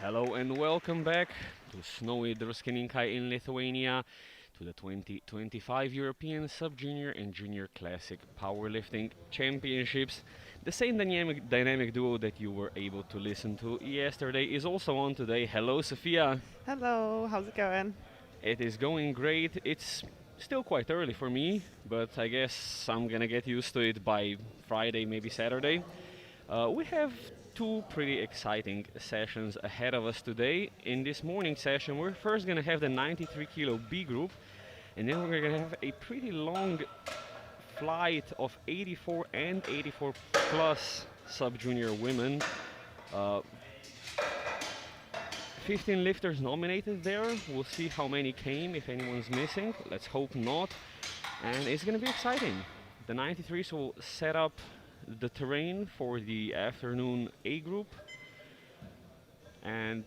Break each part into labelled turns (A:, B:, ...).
A: Hello and welcome back to snowy Druskininkai in Lithuania to the 2025 European Sub-Junior and Junior Classic Powerlifting Championships. The same dynamic duo that you were able to listen to yesterday is also on today. Hello, Sophia.
B: Hello, how's it going?
A: It is going great. It's still quite early for me, but I guess I'm gonna get used to it by Friday, maybe Saturday. We have two pretty exciting sessions ahead of us today. In this morning session, we're first going to have the 93 kilo B group, and then we're going to have a pretty long flight of 84 and 84 plus sub-junior women. Uh, 15 lifters nominated there. We'll see how many came, if anyone's missing. Let's hope not. And it's going to be exciting. The 93s will set up the terrain for the afternoon A group, and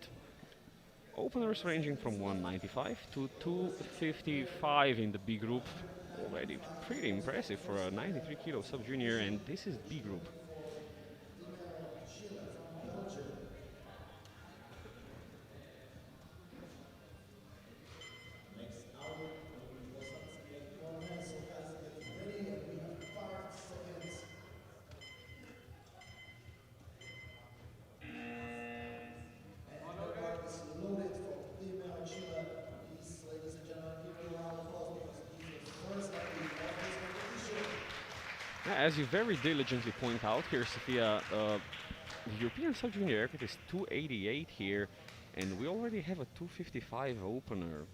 A: openers ranging from 195 to 255 in the B group. Already pretty impressive for a 93 kilo sub junior, and this is B group. As you very diligently point out here, Sophia, the European sub-junior record is 288 here, and we already have a 255 opener.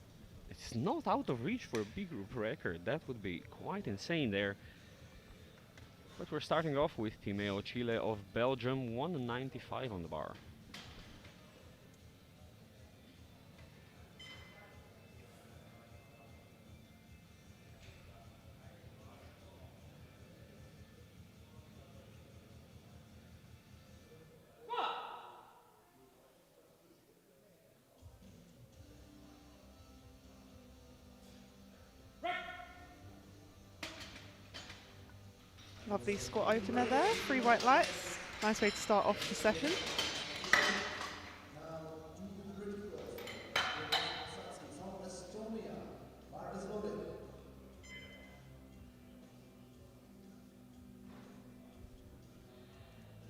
A: It's not out of reach for a B group record. That would be quite insane there. But we're starting off with Timeo Chile of Belgium, 195 on the bar.
B: Lovely squat opener there, 3 white lights. Nice way to start off the session.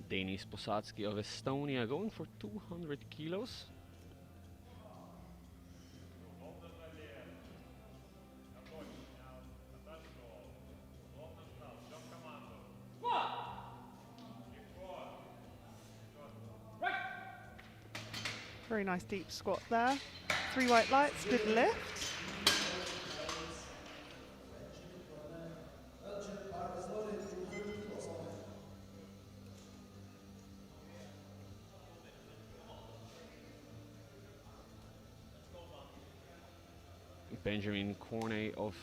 A: Denis Posadzki of Estonia going for 200 kilos.
B: Very nice deep squat there. 3 white lights, good lift.
A: Benjamin Cornet of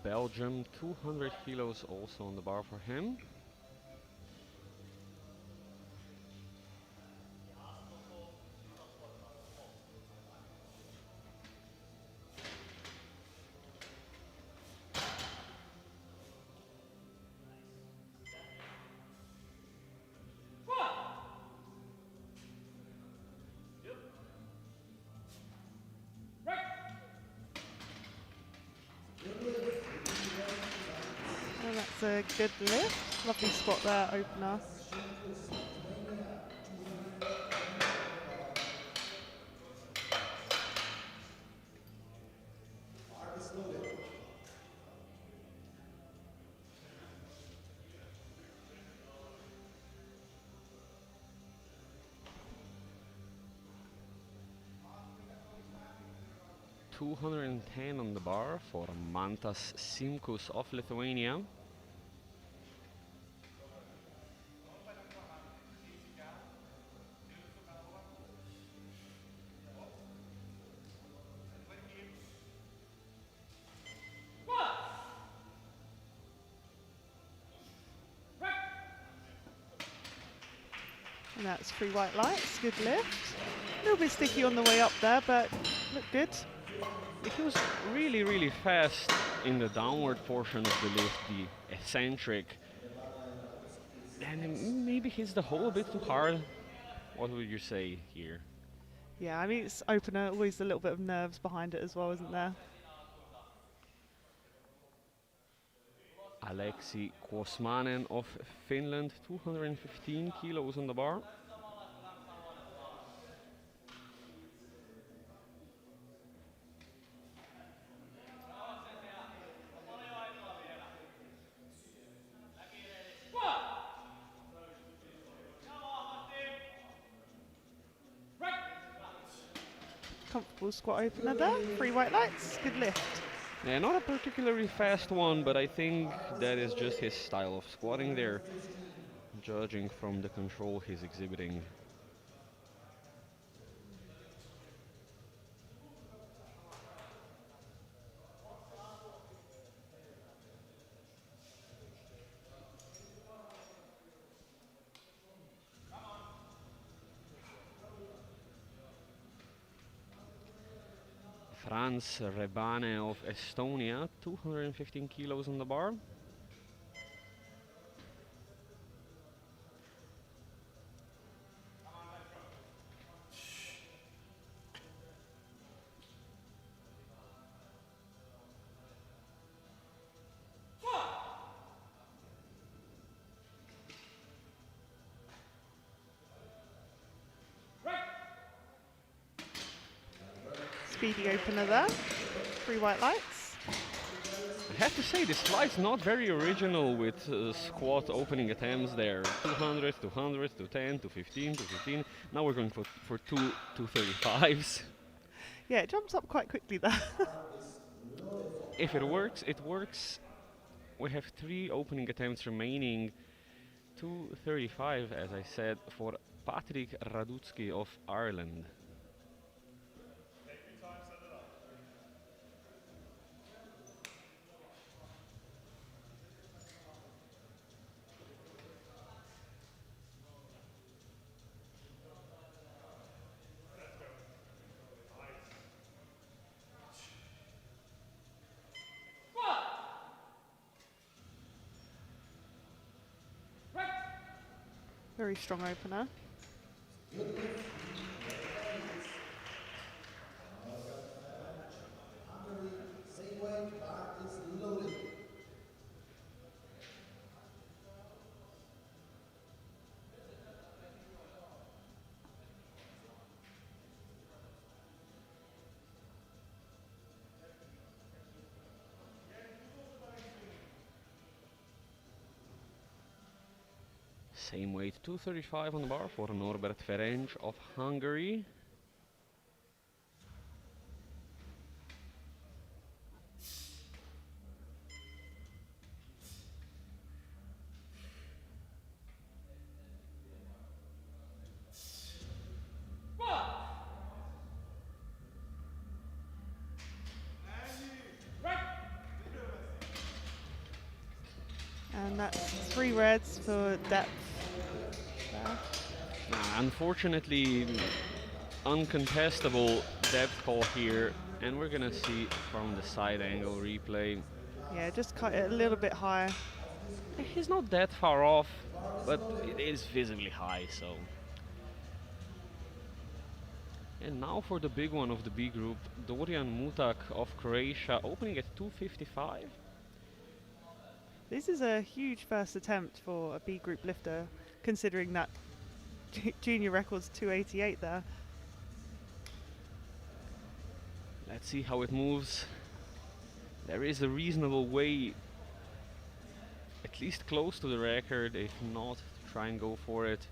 A: Belgium, 200 kilos also on the bar for him.
B: That's a good lift. Lovely squat there, opener.
A: $210 on the bar for Mantas Simkus of Lithuania.
B: And that's 3 white lights. Good lift. A little bit sticky on the way up there, but looked good.
A: He was really, really fast in the downward portion of the lift, the eccentric. And maybe hits the hole a bit too hard. What would you say here?
B: Yeah, I mean, it's opener, always a little bit of nerves behind it as well, isn't there?
A: Aleksi Kuosmanen of Finland, 215 kilos on the bar.
B: Comfortable squat opener there. 3 white lights. Good lift.
A: Yeah, not a particularly fast one, but I think that is just his style of squatting there, judging from the control he's exhibiting. Franz Rebane of Estonia, 215 kilos on the bar.
B: Speedy opener there. 3 white lights.
A: I have to say, this flight's not very original with squat opening attempts there. 200, 200, 210, 215, 215. Now we're going for 235s.
B: Yeah, it jumps up quite quickly there.
A: If it works, it works. We have 3 opening attempts remaining. 235, as I said, for Patrick Radutsky of Ireland.
B: Very strong opener.
A: Same weight, 235 on the bar for Norbert Ferenc of Hungary.
B: And that's 3 reds for depth. There.
A: Unfortunately, uncontestable depth call here, and we're gonna see from the side angle replay.
B: Yeah, just cut it a little bit higher.
A: He's not that far off, but it is visibly high, so. And now for the big one of the B group, Dorian Mutak of Croatia, opening at 255.
B: This is a huge first attempt for a B group lifter, considering that junior record's 288 there.
A: Let's see how it moves. There is a reasonable way, at least close to the record, if not, to try and go for it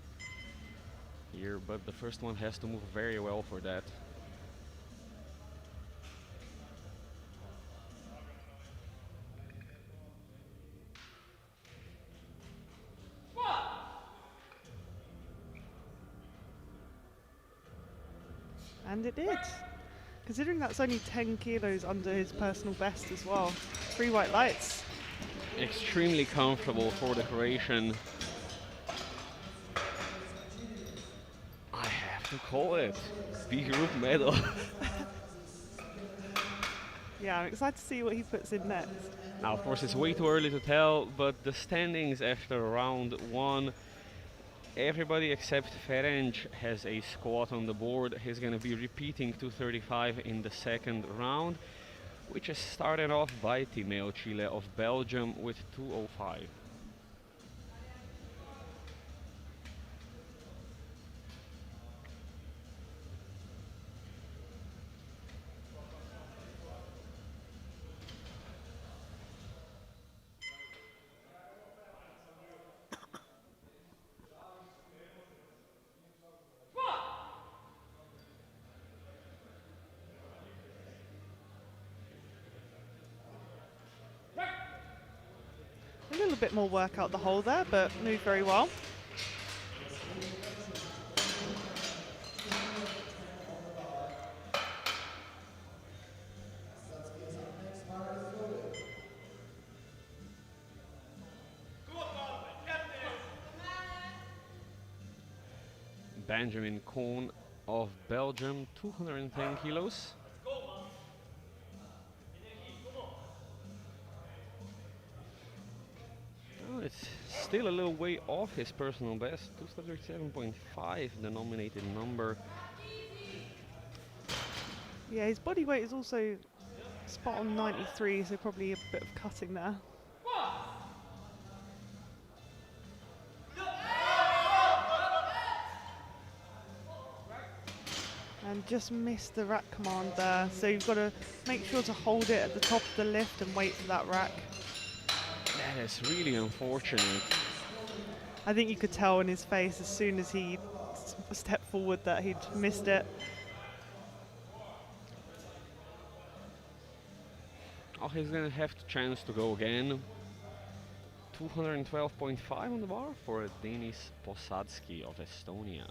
A: here, but the first one has to move very well for that.
B: And it did. Considering that's only 10 kilos under his personal best as well. 3 white lights.
A: Extremely comfortable for the Croatian. I have to call it. B group medal.
B: Yeah, I'm excited to see what he puts in next.
A: Now, of course, it's way too early to tell, but the standings after round 1, everybody except Ferenc has a squat on the board. He's going to be repeating 235 in the second round, which is started off by Timeo Chile of Belgium with 205.
B: A little bit more work out the hole there, but moved very well.
A: Benjamin Cohn of Belgium, 210 kilos. Oh, it's still a little way off his personal best, 237.5, the nominated number.
B: Yeah, his body weight is also spot on 93, so probably a bit of cutting there. And just missed the rack command there, so you've got to make sure to hold it at the top of the lift and wait for that rack.
A: That is really unfortunate.
B: I think you could tell in his face as soon as he stepped forward that he'd missed it.
A: Oh, he's gonna have the chance to go again. 212.5 on the bar for Denis Posadsky of Estonia.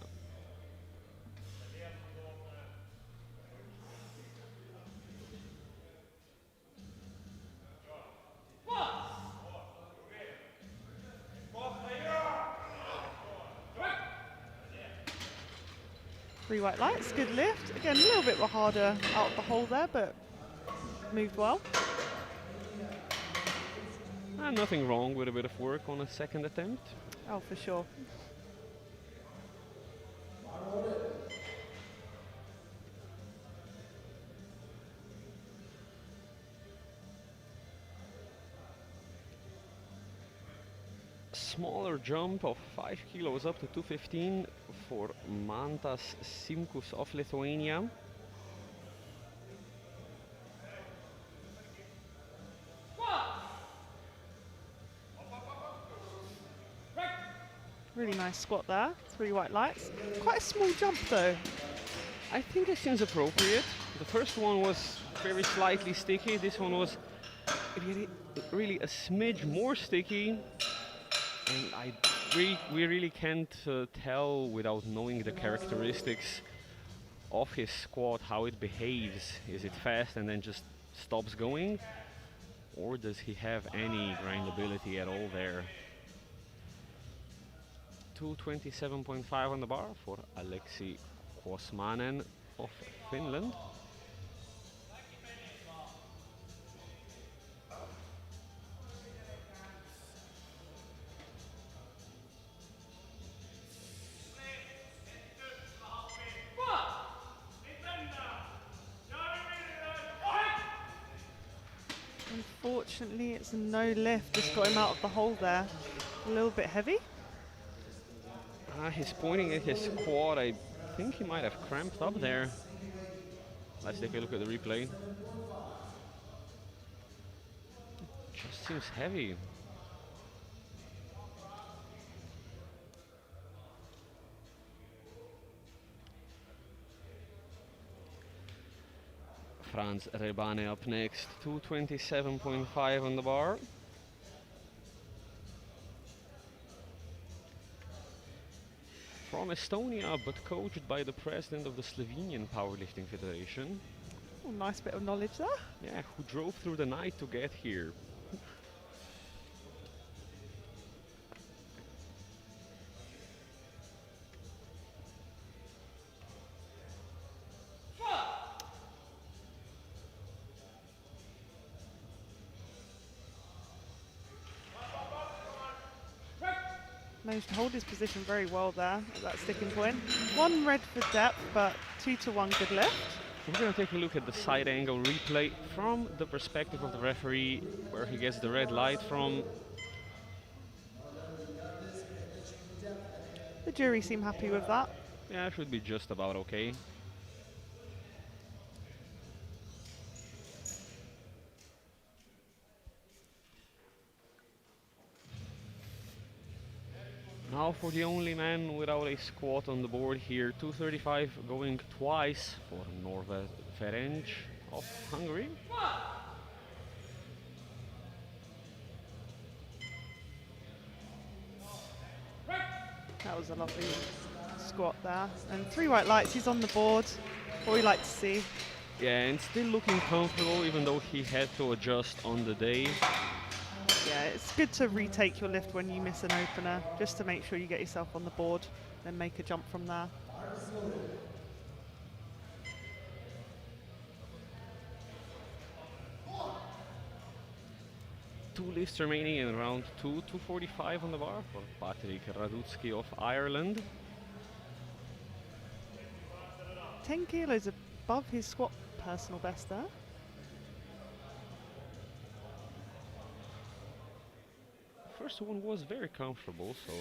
B: Three white lights, good lift. Again, a little bit harder out the hole there, but moved well.
A: Nothing wrong with a bit of work on a second attempt.
B: Oh, for sure.
A: Smaller jump of 5 kilos up to 215 for Mantas Simkus of Lithuania.
B: Really nice squat there, three white lights. Quite a small jump though.
A: I think it seems appropriate. The first one was very slightly sticky. This one was really a smidge more sticky. And we really can't tell without knowing the characteristics of his squat how it behaves. Is it fast and then just stops going? Or does he have any grindability at all there? 227.5 on the bar for Aleksi Kuosmanen of Finland.
B: Unfortunately, it's a no lift. Just got him out of the hole there. A little bit heavy.
A: He's pointing at his quad. I think he might have cramped up there. Let's take a look at the replay. Just seems heavy. Franz Rebane up next, 227.5 on the bar. From Estonia, but coached by the president of the Slovenian Powerlifting Federation.
B: Oh, nice bit of knowledge there.
A: Yeah, who drove through the night to get here.
B: Managed to hold his position very well there at that sticking point. 1 red for depth, but 2-to-1 good lift.
A: We're going to take a look at the side angle replay from the perspective of the referee, where he gets the red light from.
B: The jury seem happy with that.
A: Yeah, should be just about okay. Now for the only man without a squat on the board here, 235 going twice for Norve Ferenc of Hungary.
B: That was a lovely squat there. And 3 white lights, he's on the board. What we like to see.
A: Yeah, and still looking comfortable even though he had to adjust on the day.
B: Yeah, it's good to retake your lift when you miss an opener, just to make sure you get yourself on the board, then make a jump from there.
A: Two lifts remaining in round 2, 245 on the bar for Patrick Raducki of Ireland.
B: 10 kilos above his squat personal best there.
A: First one was very comfortable, so.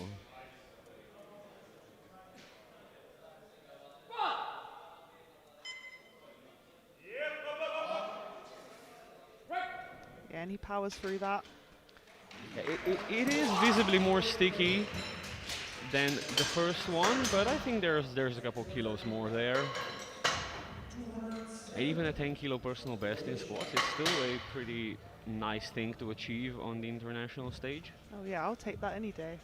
B: Yeah, and he powers through that.
A: Yeah, it is visibly more sticky than the first one, but I think there's a couple kilos more there. And even a 10 kilo personal best in squats is still a pretty nice thing to achieve on the international stage.
B: Oh yeah, I'll take that any day.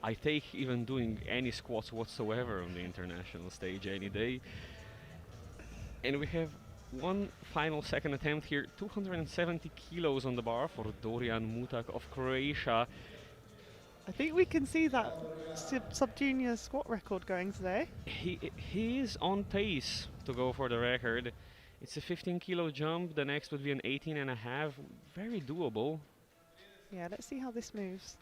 A: I take even doing any squats whatsoever on the international stage any day. And we have one final second attempt here, 270 kilos on the bar for Dorian Mutak of Croatia.
B: I think we can see that sub-junior squat record going today.
A: He is on pace to go for the record. It's a 15 kilo jump, the next would be an 18 and a half, very doable.
B: Yeah, let's see how this moves.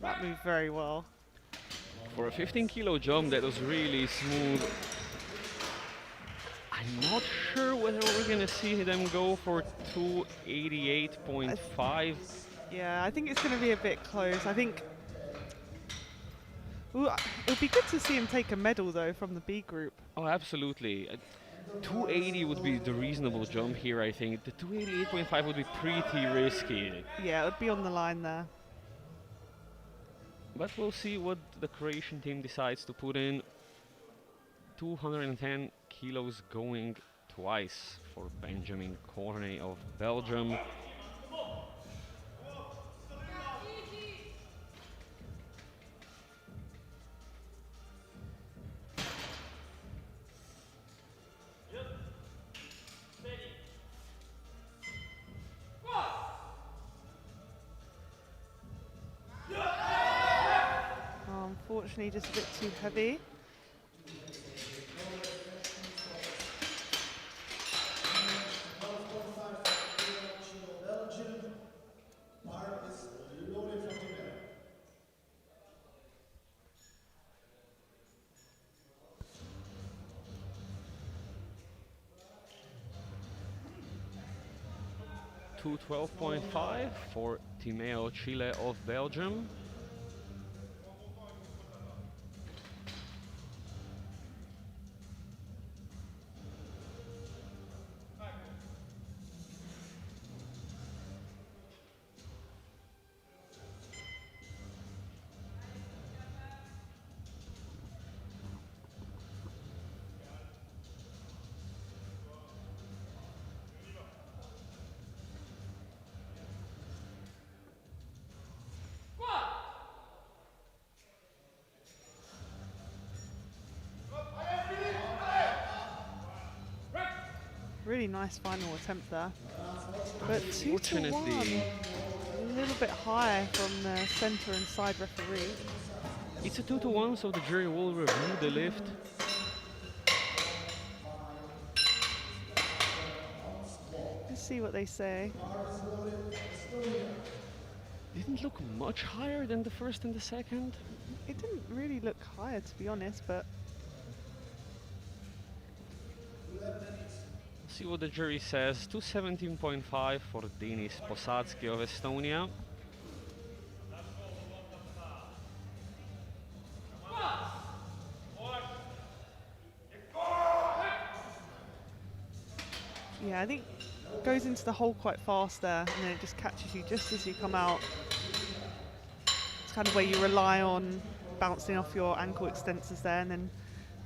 B: That moved very well.
A: For a 15 kilo jump, that was really smooth. I'm not sure whether we're gonna see them go for 288.5.
B: Yeah, I think it's going to be a bit close. I think it would be good to see him take a medal though from the B group.
A: Oh, absolutely. 280 would be the reasonable jump here, I think. The 288.5 would be pretty risky.
B: Yeah, it would be on the line there.
A: But we'll see what the Croatian team decides to put in. 210 kilos going twice for Benjamin Cornet of Belgium.
B: unfortunately just a bit too heavy.
A: Two 12.5 for Timeo Chile of Belgium.
B: Really nice final attempt there. But 2 to 1, a little bit high from the center and side referee.
A: It's a 2 to 1, so the jury will review the lift.
B: Let's see what they say.
A: Didn't look much higher than the first and the second.
B: It didn't really look higher, to be honest, but
A: See what the jury says. 217.5 for Denis Posadzki of Estonia.
B: yeah, I think it goes into the hole quite fast there, and then it just catches you just as you come out. It's kind of where you rely on bouncing off your ankle extensors there, and then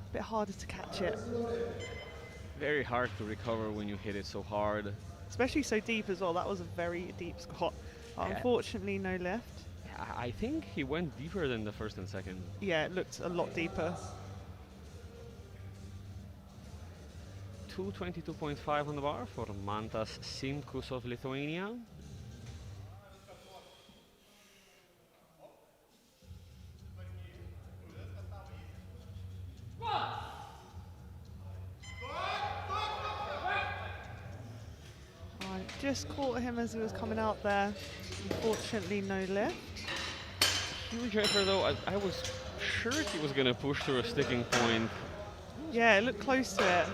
B: a bit harder to catch it.
A: Very hard to recover when you hit it so hard.
B: Especially so deep as well. That was a very deep squat.
A: Yeah.
B: Unfortunately, no lift.
A: I think he went deeper than the first and second.
B: Yeah, it looked a lot deeper.
A: 222.5 on the bar for Mantas Simkus of Lithuania.
B: I just caught him as he was coming out there. Unfortunately, no lift.
A: Huge effort though. I was sure he was gonna push through a sticking point.
B: Yeah, it looked close to it.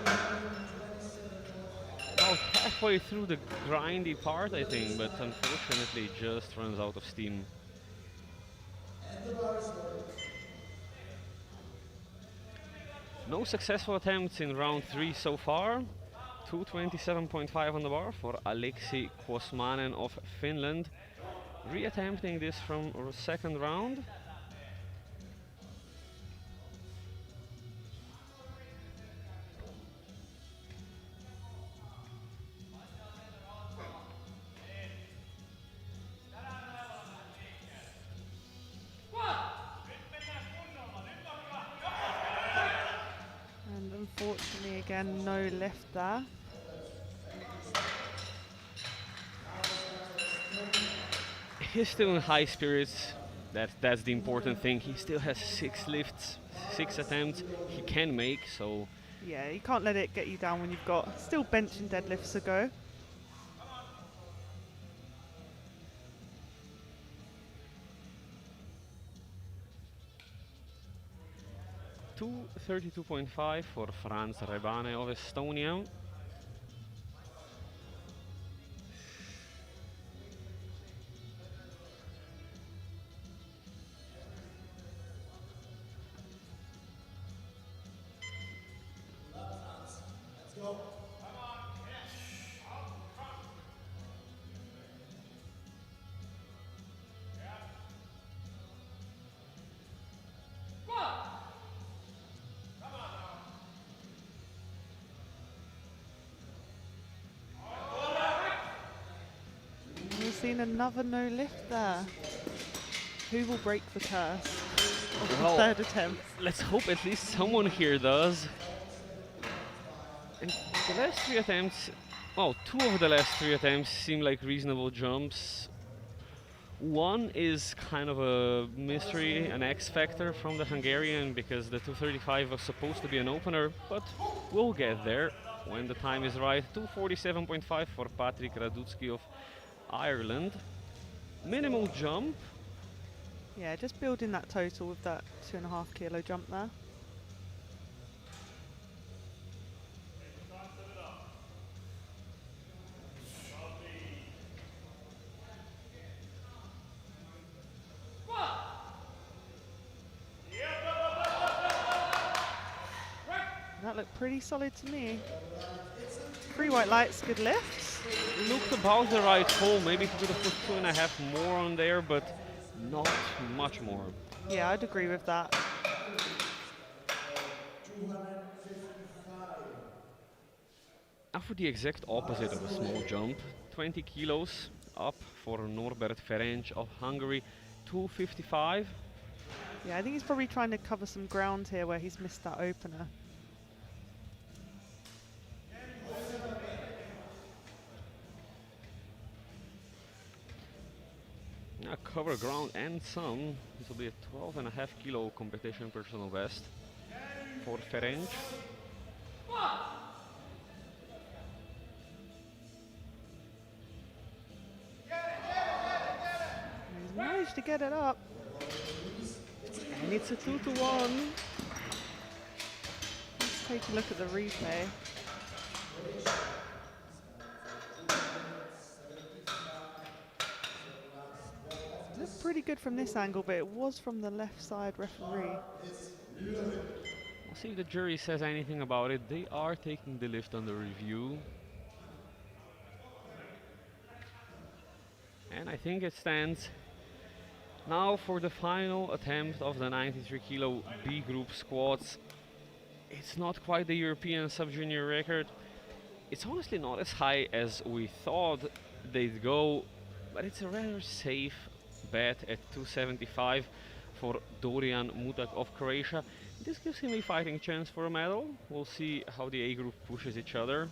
A: About halfway through the grindy part, I think, but unfortunately it just runs out of steam. No successful attempts in round 3 so far. 227.5 on the bar for Aleksi Kuosmanen of Finland. Reattempting this from our second round.
B: And unfortunately, again, no lift there.
A: He's still in high spirits. That's the important thing. He still has 6 lifts, 6 attempts he can make, so
B: Yeah, you can't let it get you down when you've got still bench and deadlifts to go.
A: $232.5 for Franz Rebane of Estonia.
B: We've seen another no lift there. Who will break the curse of the
A: Well,
B: third attempt?
A: Let's hope at least someone here does. And the last 3 attempts, well, 2 of the last 3 attempts seem like reasonable jumps. One is kind of a mystery, an X factor from the Hungarian, because the 235 was supposed to be an opener, but we'll get there when the time is right. 247.5 for Patrick Raducki of Ireland. Minimal jump.
B: Yeah, just building that total with that 2.5 kilo jump there. That looked pretty solid to me. 3 white lights, good lifts.
A: Looked about the right hole. Maybe he could have put 2.5 more on there, but not much more.
B: Yeah, I'd agree with that.
A: Now for the exact opposite of a small jump, 20 kilos up for Norbert Ferenc of Hungary, 255.
B: Yeah, I think he's probably trying to cover some ground here where he's missed that opener.
A: Now cover ground and some. This will be a 12.5 kilo competition personal best for Ferenc.
B: He's managed to get it up.
A: And it's a 2-1.
B: Let's take a look at the replay. Looked pretty good from this angle, but it was from the left side referee.
A: We'll see if the jury says anything about it. They are taking the lift under review. And I think it stands. Now for the final attempt of the 93 kilo B group squats. It's not quite the European sub-junior record. It's honestly not as high as we thought they'd go, but it's a rather safe bet at 275 for Dorian Mutak of Croatia. This gives him a fighting chance for a medal. We'll see how the A group pushes each other.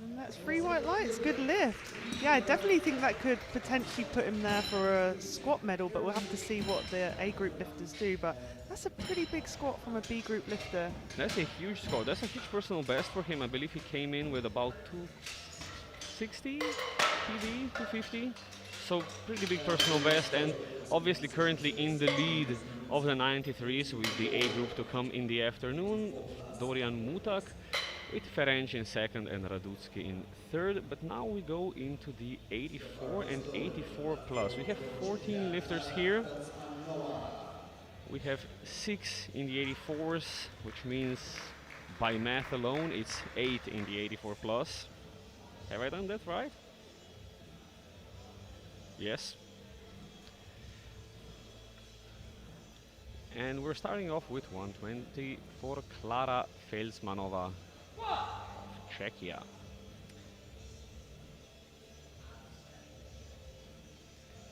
B: And that's 3 white lights, good lift. Yeah, I definitely think that could potentially put him there for a squat medal, but we'll have to see what the A group lifters do. But that's a pretty big squat from a B group lifter.
A: That's a huge score. That's a huge personal best for him. I believe he came in with about 260 PB, 250. So pretty big personal best, and obviously currently in the lead of the 93s with the A group to come in the afternoon. Dorian Mutak with Ferenc in second and Raducki in third. But now we go into the 84 and 84 plus. We have 14 lifters here. We have 6 in the 84s, which means by math alone it's 8 in the 84 plus. Have I done that right? Yes. And we're starting off with 120 for Klara Felsmanova, Czechia.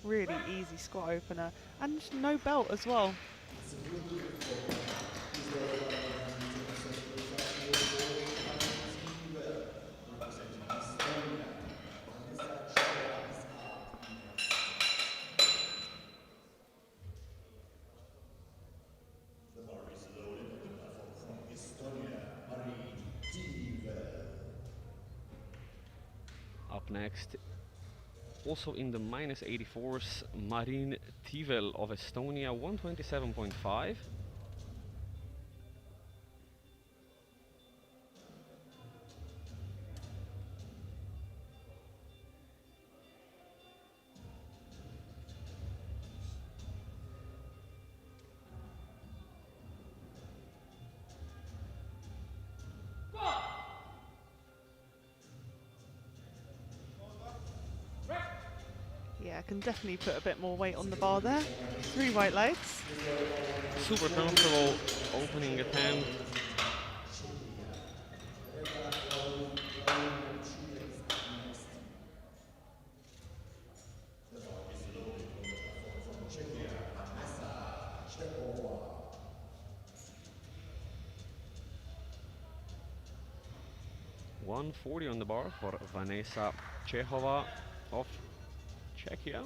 B: Really easy squat opener, and no belt as well.
A: Up next, also in the minus 84s, Marin Tivel of Estonia, 127.5.
B: Yeah, can definitely put a bit more weight on the bar there. 3 white lights.
A: Super comfortable opening attempt. $140 on the bar for Vanessa Chehova of Czechia.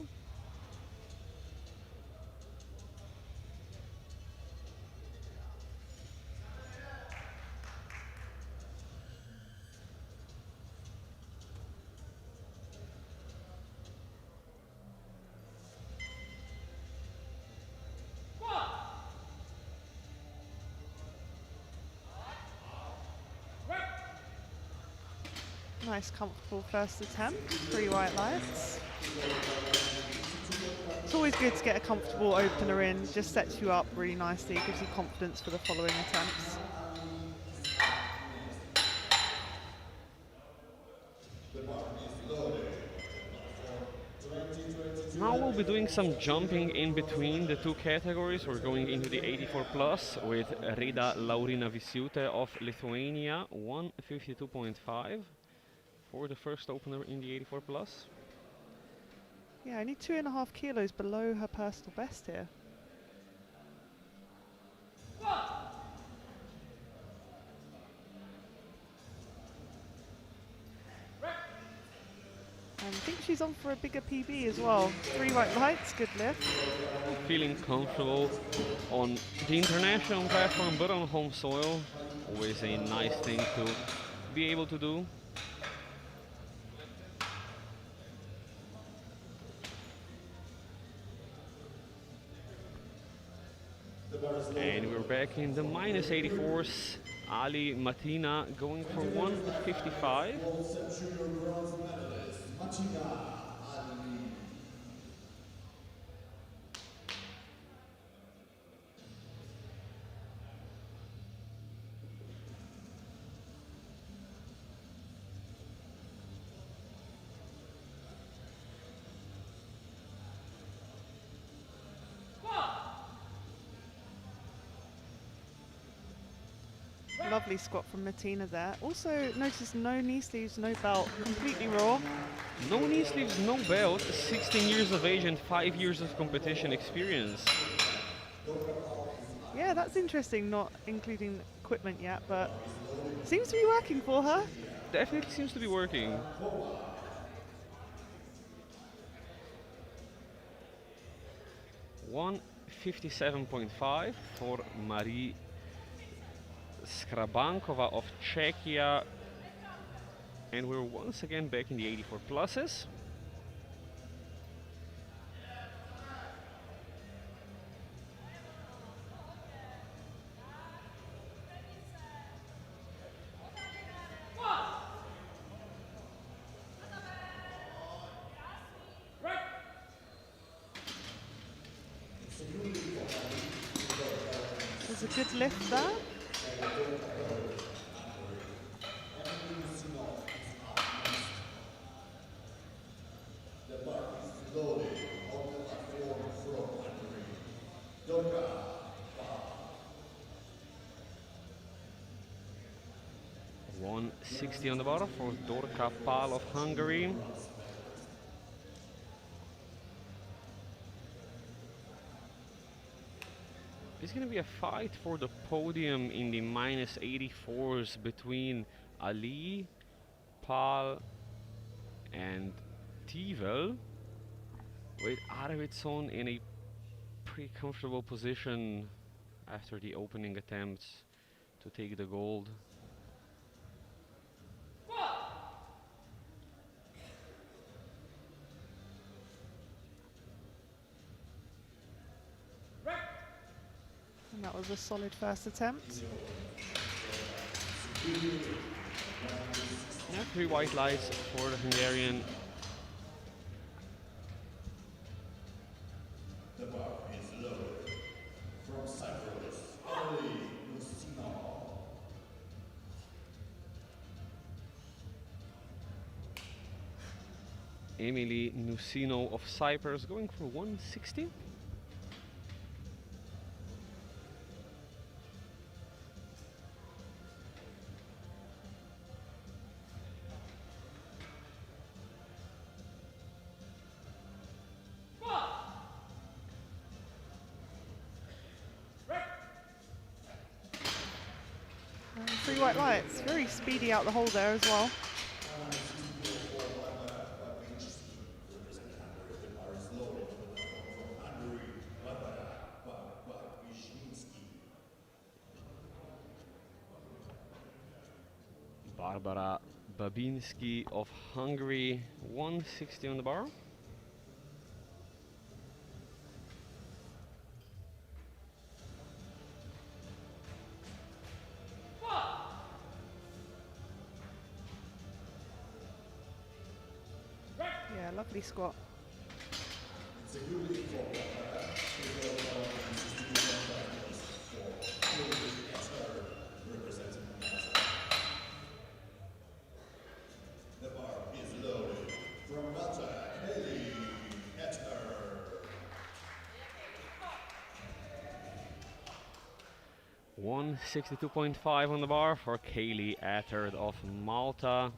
B: Nice, comfortable first attempt. 3 white lights. It's always good to get a comfortable opener in. Just sets you up really nicely, gives you confidence for the following attempts.
A: Now we'll be doing some jumping in between the two categories. We're going into the 84 plus with Rida Laurina Visiute of Lithuania, 152.5 for the first opener in the 84 plus.
B: Yeah, only 2.5 kilos below her personal best here. And I think she's on for a bigger PB as well. 3 white lights, good lift.
A: Feeling comfortable on the international platform, but on home soil. Always a nice thing to be able to do. And we're back in the minus 84s. Ali Matina going for 155.
B: Lovely squat from Martina there. Also notice no knee sleeves, no belt, completely raw.
A: No knee sleeves, no belt, 16 years of age and 5 years of competition experience.
B: Yeah, that's interesting, not including equipment yet, but seems to be working for her.
A: Definitely seems to be working. $157.5 for Marie Skrabankova of Czechia, and we're once again back in the 84 pluses.
B: There's a good lift there.
A: $160 on the bar for Dorka Pál of Hungary. It's going to be a fight for the podium in the minus 84s between Ali, Pál, and Tivel, with Arvidsson in a pretty comfortable position after the opening attempts to take the gold.
B: And that was a solid first attempt.
A: Yeah, 3 white lights for the Hungarian.
C: The bar is lowered. From Cyprus, Ali Lucino.
A: Emily Nusino of Cyprus going for 160.
B: And 3 white lights. Very speedy out the hole there as well.
A: Barbara Babinski of Hungary, 160 on the bar.
B: Yeah, lovely squat.
C: The bar is loaded. From Malta, Haley Etter.
A: 162.5 on the bar for Kaylee Attard of Malta.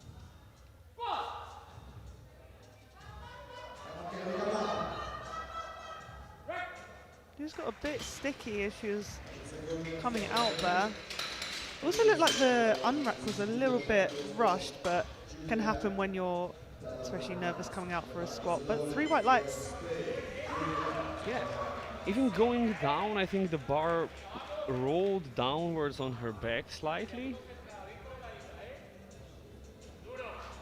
B: She just got a bit sticky as she was coming out there. Also looked like the unrack was a little bit rushed, but can happen when you're especially nervous coming out for a squat. But 3 white lights.
A: Yeah, even going down, I think the bar rolled downwards on her back slightly.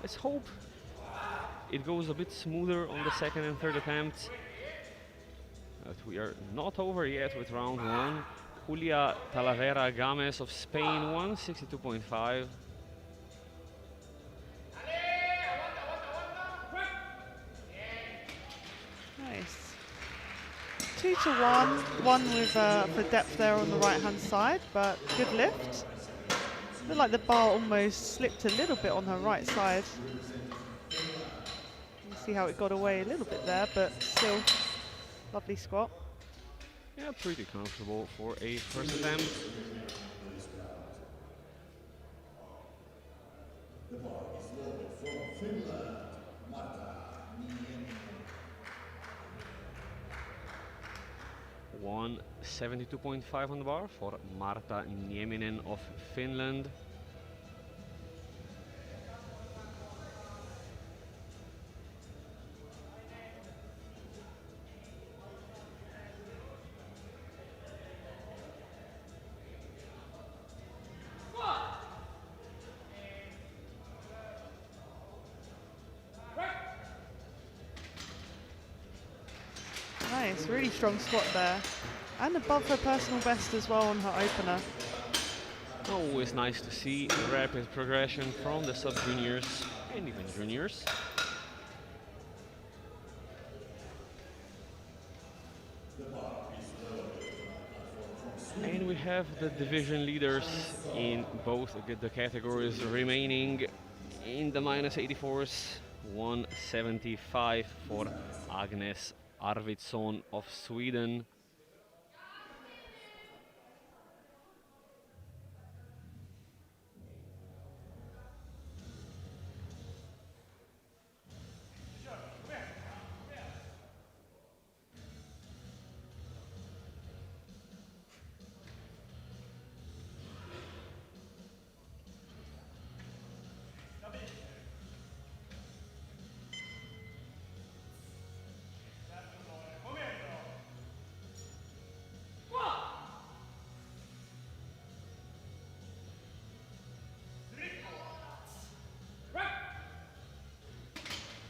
A: Let's hope it goes a bit smoother on the second and third attempts. But we are not over yet with round 1. Julia Talavera Games of Spain, 162.5.
B: Nice. 2 to 1. One with the depth there on the right hand side, but good lift. Looked like the bar almost slipped a little bit on her right side. You see how it got away a little bit there, but still lovely squat.
A: Yeah, pretty comfortable for a first attempt.
C: The bar is loaded from Finland, Marta Niemi.
A: 172.5 on the bar for Marta Nieminen of Finland.
B: Nice, really strong squat there. And above her personal best as well on her opener.
A: Always nice to see rapid progression from the sub-juniors and even juniors. And we have the division leaders in both the categories remaining in the minus 84s. 175 for Agnes Arvidsson of Sweden.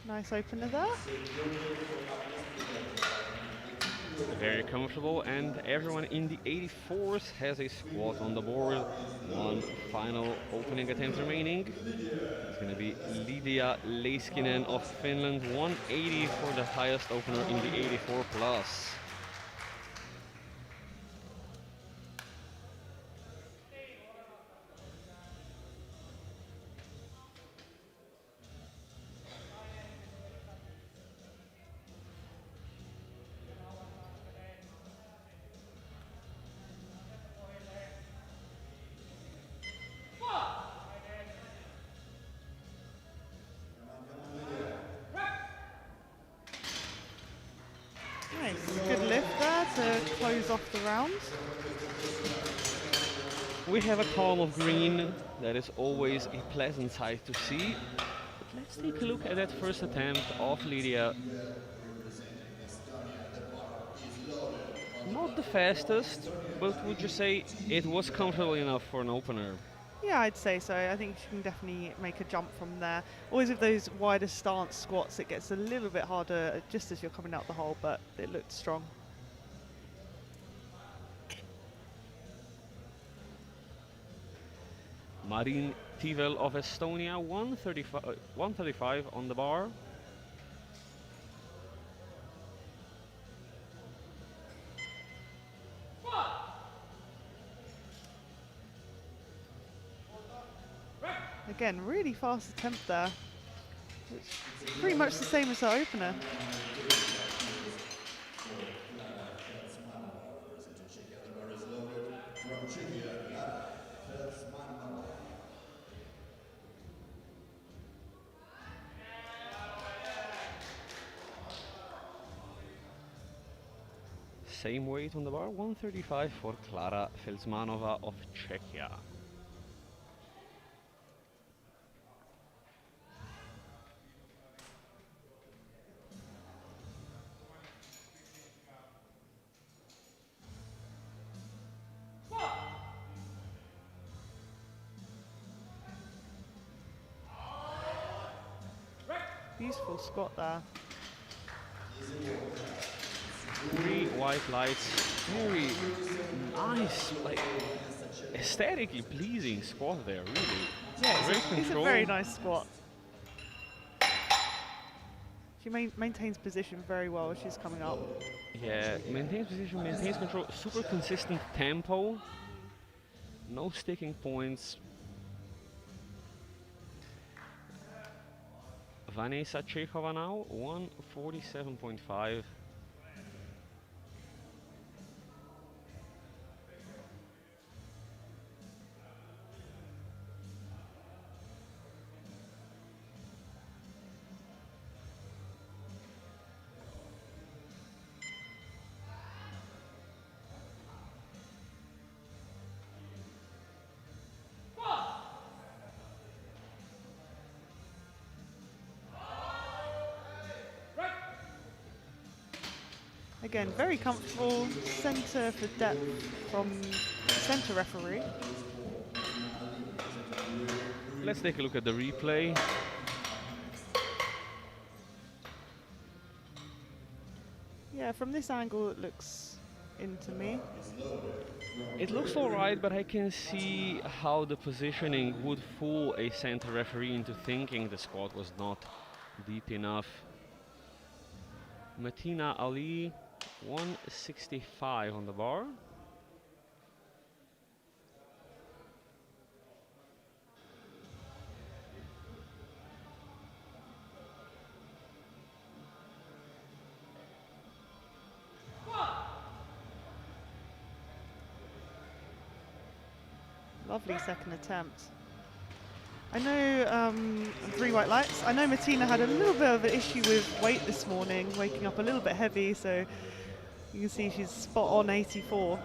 B: Nice opener there.
A: Very comfortable, and everyone in the 84s has a squat on the board. One final opening attempt remaining. It's going to be Lydia Leiskinen of Finland, 180 for the highest opener in the 84 plus.
B: to close off the round.
A: We have a column of green. That is always a pleasant sight to see. But let's take a look at that first attempt of Lydia. Not the fastest, but would you say it was comfortable enough for an opener?
B: Yeah, I'd say so. I think she can definitely make a jump from there. Always with those wider stance squats, it gets a little bit harder just as you're coming out the hole, but it looked strong.
A: Marin Tivel of Estonia, 135 on the bar.
B: Again, really fast attempt there. It's pretty much the same as our opener.
A: Same weight on the bar, 135 for Klara Felsmanova of Czechia.
B: Beautiful squat there.
A: 3 white lights, very nice, like aesthetically pleasing squat there, really.
B: Yeah,
A: Great
B: it's a
A: control.
B: very nice squat. She maintains position very well as she's coming up.
A: Yeah, maintains position, maintains control, super consistent tempo, no sticking points. Vanessa Chekova now, 147.5.
B: Again, very comfortable. Centre for depth from centre referee.
A: Let's take a look at the replay.
B: Yeah, from this angle it looks into me.
A: It looks alright, but I can see how the positioning would fool a center referee into thinking the squat was not deep enough. Matina Ali, 165 on the bar.
B: Lovely second attempt. I know, 3 white lights. I know Martina had a little bit of an issue with weight this morning, waking up a little bit heavy, so you can see she's spot on 84.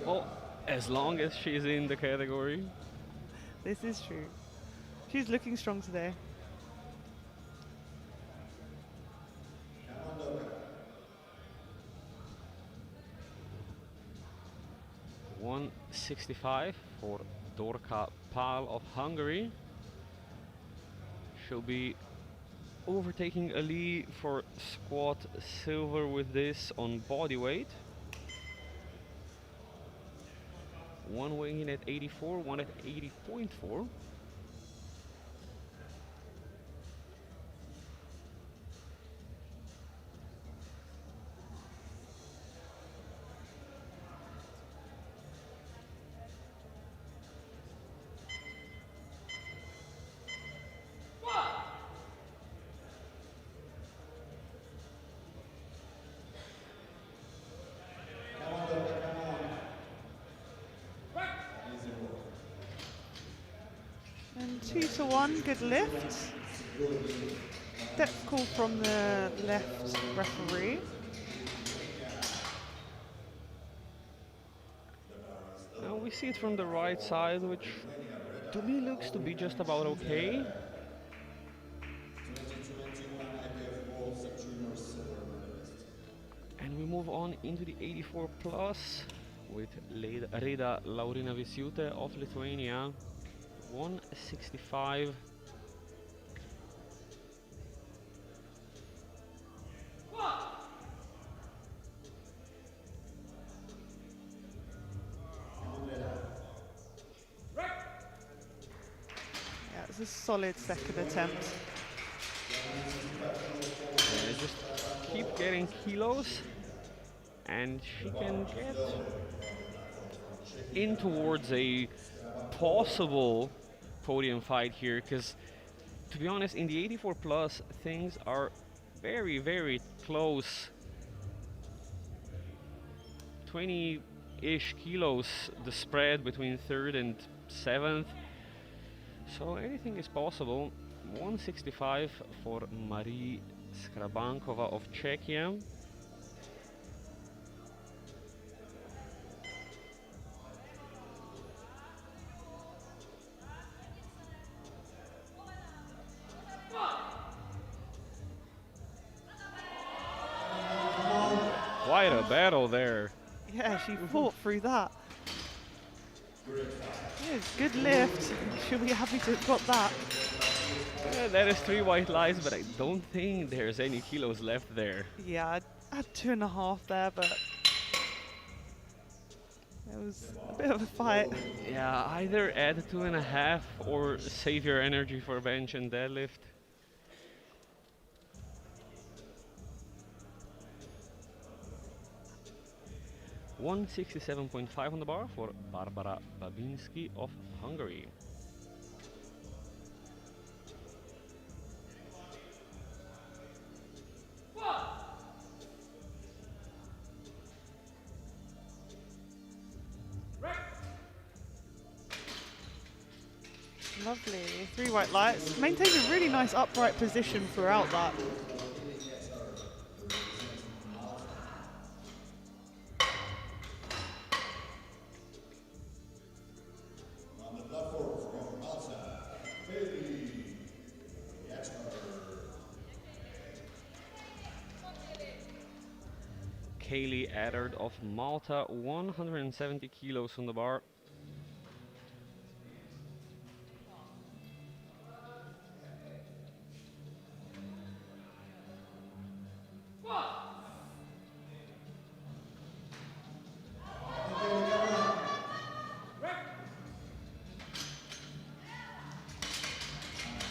A: Well, as long as she's in the category.
B: This is true. She's looking strong today.
A: $165 for Dorka Pál of Hungary. She'll be overtaking Ali for squat silver with this on body weight. One weighing in at 84, one at 80.4.
B: And 2-1, good lift. Depth call from the left referee.
A: we see it from the right side, which to me looks to be just about okay.
C: 2021 IPF World Junior Silver Medalist.
A: And we move on into the 84 plus with Reda Laurina Visiute of Lithuania, 165.
B: Yeah, it's a solid second attempt.
A: Yeah, just keep getting kilos, and she can get in towards a possible podium fight here, because to be honest, in the 84 plus, things are very, very close. 20-ish kilos the spread between third and seventh, so anything is possible. 165 for Marie Skrabankova of Czechia. Quite a battle there.
B: Yeah, she fought through that. Yeah, good lift. She'll be happy to have got that.
A: Yeah, that is 3 white lies, but I don't think there's any kilos left there.
B: Yeah, I had 2.5 there, but it was a bit of a fight.
A: Yeah, either add 2.5 or save your energy for bench and deadlift. $167.5 on the bar for Barbara Babinski of Hungary.
B: Lovely. 3 white lights. Maintained a really nice upright position throughout that.
C: On the platform from Malta, Bailey
A: Kaylee Addard of Malta, 170 kilos on the bar.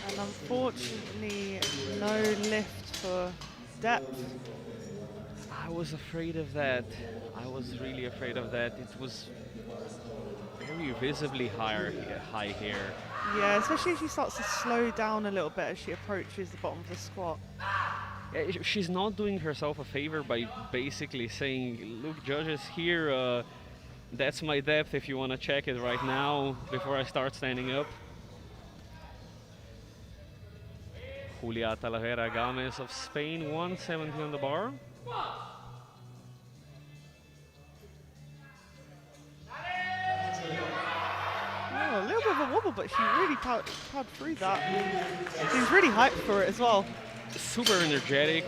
B: And unfortunately, no lift for depth.
A: I was afraid of that. I was really afraid of that. It was very visibly high here.
B: Yeah, especially if she starts to slow down a little bit as she approaches the bottom of the squat.
A: Yeah, she's not doing herself a favor by basically saying, look, judges, here, that's my depth if you want to check it right now before I start standing up. Julia Talavera Gomez of Spain, 170 on the bar.
B: Oh, a little bit of a wobble, but she really powered through that. She was really hyped for it as well.
A: Super energetic.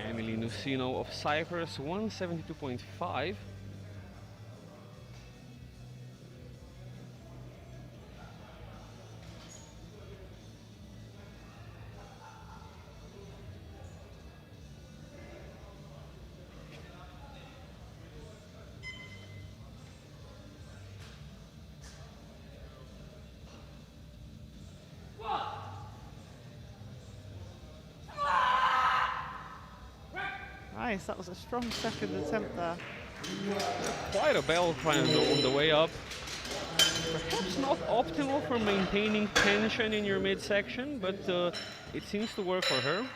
A: Emily Nusino of Cyprus, 172.5.
B: Nice, that was a strong second attempt there.
A: Quite a bell climb on the way up. Perhaps not optimal for maintaining tension in your midsection, but it seems to work for her.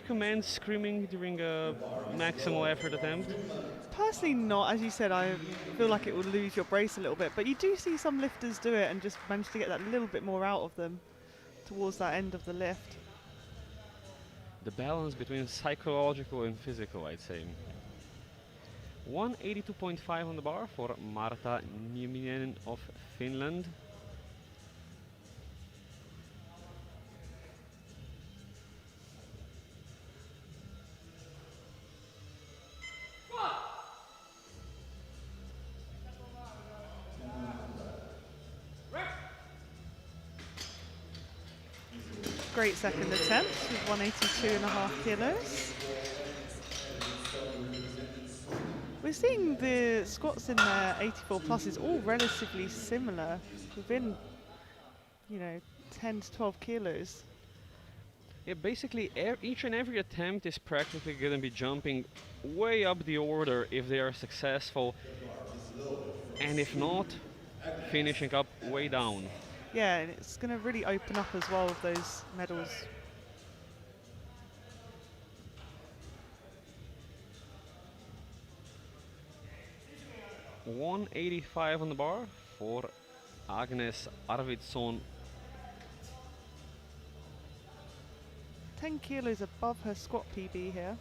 A: recommend screaming during a maximal effort attempt?
B: Personally not, as you said, I feel like it will lose your brace a little bit, but you do see some lifters do it and just manage to get that little bit more out of them towards that end of the lift.
A: The balance between psychological and physical, I'd say. 182.5 on the bar for Marta Nieminen of Finland.
B: Great second attempt with 182.5 kilos. We're seeing the squats in there, 84 plus, is all relatively similar, within, 10 to 12 kilos.
A: Yeah, basically each and every attempt is practically going to be jumping way up the order if they are successful, and if not, finishing up way down.
B: Yeah, and it's going to really open up as well with those medals.
A: $185 on the bar for Agnes Arvidsson.
B: 10 kilos above her squat PB here.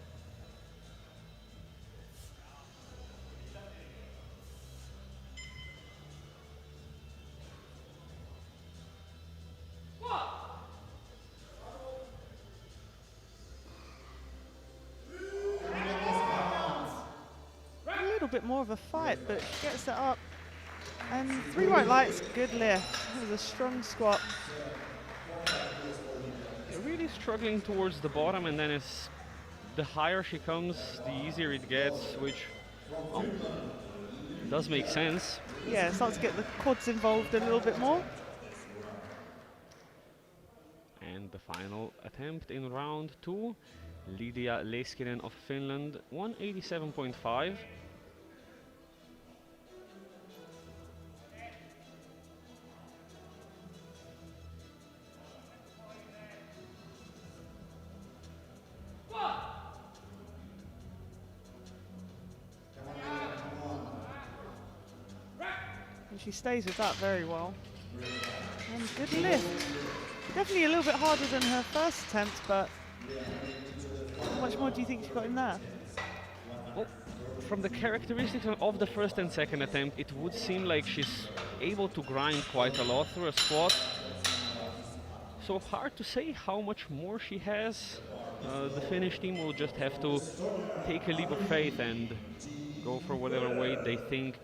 B: A little bit more of a fight, but she gets it up. And 3 white lights, good lift. It was a strong squat.
A: Really struggling towards the bottom, and then the higher she comes, the easier it gets, which does make sense.
B: Yeah, it starts to get the quads involved a little bit more.
A: And the final attempt in round 2, Lydia Leskinen of Finland, 187.5.
B: And she stays with that very well. And good lift. Definitely a little bit harder than her first attempt, but how much more do you think she got in there?
A: Well, from the characteristics of the first and second attempt, it would seem like she's able to grind quite a lot through a squat. So hard to say how much more she has. The Finnish team will just have to take a leap of faith and go for whatever weight they think.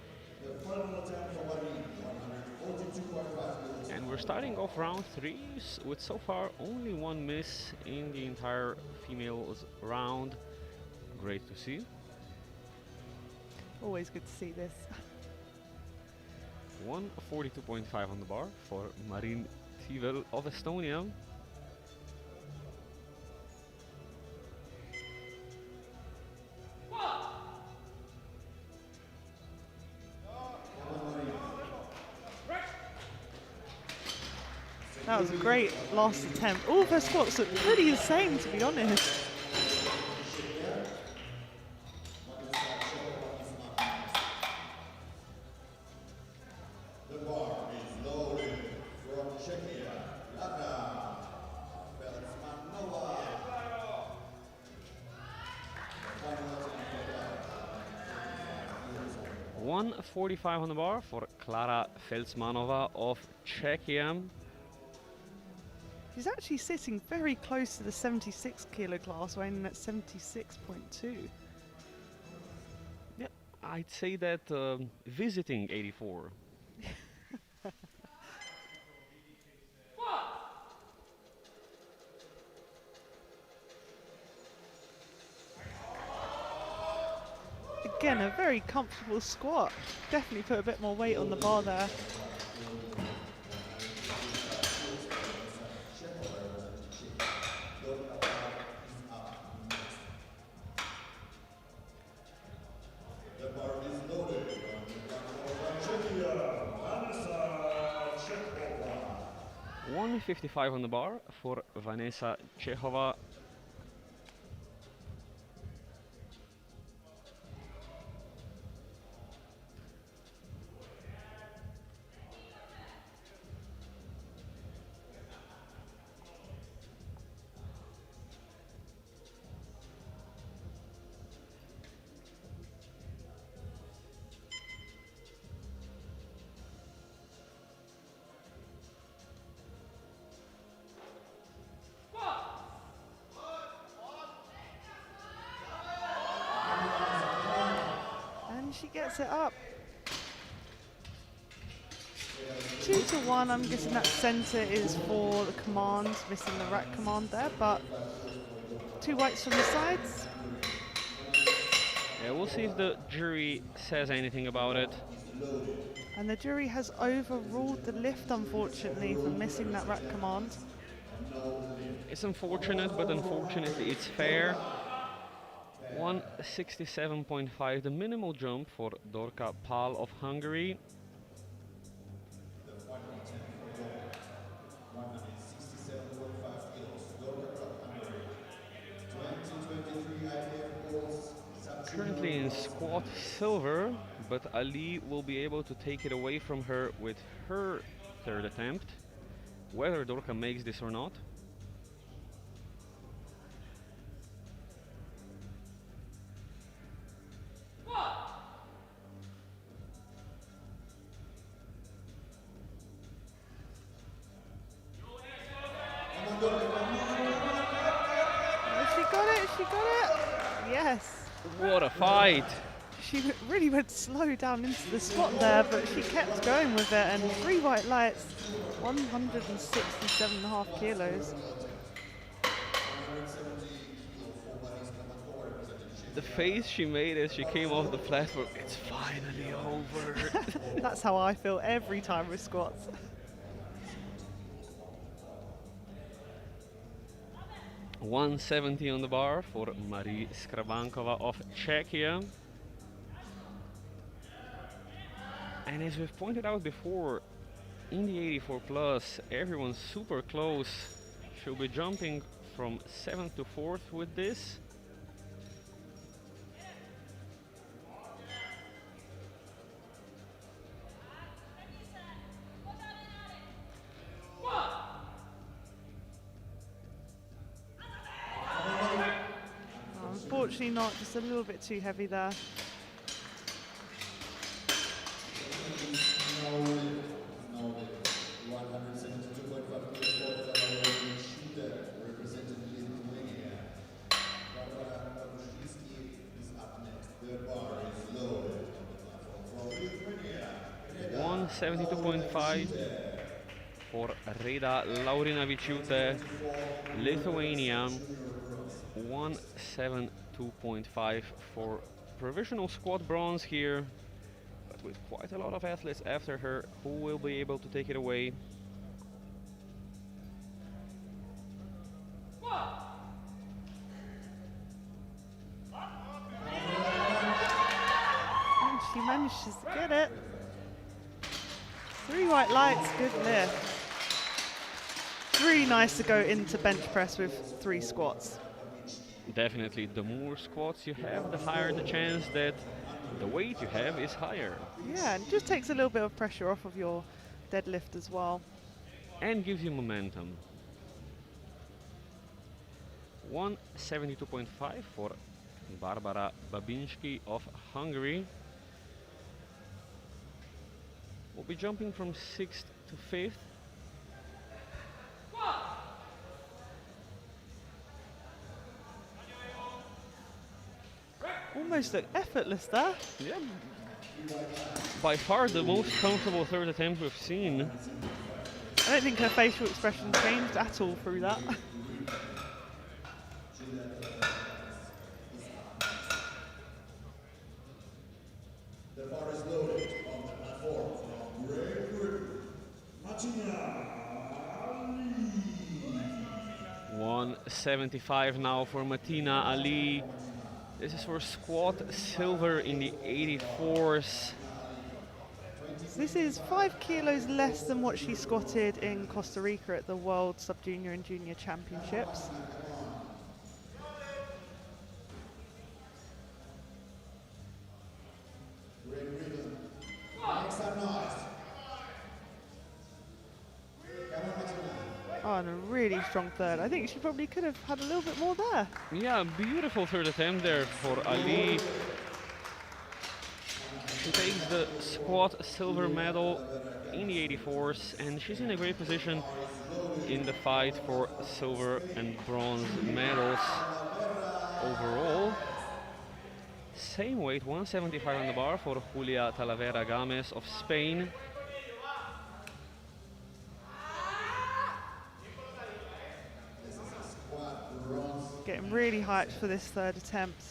A: And we're starting off round 3 with so far only 1 miss in the entire females round. Great to see.
B: Always good to see this.
A: 142.5 on the bar for Marin Tivel of Estonia.
B: That was a great last attempt. All of her squats look pretty the same, to be honest.
C: The bar is loaded from Czechia. Lada Felsmanova.
A: 145 on the bar for Klara Felsmanova of Czechia.
B: She's actually sitting very close to the 76 kilo class, weighing at 76.2.
A: Yeah, I'd say that visiting 84.
B: Again, a very comfortable squat. Definitely put a bit more weight on the bar there.
C: The bar is loaded from Czechia.
A: 155 on the bar for Vanessa Chehova.
B: she gets it up. 2-1, I'm guessing that center is for the command, missing the rack command there, but 2 whites from the sides.
A: Yeah, we'll see if the jury says anything about it.
B: And the jury has overruled the lift, unfortunately, for missing that rack command.
A: It's unfortunate, but unfortunately it's fair. 167.5, the minimal jump for Dorka Pál of Hungary.
C: 167.5 kilos. Dorka Hungary. 2023 IPF goals.
A: Currently in squat silver, but Ali will be able to take it away from her with her third attempt, whether Dorka makes this or not.
B: She got it, she got it. Yes.
A: What a fight!
B: She really went slow down into the squat there, but she kept going with it, and 3 white lights, 167.5 kilos.
A: The face she made as she came off the platform, it's finally over.
B: That's how I feel every time with squats.
A: $170 on the bar for Marie Skrabankova of Czechia. And as we've pointed out before, in the 84 plus, everyone's super close. She'll be jumping from 7th to 4th with this.
B: Unfortunately not, just a little bit too heavy there.
A: $172.5 for Reda Laurinavičiūtė, Lithuania. 172.5 for provisional squat bronze here, but with quite a lot of athletes after her who will be able to take it away.
B: And she manages to get it. 3 white lights, good lift. It's really nice to go into bench press with 3 squats.
A: Definitely, the more squats you have, the higher the chance that the weight you have is higher.
B: Yeah, and it just takes a little bit of pressure off of your deadlift as well.
A: And gives you momentum. 172.5 for Barbara Babinski of Hungary. We'll be jumping from 6th to 5th.
B: Almost looked effortless there.
A: Yeah, by far the most comfortable third attempt we've seen.
B: I don't think her facial expression changed at all through that.
C: The bar is loaded on the platform from Great Britain. Martina
A: 175 now for Martina Ali. This is for squat silver in the 84s.
B: This is 5 kilos less than what she squatted in Costa Rica at the World Sub-Junior and Junior Championships.
C: Great Britain. Next time nice. Come on, Martina.
B: Oh, and a really strong third. I think she probably could have had a little bit more there.
A: Yeah, beautiful third attempt there for Ali. She takes the squat silver medal in the 84s, and she's in a great position in the fight for silver and bronze medals overall. Same weight, 175 on the bar for Julia Talavera Games of Spain.
B: Getting really hyped for this third attempt.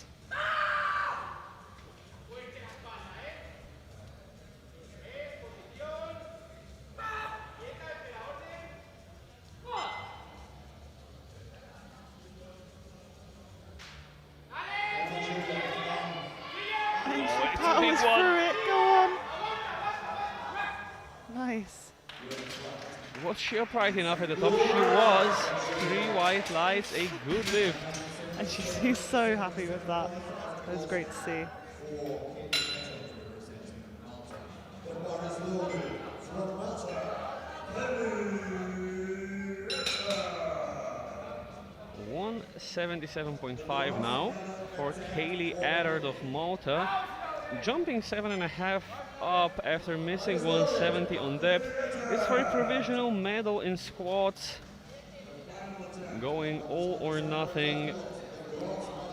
B: And she
A: It's a big
B: powers
A: one.
B: through it, go on. Nice.
A: Was she upright enough at the top? She was. 3 white lights, a good lift.
B: And she seems so happy with that. It was great to see.
C: The bar is loaded from Malta.
A: 177.5 now for Kaylee Addard of Malta. Jumping 7.5 up after missing 170 on depth. It's for a provisional medal in squats. Going all or nothing.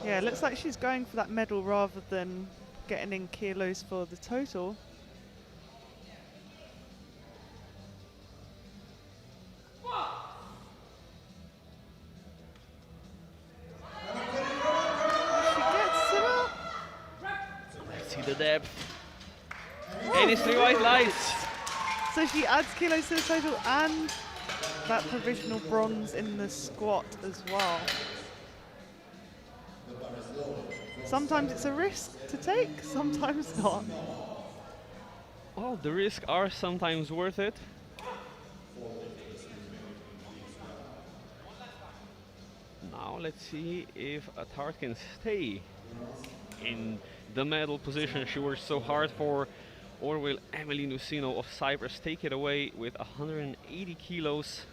B: Yeah, it looks like she's going for that medal rather than getting in kilos for the total. She gets it up.
A: Let's see the depth. And it's 3 white lights.
B: So she adds kilos to the total and that provisional bronze in the squat as well. Sometimes it's a risk to take, sometimes not.
A: Well, the risks are sometimes worth it. Now let's see if Attard can stay in the medal position she worked so hard for, or will Emily Nucino of Cyprus take it away with 180 kilos?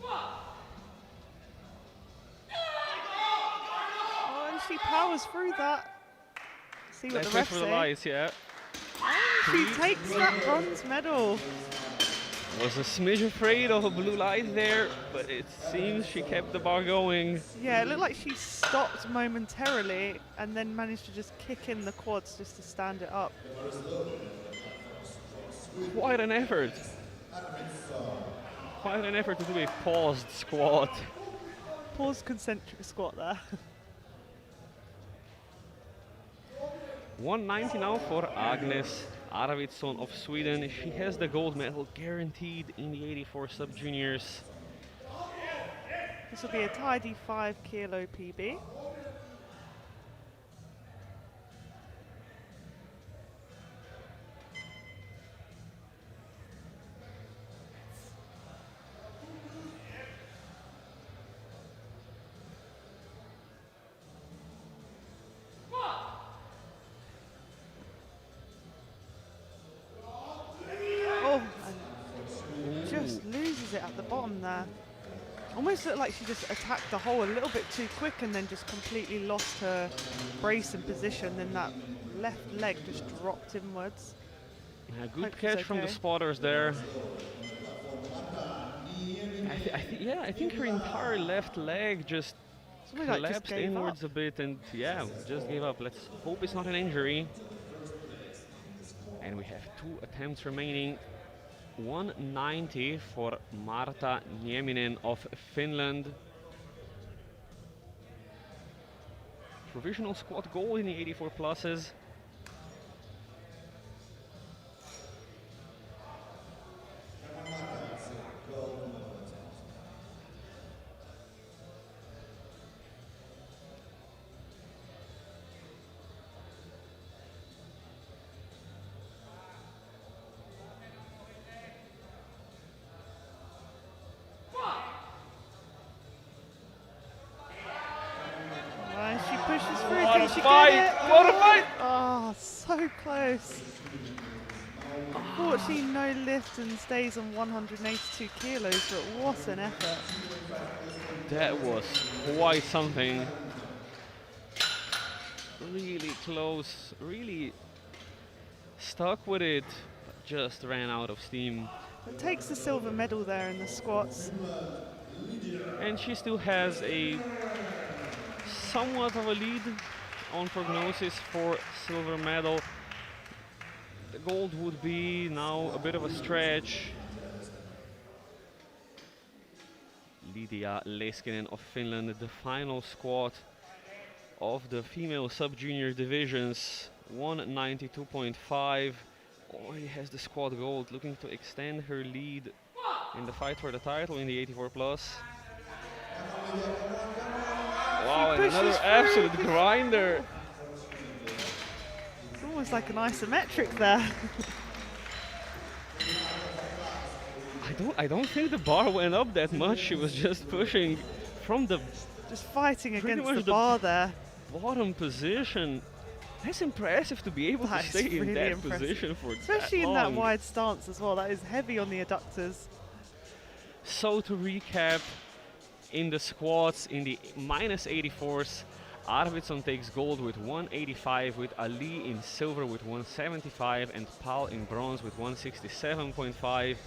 B: Oh, and she powers through that. See what
A: Let's
B: the
A: wait
B: ref
A: for the
B: say.
A: lights, yeah.
B: She takes that bronze medal.
A: Was a smidge afraid of a blue light there, but it seems she kept the bar going.
B: Yeah, it looked like she stopped momentarily and then managed to just kick in the quads just to stand it up.
A: Quite an effort. Quite an effort to do a paused squat.
B: Pause concentric squat there.
A: 190 now for Agnes Arvidsson of Sweden. She has the gold medal guaranteed in the 84 sub-juniors.
B: This will be a tidy 5 kilo PB. Oh, and just loses it at the bottom there. Almost looked like she just attacked the hole a little bit too quick and then just completely lost her brace and position. Then that left leg just dropped inwards.
A: A good
B: Hope she's
A: catch from the
B: okay.
A: spotters there. I think her entire left leg just
B: Something like just
A: collapsed
B: gave
A: inwards
B: up.
A: a bit and yeah, just gave up. Let's hope it's not an injury. And we have 2 attempts remaining. 190 for Marta Nieminen of Finland. Provisional squat goal in the 84 pluses.
B: And she pushes through.
A: What
B: Can
A: a
B: she
A: fight!
B: get it?
A: What a fight!
B: Oh, so close. Unfortunately, no lift and stays on 182 kilos, but what an effort.
A: That was quite something. Really close, really stuck with it, but just ran out of steam.
B: But takes the silver medal there in the squats.
A: And she still has a somewhat of a lead on prognosis for silver medal. The gold would be now a bit of a stretch. Lydia Leskinen of Finland, the final squat of the female sub-junior divisions, 192.5. Already has the squat gold, looking to extend her lead in the fight for the title in the 84 plus. Wow, and
B: pushes
A: another
B: through.
A: absolute grinder.
B: It's almost like an isometric there.
A: I don't think the bar went up that much. She was just pushing from the
B: Just fighting
A: Pretty
B: against
A: much
B: the
A: the-
B: bar there.
A: bottom position. That's impressive to be able
B: That
A: to
B: is
A: stay in
B: really
A: that
B: impressive.
A: position for
B: Especially
A: that
B: in that
A: long.
B: wide stance as well. That is heavy on the adductors.
A: So to recap, in the squats, in the minus 84s, Arvidsson takes gold with 185, with Ali in silver with 175, and Pal in bronze with 167.5.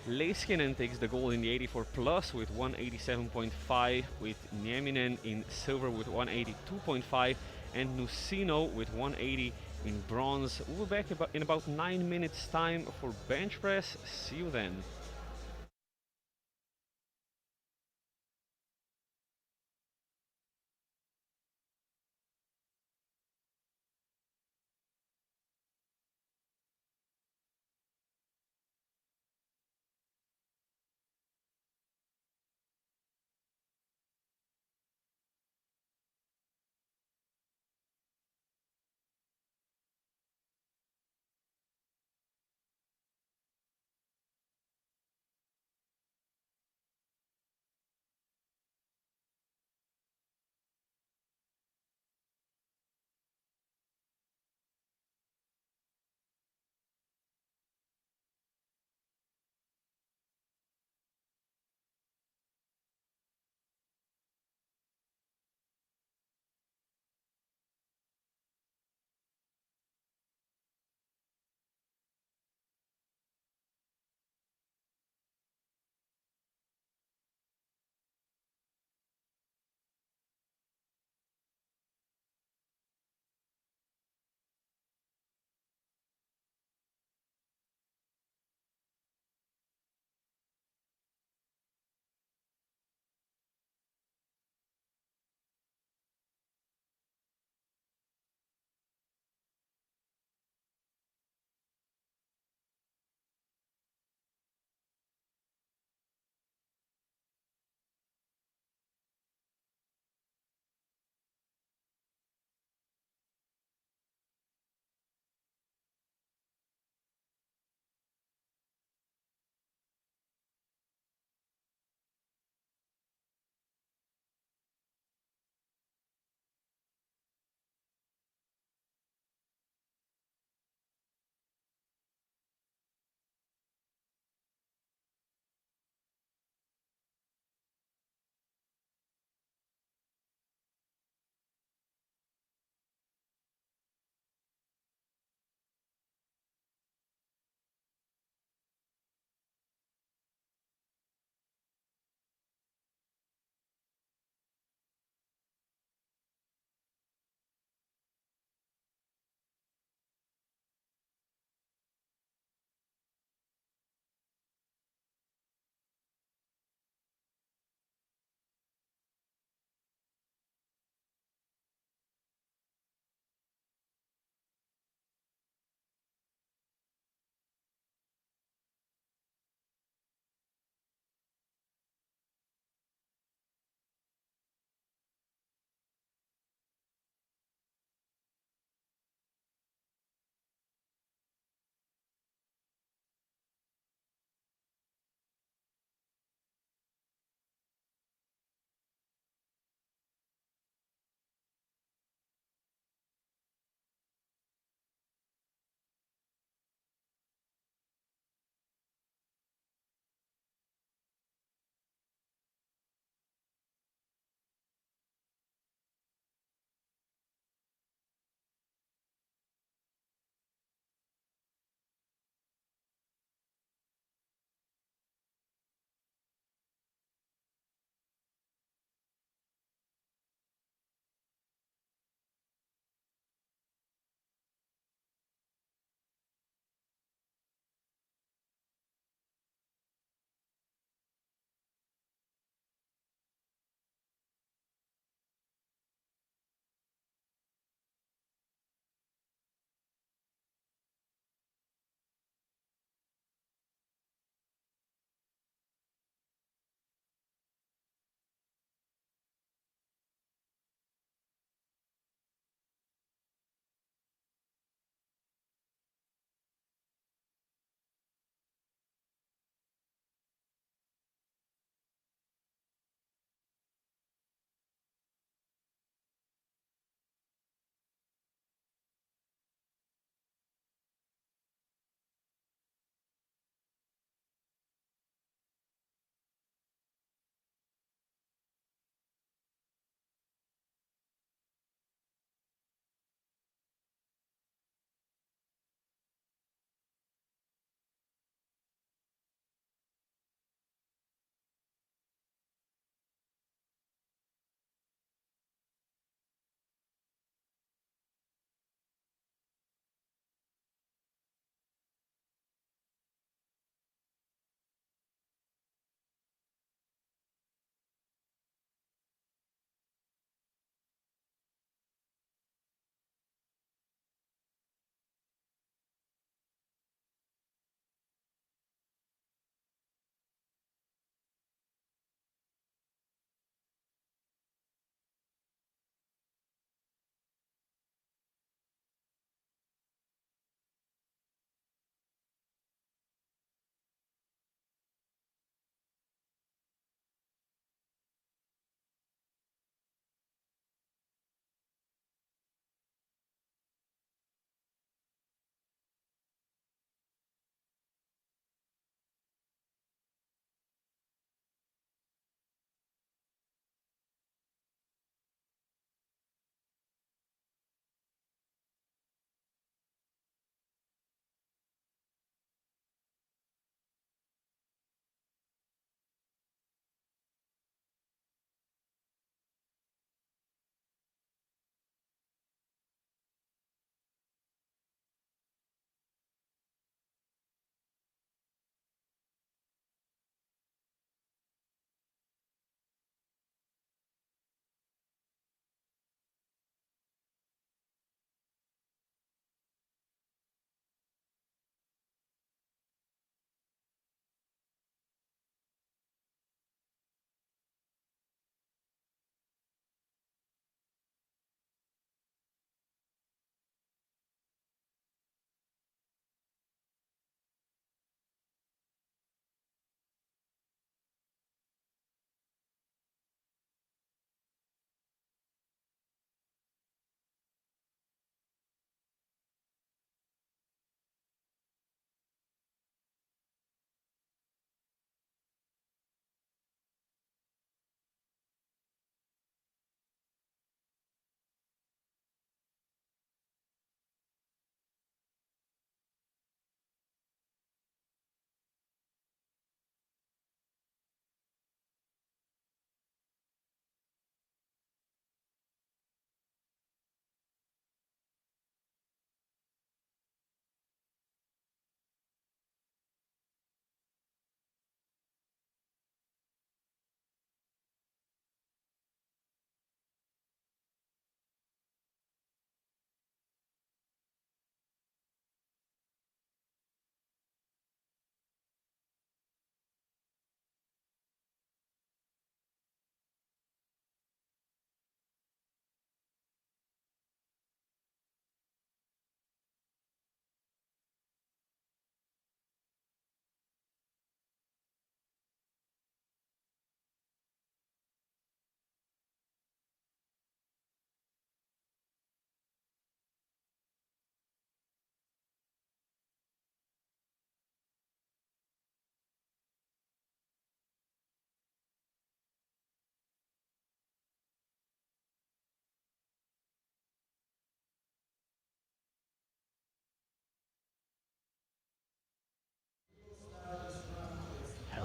A: Leiskinen takes the gold in the 84 plus with 187.5, with Nieminen in silver with 182.5, and Nusino with 180 in bronze. We'll be back in about 9 minutes time for bench press. See you then.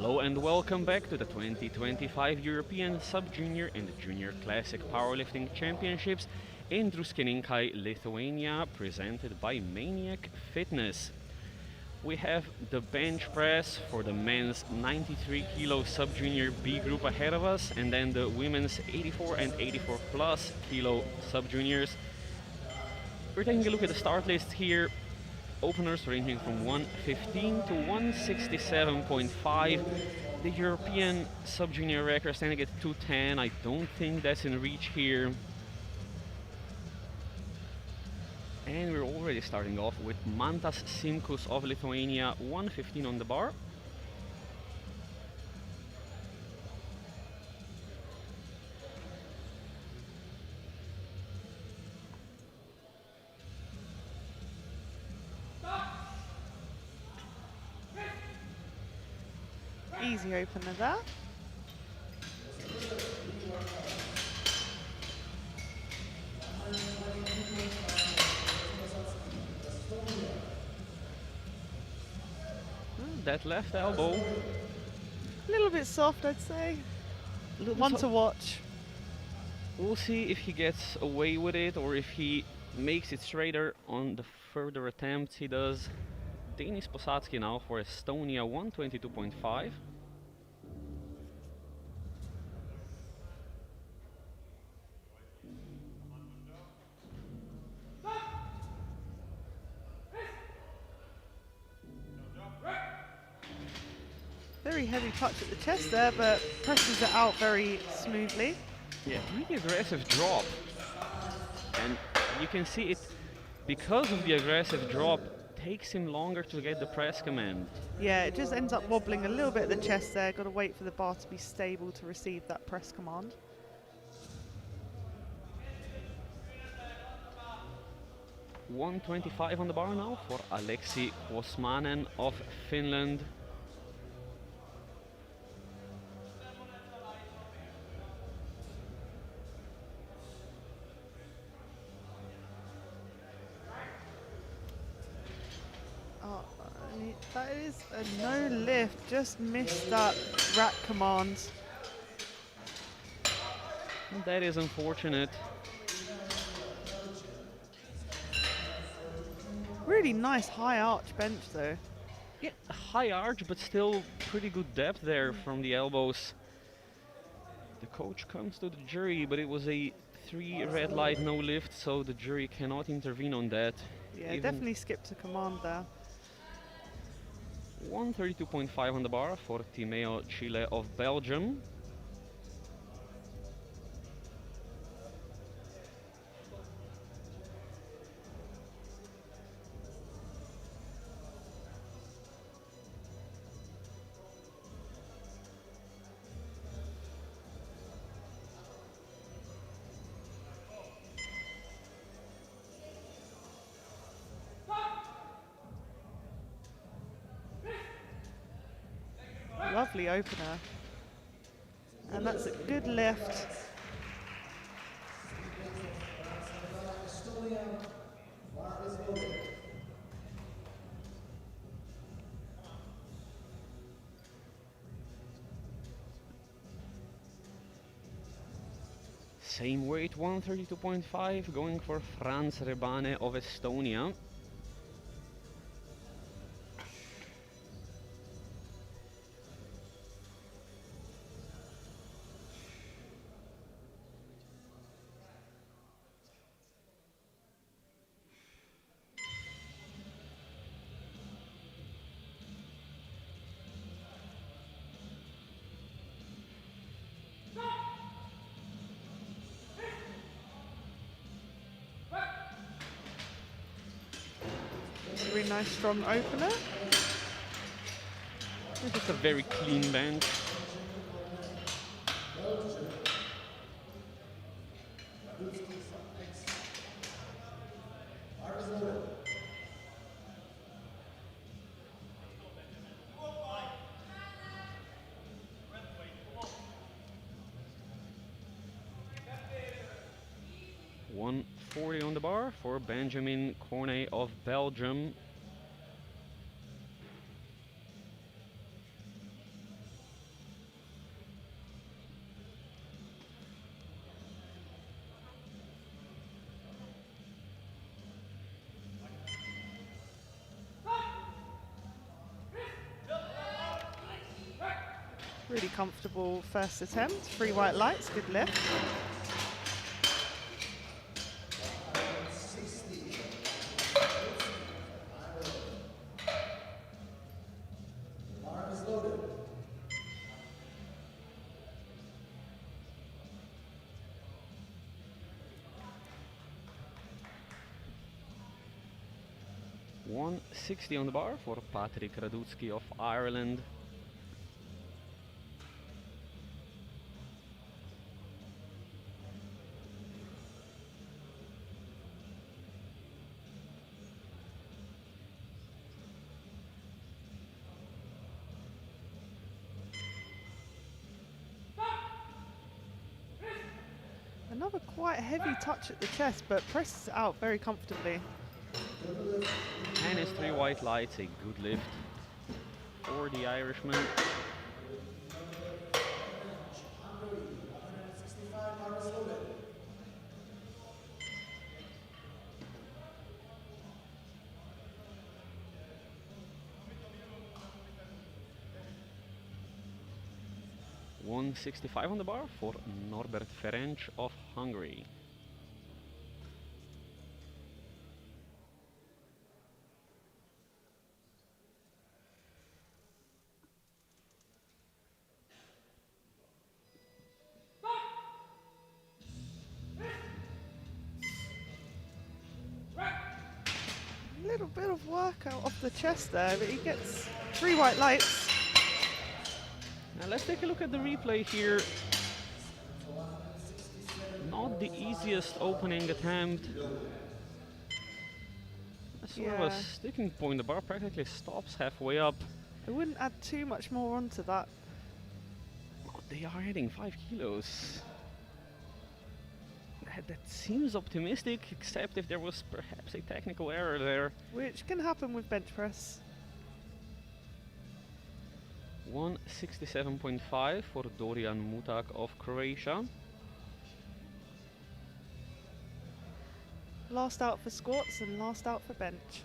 A: Hello and welcome back to the 2025 European Sub-Junior and Junior Classic Powerlifting Championships in Druskininkai, Lithuania, presented by Maniac Fitness. We have the bench press for the men's 93 kilo Sub-Junior B group ahead of us, and then the women's 84 and 84 plus kilo Sub-Juniors. We're taking a look at the start list here. Openers ranging from 115 to 167.5. The European Sub-Junior record standing at 210. I don't think that's in reach here. And we're already starting off with Mantas Simkus of Lithuania, 115 on the bar.
B: Easy opener there.
A: That left elbow.
B: A little bit soft, I'd say. One to watch.
A: We'll see if he gets away with it or if he makes it straighter on the further attempts he does. Denis Posadzki now for Estonia, 122.5.
B: Very heavy touch at the chest there, but presses it out very smoothly.
A: Yeah, really aggressive drop. And you can see it, because of the aggressive drop, takes him longer to get the press command.
B: Yeah, it just ends up wobbling a little bit at the chest there. Got to wait for the bar to be stable to receive that press command.
A: $125 on the bar now for Aleksi Kosmanen of Finland.
B: That is a no lift, just missed that rack command.
A: That is unfortunate.
B: Really nice high arch bench though.
A: Yeah, high arch, but still pretty good depth there from the elbows. The coach comes to the jury, but it was a 3 red light no lift, so the jury cannot intervene on that.
B: Yeah, definitely skipped a command there.
A: 132.5 on the bar for Timeo Chile of Belgium.
B: Lovely opener. And that's a good lift.
A: Same weight, 132.5, going for Franz Rebane of Estonia.
B: Really nice strong opener.
A: It's just a very clean bench. $140 on the bar for Benjamin Cornet of Belgium.
B: Really comfortable first attempt. 3 white lights, good lift.
C: Bar is loaded.
A: $160 on the bar for Patrick Radutsky of Ireland.
B: Another quite heavy touch at the chest, but presses it out very comfortably.
A: And his 3 white lights, a good lift for the Irishman.
C: 165 bar is loaded.
A: $165 on the bar for Norbert Ferenc of Hungary.
B: A little bit of workout off the chest there, but he gets 3 white lights.
A: Now let's take a look at the replay here. Not the easiest opening attempt. That's sort of a
B: Yeah.
A: sticking point. The bar practically stops halfway up.
B: I wouldn't add too much more onto that.
A: Oh, they are adding 5 kilos. That seems optimistic, except if there was perhaps a technical error there.
B: Which can happen with bench press.
A: 167.5 for Dorian Mutak of Croatia.
B: Last out for squats and last out for bench.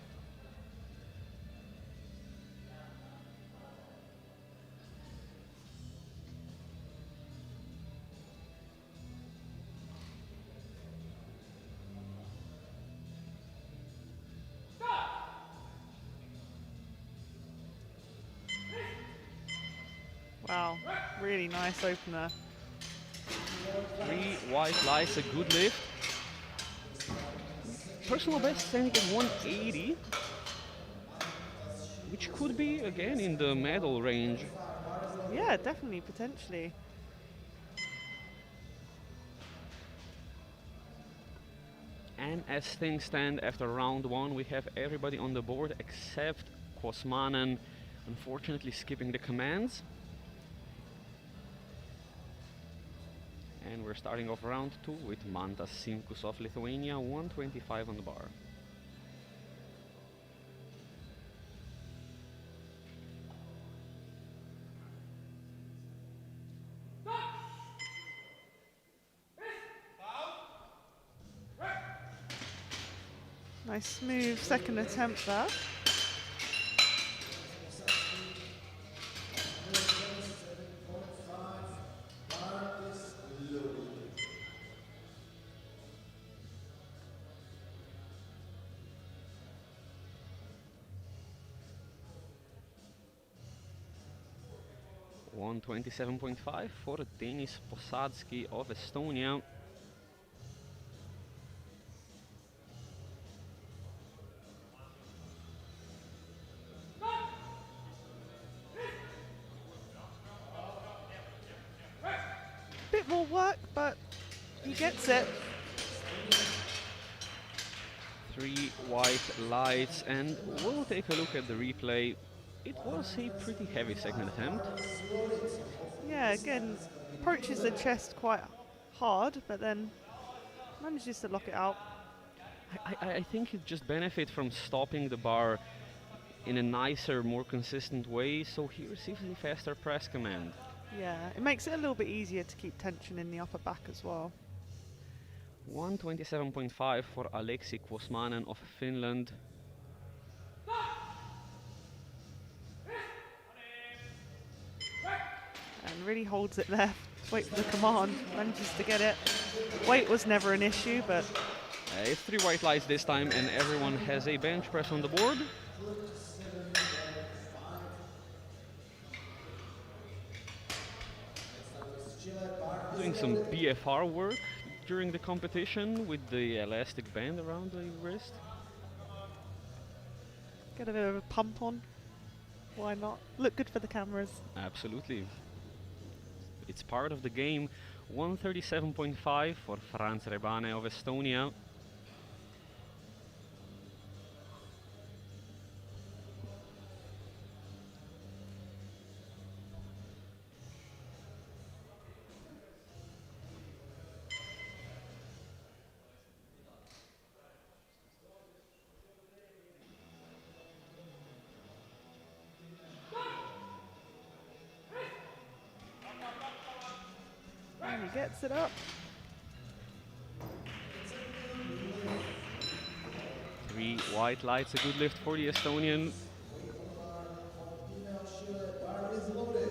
B: Wow, really nice opener.
A: 3 white lights, a good lift. Personal best standing at 180, which could be again in the medal range.
B: Yeah, definitely, potentially.
A: And as things stand after round 1, we have everybody on the board except Kosmanen, unfortunately skipping the commands. And we're starting off round 2 with Mantas Simkus of Lithuania, 125 on the bar.
B: Nice smooth second attempt there.
A: $127.5 for Denis Posadsky of Estonia.
B: Bit more work, but he gets it.
A: 3 white lights, and we'll take a look at the replay. It was a pretty heavy second attempt.
B: Yeah, again, approaches the chest quite hard, but then manages to lock it out.
A: I think it just benefits from stopping the bar in a nicer, more consistent way, so he receives a faster press command.
B: Yeah, it makes it a little bit easier to keep tension in the upper back as well.
A: 127.5 for Aleksi Kosmanen of Finland.
B: And really holds it there. Wait for the command. Manages to get it. Weight was never an issue, but
A: It's 3 white lights this time, and everyone has a bench press on the board. Doing some BFR work during the competition with the elastic band around the wrist.
B: get a bit of a pump on. Why not? Look good for the cameras.
A: Absolutely. It's part of the game. 137.5 for Franz Rebane of Estonia.
B: And he gets it up.
A: 3 white lights, a good lift for the Estonian.
C: Bar is loaded.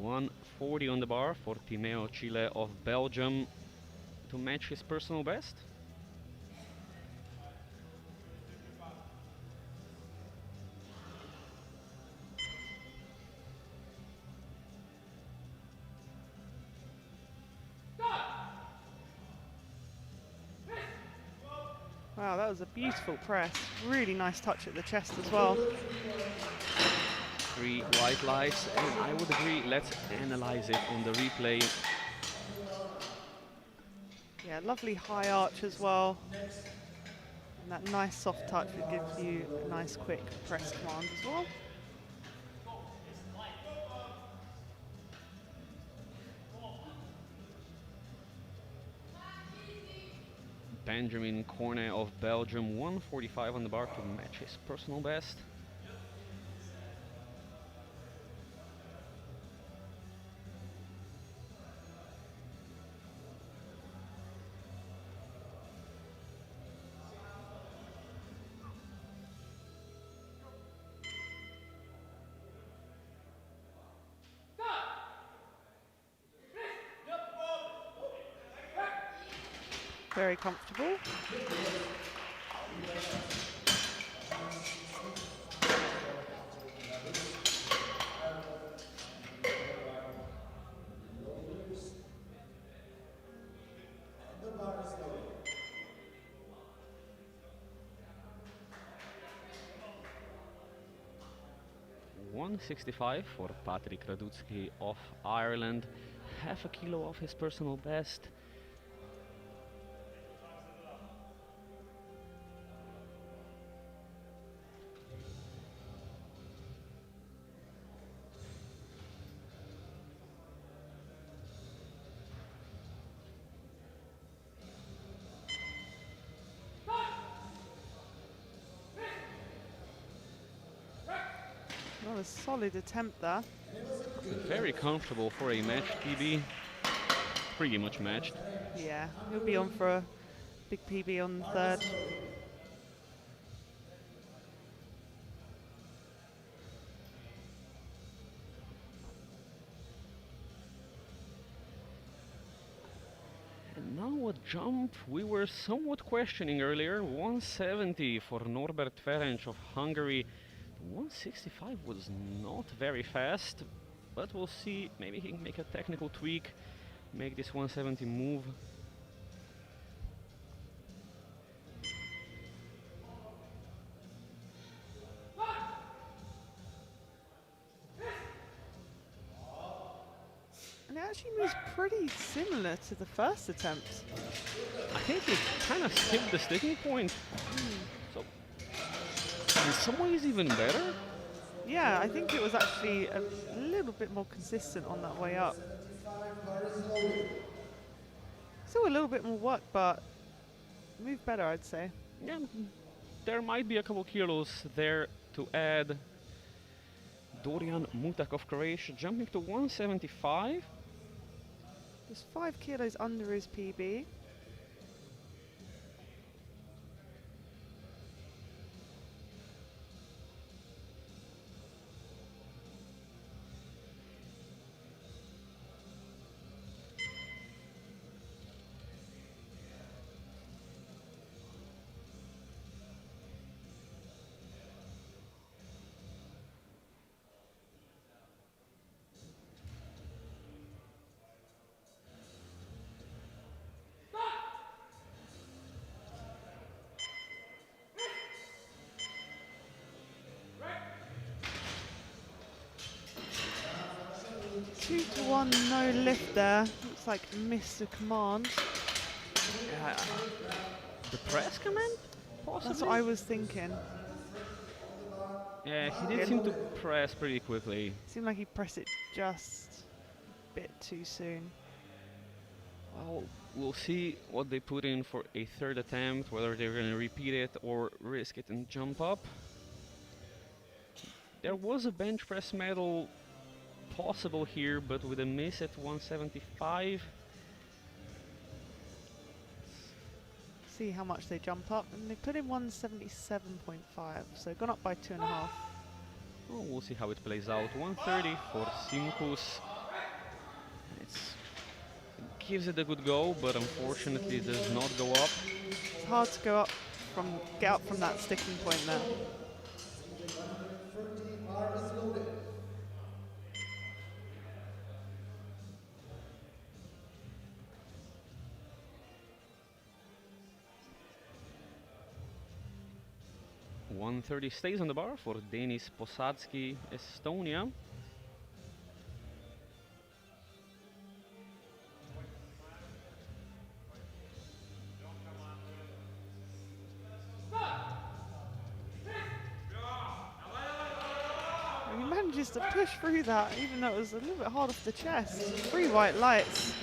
A: .140 on the bar for Timeo Chile of Belgium to match his personal best.
B: Wow, that was a beautiful press. Really nice touch at the chest as well.
A: 3 white lights, and I would agree, let's analyze it on the replay.
B: Yeah, lovely high arch as well. And that nice soft touch that gives you a nice quick press command as well.
A: Benjamin Cornet of Belgium, 145 on the bar to match his personal best.
B: Very comfortable.
C: The bar is loaded.
A: 165 for Patrick Radutsky of Ireland, half a kilo off his personal best.
B: Not a solid attempt there.
A: Very comfortable for a matched PB. Pretty much matched.
B: Yeah, he'll be on for a big PB on the third.
A: And now a jump we were somewhat questioning earlier. 170 for Norbert Ferenc of Hungary. 165 was not very fast, but we'll see. Maybe he can make a technical tweak, make this 170 move.
B: And it actually moves pretty similar to the first attempt.
A: I think he kind of skipped the sticking point. So, in some ways even better.
B: Yeah, I think it was actually a little bit more consistent on that way up. Still a little bit more work, but moved better, I'd say.
A: Yeah, there might be a couple kilos there to add, Dorian Mutak of Croatia, jumping to 175.
B: Just 5 kilos under his PB. Two to one, no lift there. Looks like missed the command.
A: The press command? Possibly?
B: That's what I was thinking.
A: Yeah, he did seem to press pretty quickly.
B: Seemed like he pressed it just a bit too soon.
A: Well, we'll see what they put in for a third attempt, whether they're going to repeat it or risk it and jump up. There was a bench press medal possible here, but with a miss at 175.
B: See how much they jump up, and they put in 177.5, so gone up by 2.5.
A: Well, we'll see how it plays out. 130 for Simkus. It gives it a good go, but unfortunately it does not go up.
B: It's hard to go up get up from that sticking point there.
A: $130 stays on the bar for Denis Posadsky, Estonia.
B: And he manages to push through that, even though it was a little bit hard off the chest. 3 white lights.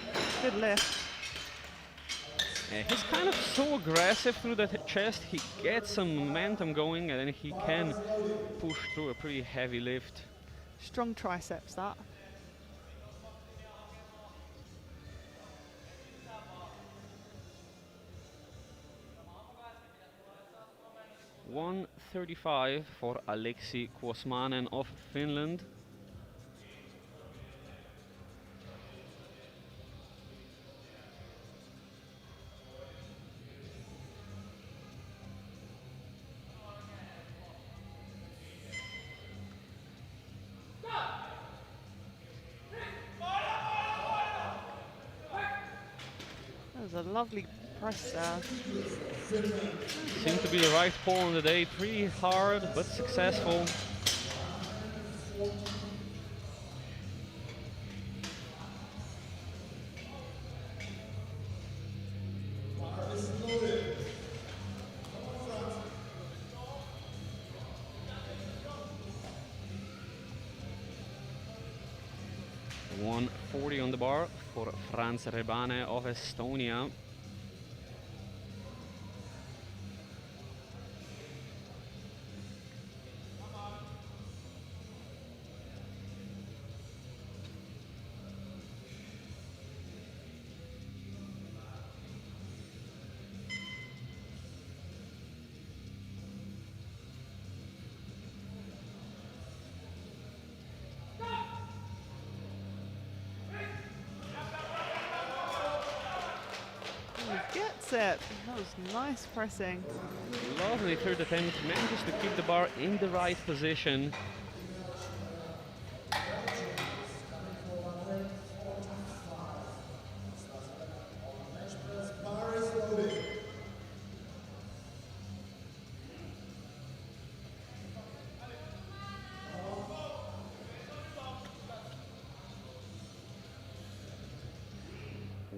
B: Good lift.
A: He's kind of so aggressive through the chest, he gets some momentum going and then he can push through a pretty heavy lift.
B: Strong triceps, that.
A: $135 for Aleksi Kuosmanen of Finland.
B: That was a lovely press there.
A: Seemed to be the right pull on the day, pretty hard but successful. $140 on the bar for Franz Rebane of Estonia.
B: Gets it. That was nice pressing.
A: Lovely third attempt, manages to keep the bar in the right position.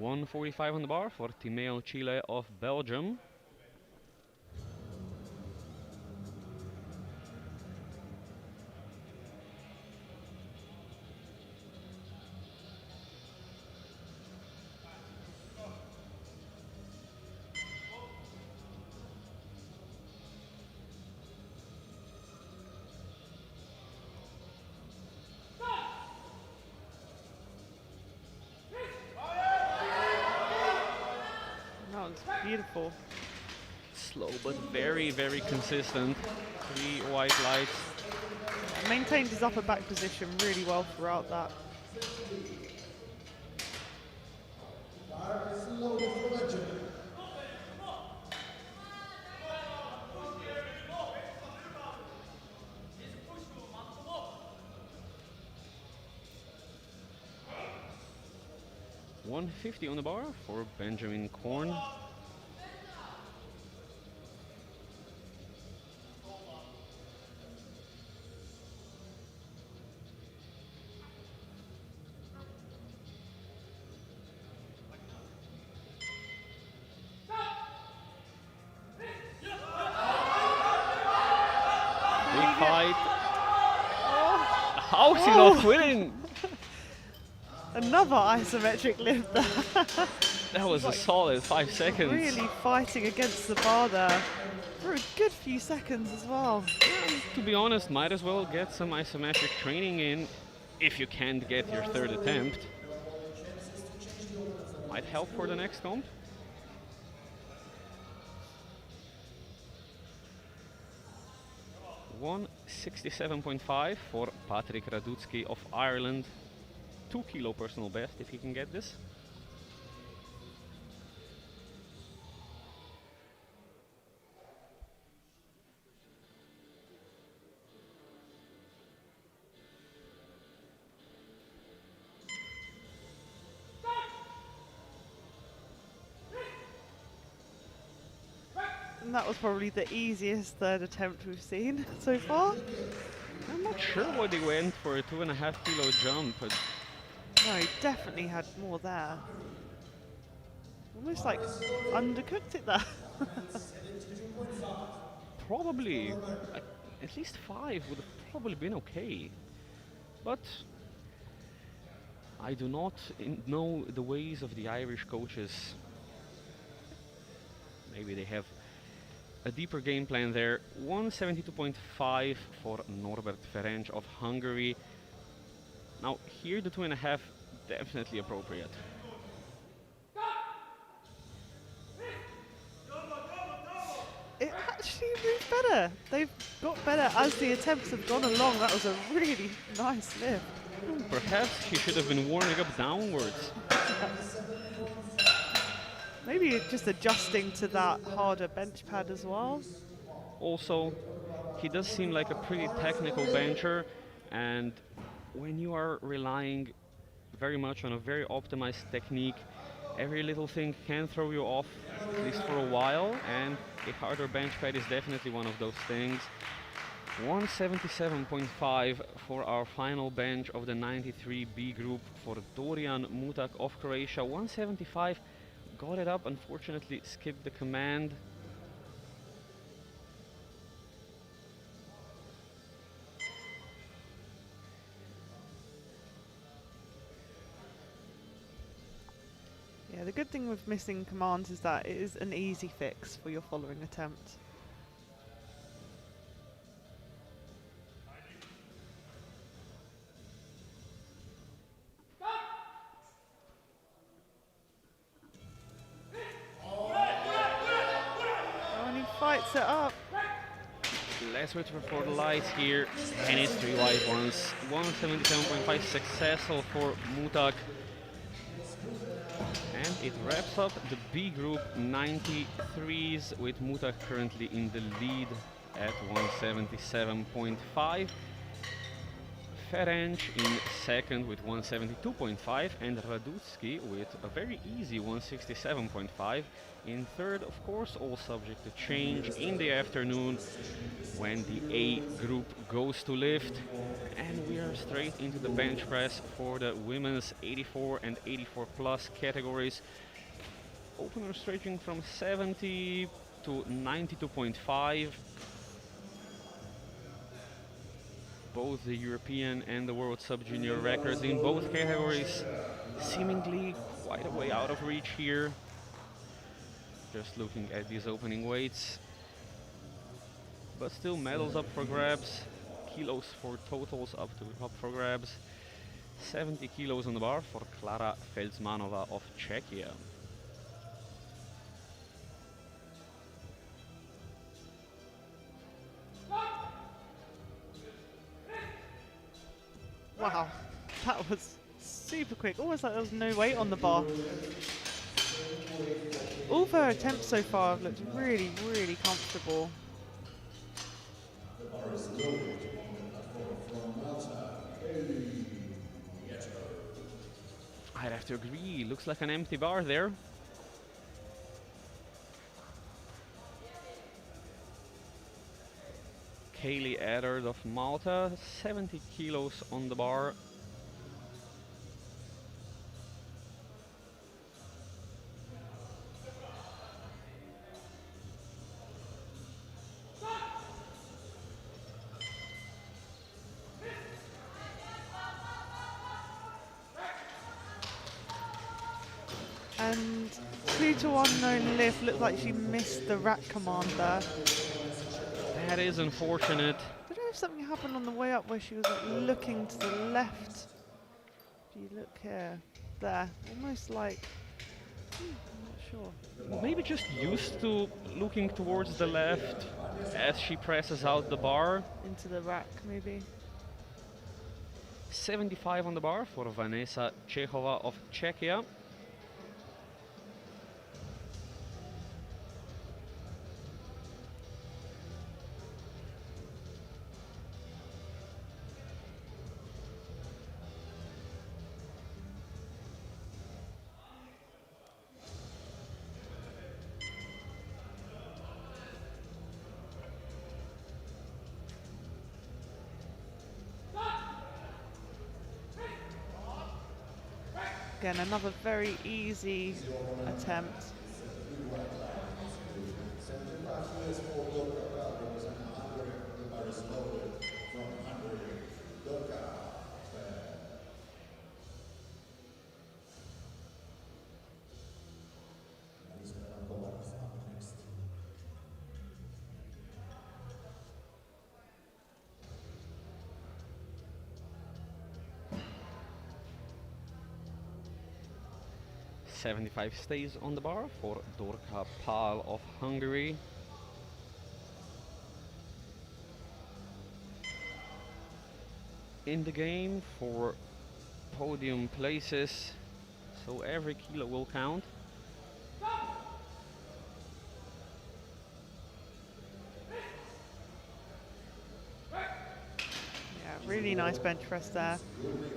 A: $145 on the bar for Timeo Chile of Belgium.
B: beautiful.
A: Slow but very, very consistent. 3 white lights.
B: Maintained his upper back position really well throughout that.
C: Bar is loaded for Benjamin.
A: $150 on the bar for Benjamin Korn. Big fight. How is he not quitting?
B: Another isometric lift there.
A: That was a solid 5 seconds.
B: Really fighting against the bar there for a good few seconds as well.
A: To be honest, might as well get some isometric training in if you can't get your third attempt. Might help for the next comp. $167.5 for Patrick Radutsky of Ireland. 2 kilo personal best if he can get this.
B: And that was probably the easiest third attempt we've seen so far.
A: I'm not sure what he went for a 2.5 kilo jump, but
B: No, he definitely had more there. Almost like undercooked it there.
A: probably at least 5 would have probably been okay. But I do not know the ways of the Irish coaches. Maybe they have a deeper game plan there. 172.5 for Norbert Ferenc of Hungary. Now here the 2.5 definitely appropriate.
B: It actually moved better. They've got better as the attempts have gone along. That was a really nice lift.
A: Perhaps he should have been warming up downwards.
B: Maybe just adjusting to that harder bench pad as well.
A: Also, he does seem like a pretty technical bencher, and when you are relying very much on a very optimized technique, every little thing can throw you off, at least for a while, and a harder bench pad is definitely one of those things. 177.5 for our final bench of the 93B group for Dorian Mutak of Croatia. 175, got it up, unfortunately skipped the command.
B: Yeah, the good thing with missing commands is that it is an easy fix for your following attempt. Oh, and he fights it up.
A: Let's wait for the lights here, and it's 3 white ones. 177.5 successful for Mutak. And it wraps up the B group 93s with Mutak currently in the lead at 177.5. Ferenc in second with 172.5 and Radutsky with a very easy 167.5. In third, of course, all subject to change in the afternoon when the A group goes to lift. And we are straight into the bench press for the women's 84 and 84 plus categories. Openers ranging from 70 to 92.5. Both the European and the World Sub-Junior records in both categories seemingly quite a way out of reach here. Just looking at these opening weights. But still medals up for grabs. Kilos for totals up for grabs. 70 kilos on the bar for Klara Felsmanova of Czechia.
B: Wow, that was super quick. Almost like there was no weight on the bar. All of her attempts so far have looked really, really comfortable.
C: The bar is loaded on the platform from Malta. Hey,
A: I'd have to agree. Looks like an empty bar there. Kaylee Eddard of Malta, 70 kilos on the bar.
B: And 2 to 1 no lift. Looked like she missed the rack command there.
A: That is unfortunate.
B: I don't know if something happened on the way up where she was like looking to the left. Do you look here? There. Almost like... I'm not sure.
A: Maybe just used to looking towards the left as she presses out the bar.
B: Into the rack, maybe.
A: 75 on the bar for Vanessa Chechova of Czechia.
B: Again, another very easy attempt.
A: .75 stays on the bar for Dorka Pál of Hungary. In the game for podium places, so every kilo will count.
B: Really nice bench press there.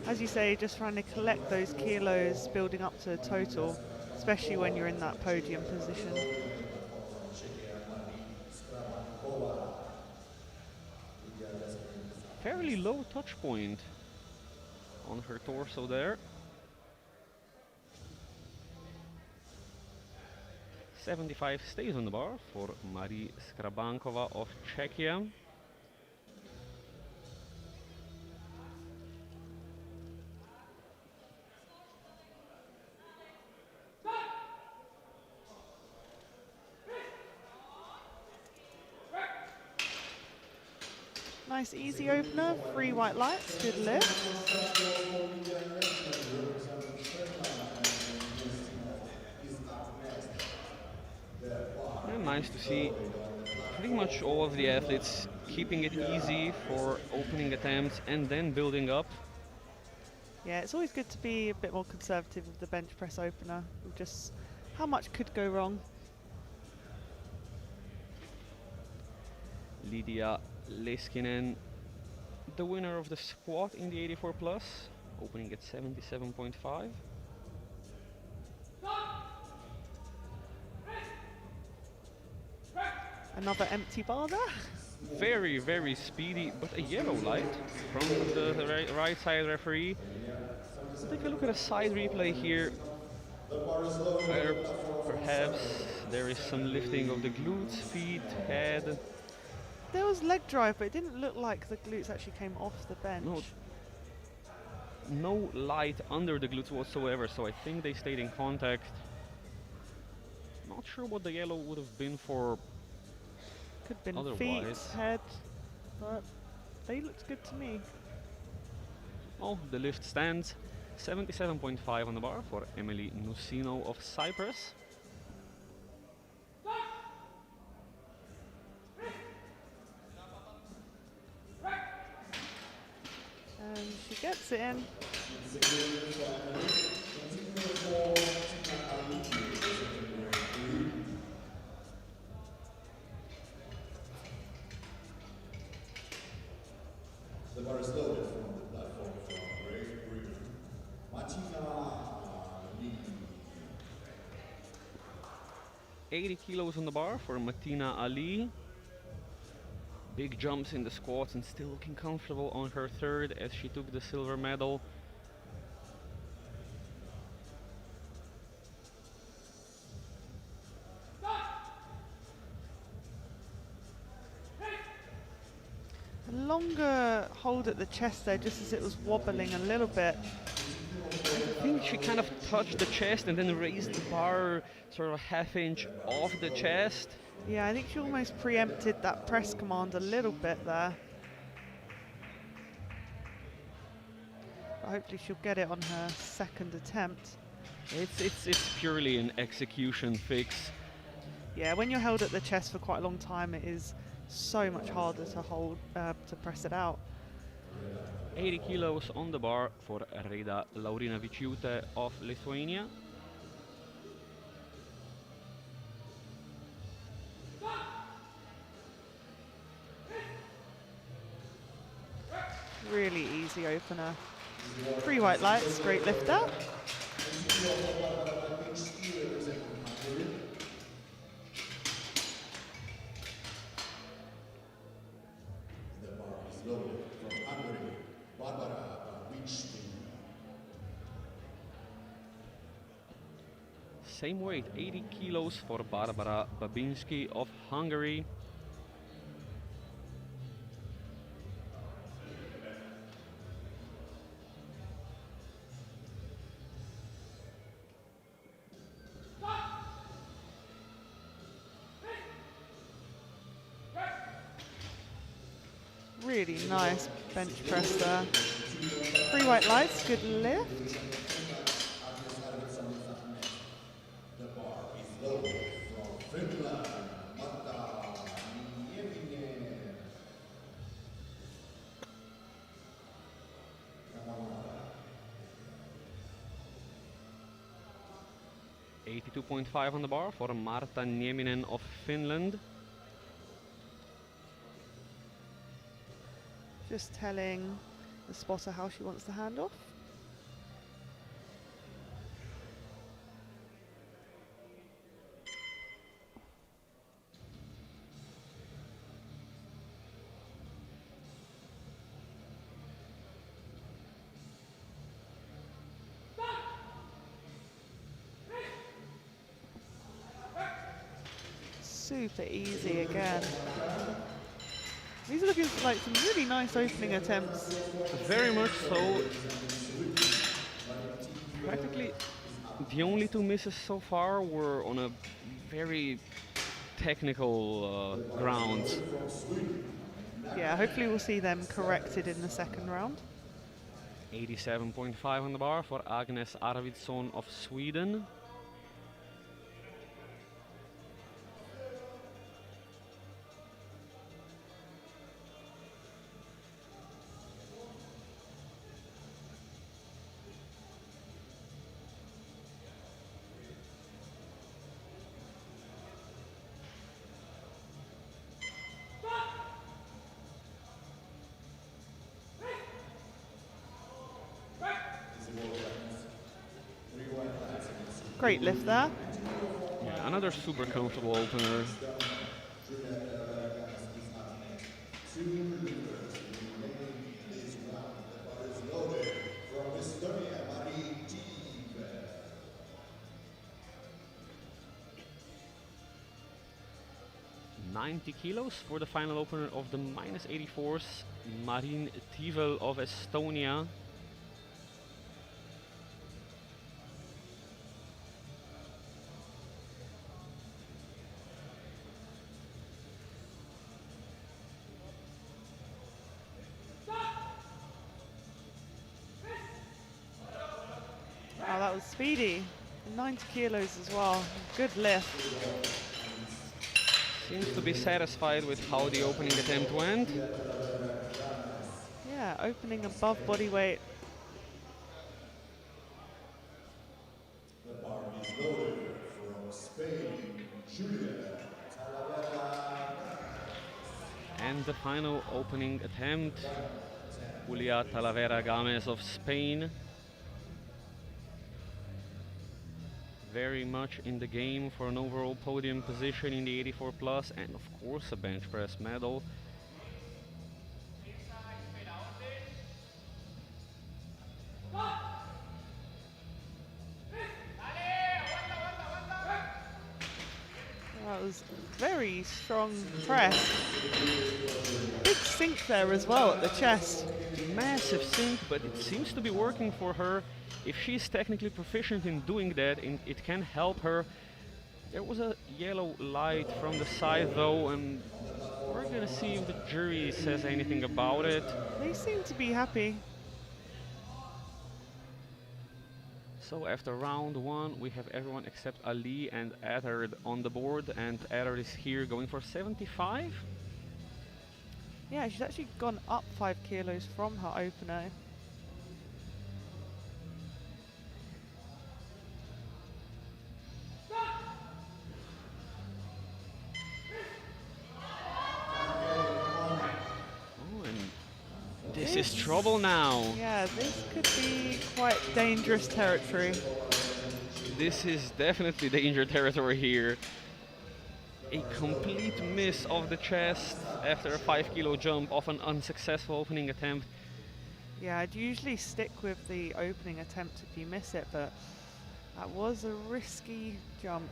B: As you say, just trying to collect those kilos, building up to a total, especially when you're in that podium position.
A: Fairly low touch point on her torso there. 75 stays on the bar for Marie Skrabankova of Czechia.
B: Nice easy opener, 3 white lights, good lift.
A: And nice to see pretty much all of the athletes keeping it easy for opening attempts and then building up.
B: Yeah, it's always good to be a bit more conservative with the bench press opener. Just how much could go wrong?
A: Lydia Leskinen, the winner of the squat in the 84 plus, opening at 77.5.
B: Another empty bar there.
A: Very, very speedy, but a yellow light from the right side referee. Take a look at a side replay here, where perhaps there is some lifting of the glutes, feet, head.
B: There was leg drive, but it didn't look like the glutes actually came off the bench.
A: No light under the glutes whatsoever, so I think they stayed in contact. Not sure what the yellow would have been for.
B: Could have been
A: otherwise.
B: feet, head, but they looked good to me.
A: Oh, the lift stands. 77.5 on the bar for Emily Nusino of Cyprus.
B: And she gets it in.
C: The bar is loaded from the platform from Great Britain. Martina Lee.
A: 80 kilos on the bar for Martina Ali. Big jumps in the squats and still looking comfortable on her third as she took the silver medal.
B: A longer hold at the chest there, just as it was wobbling a little bit.
A: I think she kind of touched the chest and then raised the bar sort of a half-inch off the chest.
B: Yeah, I think she almost preempted that press command a little bit there. But hopefully she'll get it on her second attempt.
A: It's purely an execution fix.
B: Yeah, when you're held at the chest for quite a long time, it is so much harder to hold, to press it out.
A: 80 kilos on the bar for Reda Laurinavičiūtė of Lithuania.
B: Really easy opener. 3 white lights, great lifter.
C: The bar is loaded from Hungary. Barbara Babinski.
A: Same weight, 80 kilos for Barbara Babinski of Hungary.
B: Really nice bench press there. 3 white lights, good lift.
C: The bar is loaded from Finland. Marta Nieminen.
A: 82.5 on the bar for Marta Nieminen of Finland.
B: Just telling the spotter how she wants the hand off. Super easy again. These are looking like some really nice opening attempts.
A: Very much so. Practically the only 2 misses so far were on a very technical grounds.
B: Yeah, hopefully we'll see them corrected in the second round.
A: 87.5 on the bar for Agnes Arvidsson of Sweden.
B: Great lift there.
A: Yeah, another super comfortable opener.
C: From Estonia, Marie Tive.
A: 90 kilos for the final opener of the minus 84s, Marin Tivel of Estonia.
B: Wow, that was speedy. 90 kilos as well. Good lift.
A: Seems to be satisfied with how the opening attempt went.
B: Yeah, opening above body weight.
C: The bar is loaded from Spain, Julia Talavera.
A: And the final opening attempt, Julia Talavera Gomez of Spain. Very much in the game for an overall podium position in the 84 plus, and of course a bench press medal.
B: That was very strong press. Big sink there as well at the chest.
A: Massive sink, but it seems to be working for her. If she's technically proficient in doing that, it can help her. There was a yellow light from the side though, and we're gonna see if the jury says anything about it.
B: They seem to be happy.
A: So after round one, we have everyone except Ali and Adard on the board, and Adard is here going for 75.
B: Yeah, she's actually gone up 5 kilos from her opener.
A: Oh, and this is trouble now.
B: Yeah, this could be quite dangerous territory.
A: This is definitely danger territory here. A complete miss of the chest after a 5 kilo jump off an unsuccessful opening attempt.
B: Yeah, I'd usually stick with the opening attempt if you miss it, but that was a risky jump.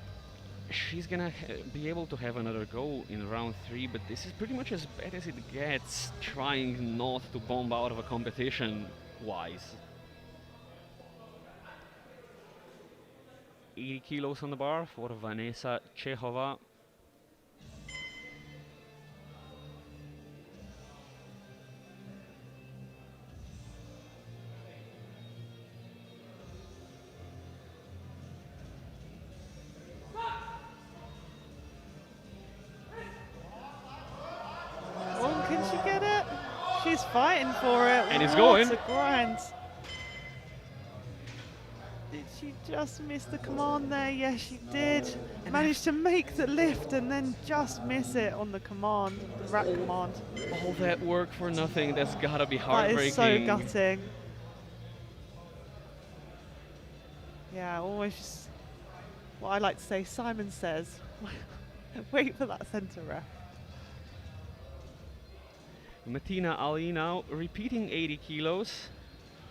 A: She's gonna be able to have another go in round 3, but this is pretty much as bad as it gets, trying not to bomb out of a competition wise. 80 kilos on the bar for Vanessa Chehova.
B: Oh, can she get it? She's fighting for it.
A: And it's
B: What
A: going.
B: a grind. Did she just miss the command there? Yes, she did. Managed to make the lift and then just miss it on the command, the rack command.
A: All that work for nothing, that's gotta be
B: That
A: heartbreaking.
B: is so gutting. Yeah, almost just what I like to say, Simon says, wait for that centre ref.
A: Martina Ali now repeating 80 kilos.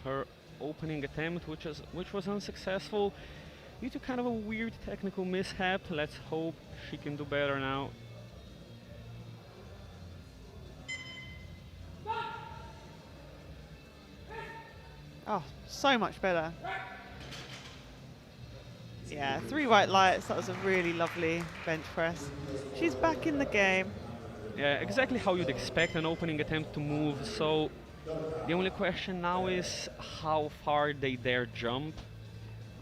A: Her opening attempt, which was unsuccessful due to kind of a weird technical mishap. Let's hope she can do better now.
B: Oh, so much better. Yeah, 3 white lights. That was a really lovely bench press. She's back in the game.
A: Yeah, exactly how you'd expect an opening attempt to move. So the only question now is how far they dare jump.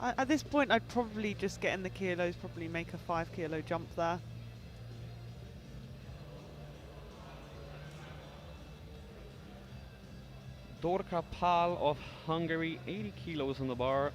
B: At this point, I'd probably just get in the kilos, probably make a 5 kilo jump there.
A: Dorka Pal of Hungary, 80 kilos on the bar.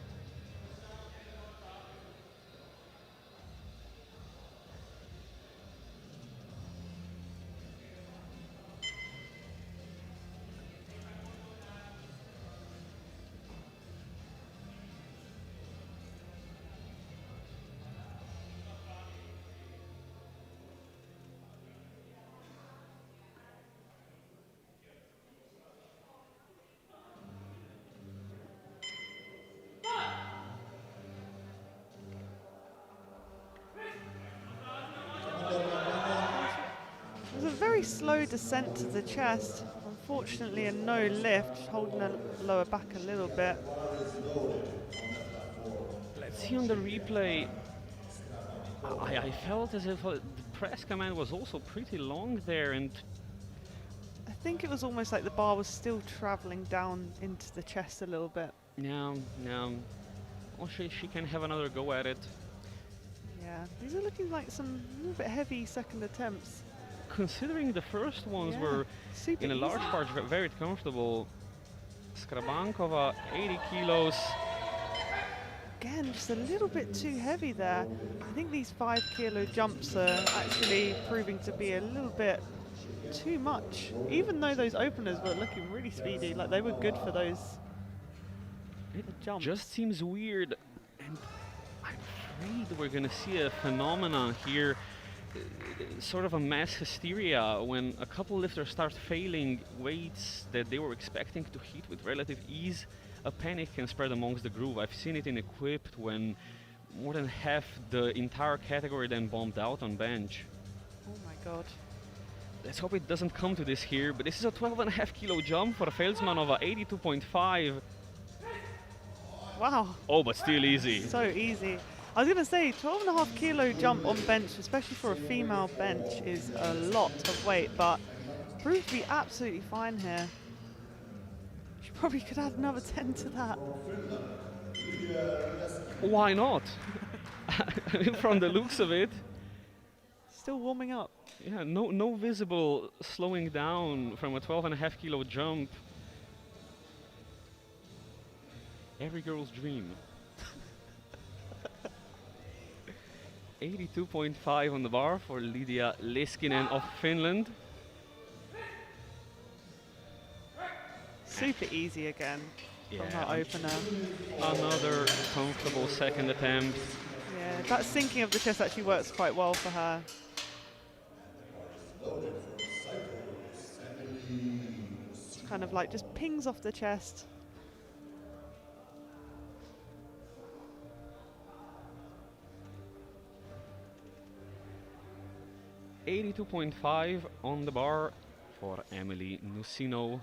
B: It was a very slow descent to the chest. Unfortunately, a no lift, holding her lower back a little bit.
A: Let's see on the replay. I felt as if the press command was also pretty long there, and
B: I think it was almost like the bar was still traveling down into the chest a little bit.
A: yeah, well, she can have another go at it.
B: Yeah, these are looking like some a little bit heavy second attempts.
A: Considering the first ones
B: Yeah,
A: were
B: super
A: in a large
B: easy.
A: part very comfortable, Skrabankova, 80 kilos.
B: Again, just a little bit too heavy there. I think these 5 kilo jumps are actually proving to be a little bit too much. Even though those openers were looking really speedy, like they were good for those
A: It
B: jumps.
A: just seems weird, and I'm afraid we're gonna see a phenomenon here, sort of a mass hysteria when a couple lifters start failing weights that they were expecting to hit with relative ease. A panic can spread amongst the group. I've seen it in equipped when more than half the entire category then bombed out on bench.
B: Oh my god.
A: Let's hope it doesn't come to this here, but this is a 12.5 kilo jump for a Felsmanova, 82.5.
B: Wow.
A: Oh, but still easy.
B: So easy. I was going to say, 12.5 kilo jump on bench, especially for a female bench, is a lot of weight, but proved to be absolutely fine here. She probably could add another 10 to that.
A: Why not? From the looks of it.
B: Still warming up.
A: Yeah, no visible slowing down from a 12.5 kilo jump. Every girl's dream. 82.5 on the bar for Lydia Leskinen of Finland.
B: Super easy again from her opener.
A: Another comfortable second attempt.
B: Yeah, that sinking of the chest actually works quite well for her. It's kind of like just pings off the chest.
A: $82.5 on the bar for Emily Nusino.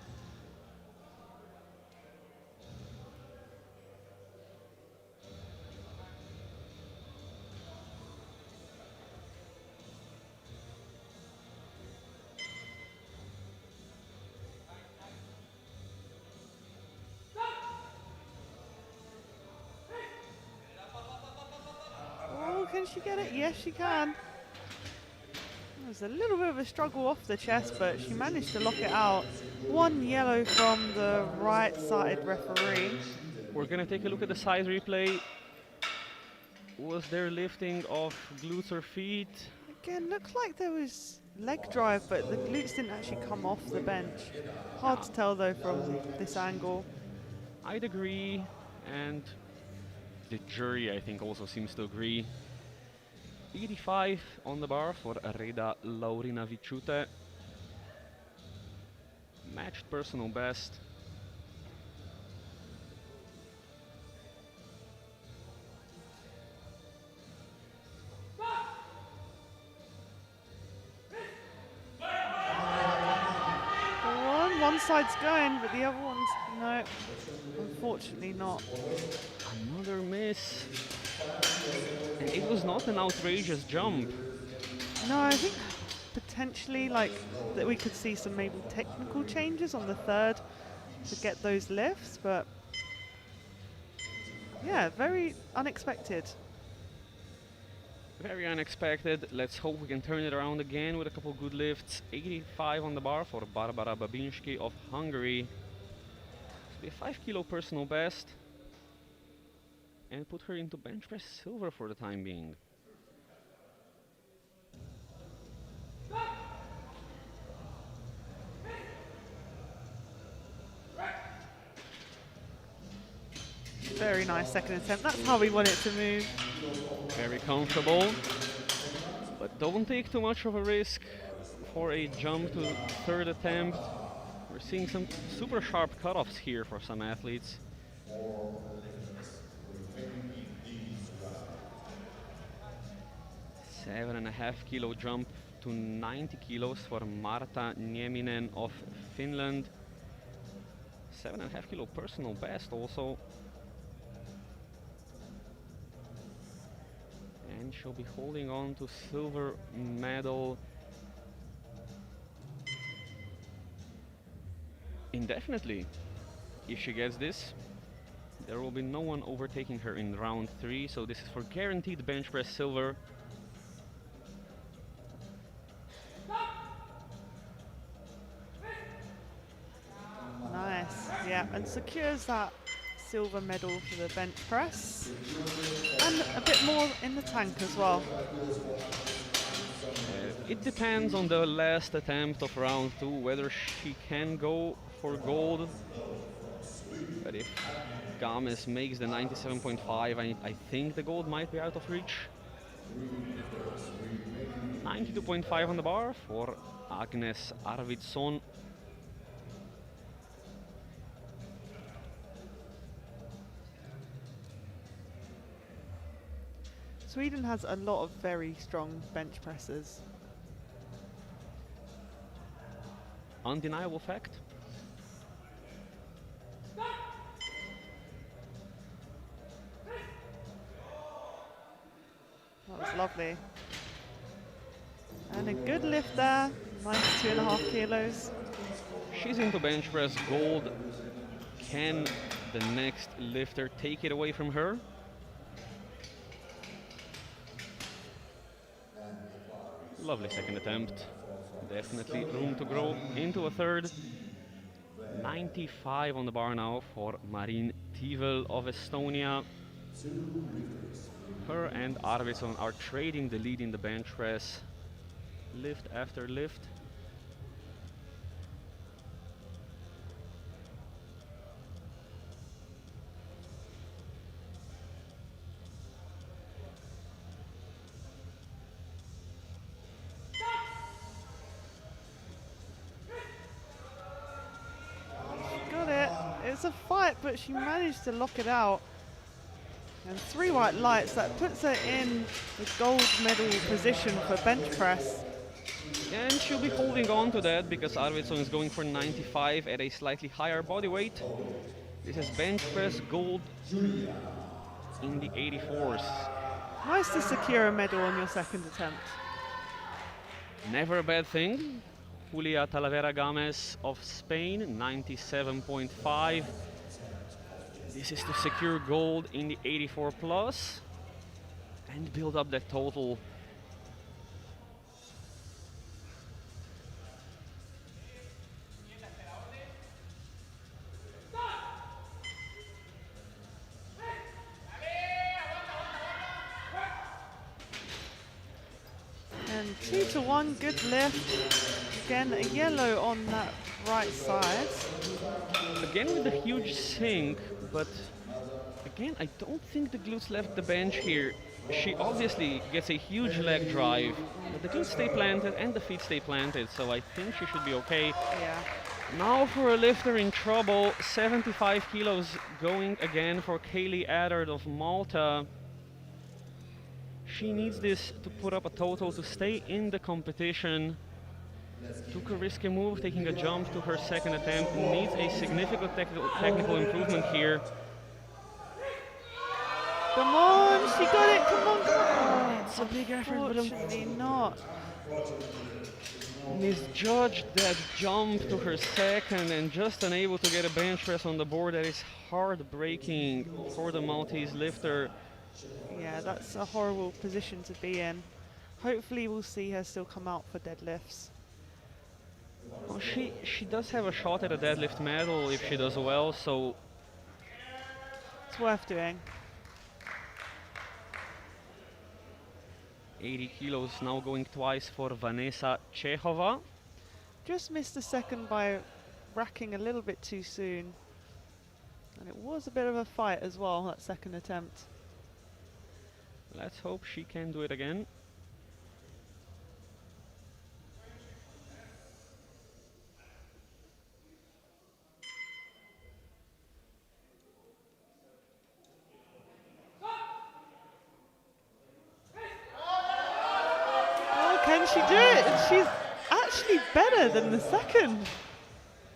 B: Oh, can she get it? Yes, she can. There's a little bit of a struggle off the chest, but she managed to lock it out. One yellow from the right side referee.
A: We're gonna take a look at the side replay. Was there lifting of glutes or feet?
B: Again, looked like there was leg drive, but the glutes didn't actually come off the bench. Hard to tell though from this angle.
A: I'd agree, and the jury I think also seems to agree. 85 on the bar for Reda Laurina Vichute. Matched personal best.
B: One side's going, but the other one's no, unfortunately not.
A: Another miss. And it was not an outrageous jump.
B: No, I think potentially like that we could see some maybe technical changes on the third to get those lifts, but yeah, very unexpected.
A: Very unexpected. Let's hope we can turn it around again with a couple good lifts. 85 on the bar for Barbara Babinski of Hungary. It'll be a 5 kilo personal best. And put her into bench press silver for the time being.
B: Very nice second attempt. That's how we want it to move.
A: Very comfortable. But don't take too much of a risk for a jump to third attempt. We're seeing some super sharp cutoffs here for some athletes. 7.5 kilo jump to 90 kilos for Marta Nieminen of Finland. 7.5 kilo personal best also. And she'll be holding on to silver medal indefinitely. If she gets this, there will be no one overtaking her in round 3, so this is for guaranteed bench press silver.
B: Nice, yeah. Yeah, and secures that silver medal for the bench press. And a bit more in the tank as well.
A: It depends on the last attempt of round 2 whether she can go for gold. But if Games makes the 97.5, I think the gold might be out of reach. 92.5 on the bar for Agnes Arvidsson.
B: Sweden has a lot of very strong bench pressers.
A: Undeniable fact.
B: That was lovely. And a good lift there. Nice 2.5 kilos.
A: She's into bench press gold. Can the next lifter take it away from her? Lovely second attempt. Definitely room to grow into a third. 95 on the bar now for Marin Tivel of Estonia. Her and Arvidsson are trading the lead in the bench press, lift after lift.
B: Got it. It's a fight, but she managed to lock it out. And 3 white lights, that puts her in the gold medal position for bench press.
A: And she'll be holding on to that because Arvidsson is going for 95 at a slightly higher body weight. This is bench press gold in the 84s.
B: Nice to secure a medal on your second attempt.
A: Never a bad thing. Julia Talavera Games of Spain, 97.5. This is to secure gold in the 84 plus and build up that total.
B: And 2-1, good lift. Again, a yellow on that right side.
A: Again with a huge sink, but again, I don't think the glutes left the bench here. She obviously gets a huge leg drive, but the glutes stay planted and the feet stay planted, so I think she should be okay.
B: Yeah.
A: Now for a lifter in trouble, 75 kilos going again for Kaylee Addard of Malta. She needs this to put up a total to stay in the competition. Took a risky move, taking a jump to her second attempt. Needs a significant technical improvement here.
B: Come on, she got it, come on, come on.
A: It's a big effort, but
B: Unfortunately not.
A: misjudged that jump to her second and just unable to get a bench press on the board. That is heartbreaking for the Maltese lifter.
B: Yeah, that's a horrible position to be in. Hopefully we'll see her still come out for deadlifts.
A: Well, she does have a shot at a deadlift medal if she does well, so
B: It's worth doing.
A: 80 kilos now going twice for Vanessa Chehova.
B: Just missed a second by racking a little bit too soon. And it was a bit of a fight as well, that second attempt.
A: Let's hope she can do it again.
B: Oh, can she do it? And she's actually better than the second.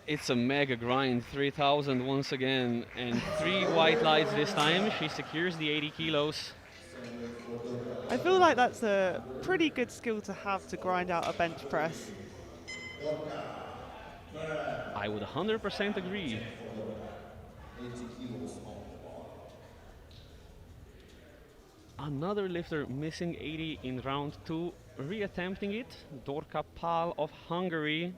A: It's a mega grind, 3,000 once again, and 3 white lights this time. She secures the 80 kilos.
B: I feel like that's a pretty good skill to have to grind out a bench press.
A: I would 100% agree. Another lifter missing 80 in round 2, reattempting it, Dorka Pál of Hungary.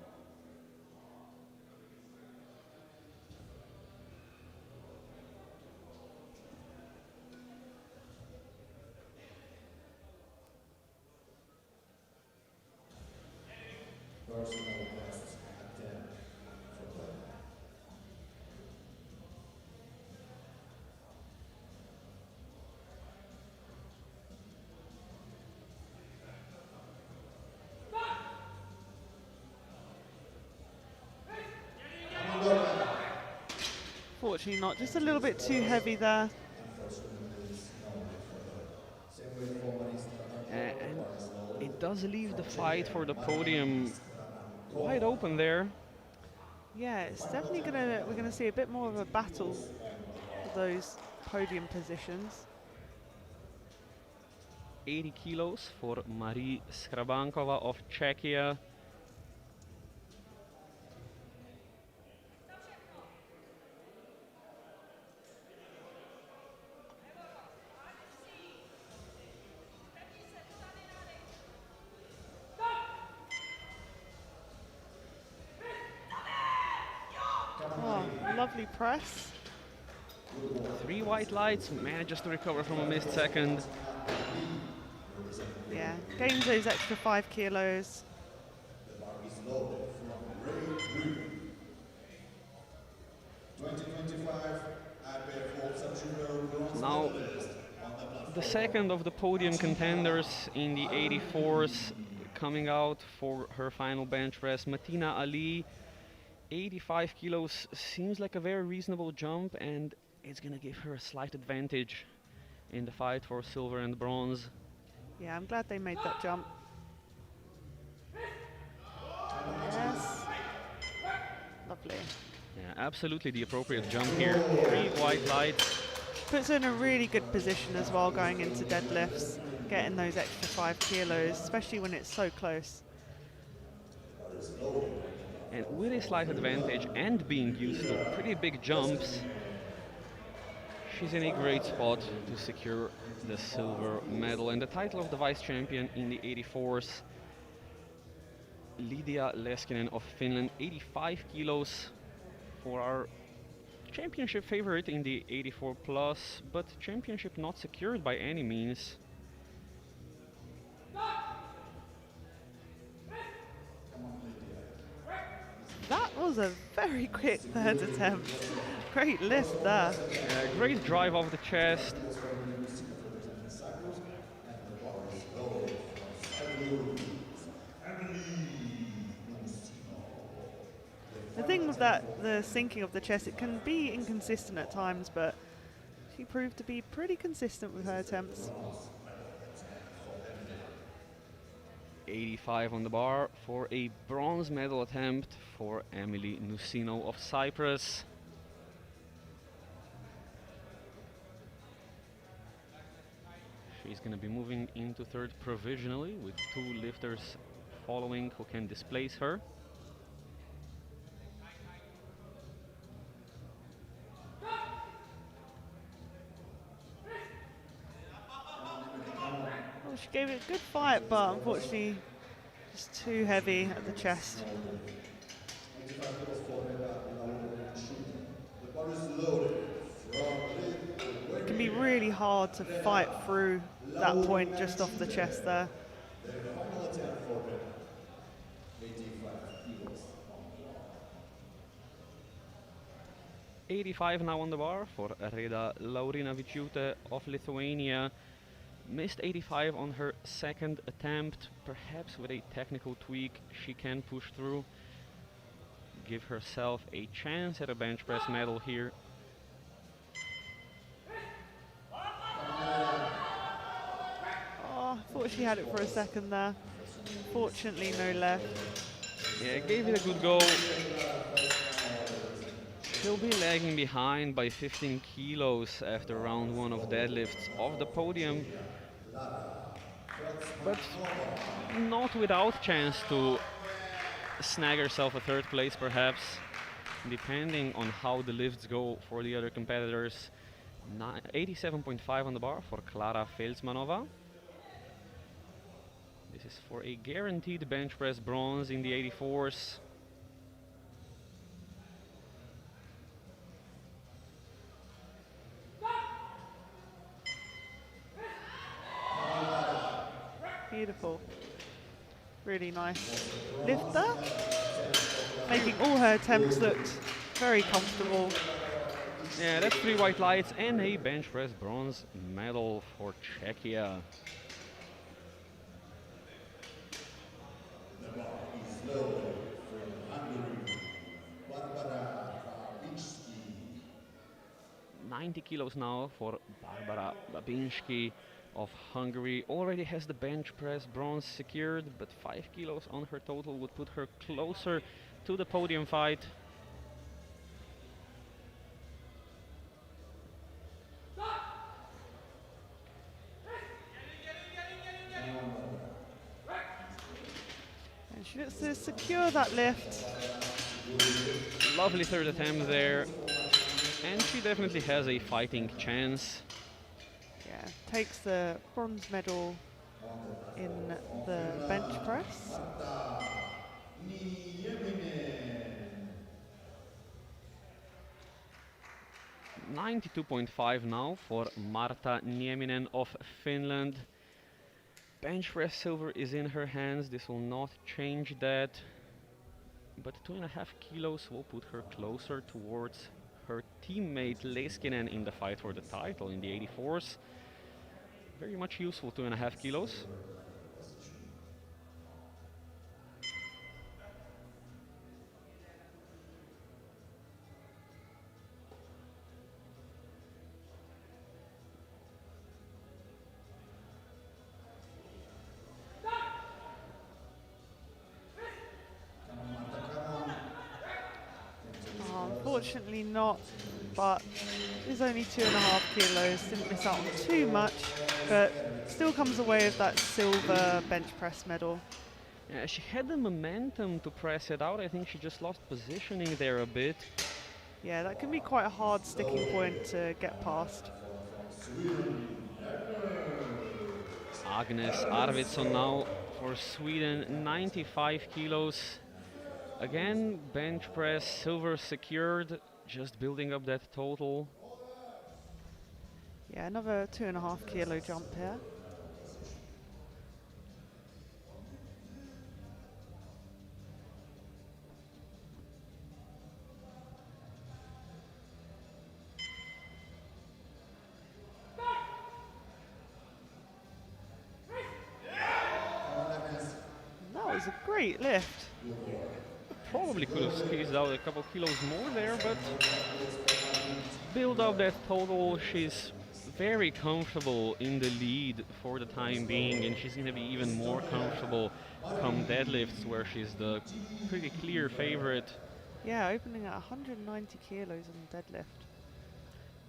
B: Fortunately not, just a little bit too heavy there.
A: And it does leave the fight for the podium wide open there.
B: Yeah, it's definitely we're gonna see a bit more of a battle for those podium positions.
A: 80 kilos for Marie Skrabankova of Czechia.
B: Oh, lovely press.
A: 3 white lights, manages to recover from a missed second.
B: Yeah, gains those extra 5 kilos.
C: The bar is loaded from Great Britain. 2025 IPF World Junior bronze
A: Now,
C: medalist on the platform.
A: the second of the podium contenders in the 84s coming out for her final bench press, Matina Ali. 85 kilos seems like a very reasonable jump, and it's gonna give her a slight advantage in the fight for silver and bronze.
B: Yeah, I'm glad they made that jump. Yes. Lovely.
A: Yeah, absolutely the appropriate jump here. 3 white lights.
B: Puts her in a really good position as well going into deadlifts, getting those extra 5 kilos, especially when it's so close.
A: And with a slight advantage and being used to pretty big jumps, she's in a great spot to secure the silver medal and the title of the vice champion in the 84s. Lidia Leskinen of Finland, 85 kilos for our championship favorite in the 84 plus, but championship not secured by any means.
B: That was a very quick third attempt. Great lift there.
A: Great drive off the chest.
B: The thing with that, the sinking of the chest, it can be inconsistent at times, but she proved to be pretty consistent with her attempts.
A: 85 on the bar for a bronze medal attempt for Emily Nusino of Cyprus. She's going to be moving into third provisionally with 2 lifters following who can displace her.
B: Oh, she gave it a good fight, but unfortunately just too heavy at the chest.
C: The bar is loaded
B: It can be really hard to fight through that point just off the chest there.
C: the final attempt for Reda. 85 kilos.
A: 85 now on the bar for Reda Laurinavičiūtė of Lithuania. Missed 85 on her second attempt. Perhaps with a technical tweak she can push through. Give herself a chance at a bench press medal here.
B: Oh, I thought she had it for a second there. Fortunately, no left.
A: Yeah, gave it a good go. She'll be lagging behind by 15 kilos after round 1 of deadlifts off the podium, but not without chance to snag herself a third place perhaps, depending on how the lifts go for the other competitors. 87.5 on the bar for Klara Felsmanova. This is for a guaranteed bench press bronze in the 84s.
B: Beautiful. Really nice lift there. Making all her attempts look very comfortable.
A: Yeah, that's 3 white lights and a bench press bronze medal for Czechia.
C: The bar is loaded from Hungary. Barbara Krawicki
A: 90 kilos now for Barbara Babinski of Hungary. Already has the bench press bronze secured, but 5 kilos on her total would put her closer to the podium fight.
B: And she looks to secure that lift.
A: Lovely third attempt there, and she definitely has a fighting chance.
B: Yeah, takes the bronze medal in the bench press.
A: 92.5 now for Marta Nieminen of Finland. Bench press silver is in her hands. This will not change that. But 2.5 kilos will put her closer towards her teammate Leskinen in the fight for the title in the 84s. Very much useful 2.5 kilos.
B: Unfortunately not, but it's only 2.5 kilos. Didn't miss out on too much, but still comes away with that silver bench press medal.
A: Yeah, she had the momentum to press it out. I think she just lost positioning there a bit.
B: Yeah, that can be quite a hard sticking point to get past.
A: Agnes Arvidsson now for Sweden, 95 kilos. Again, bench press, silver secured, just building up that total.
B: Yeah, another 2.5 kilo jump here. That was a great lift.
A: Probably could have squeezed out a couple kilos more there, but build up that total. She's very comfortable in the lead for the time being, and she's going to be even more comfortable come deadlifts, where she's the pretty clear favorite.
B: Yeah, opening at 190 kilos on the deadlift.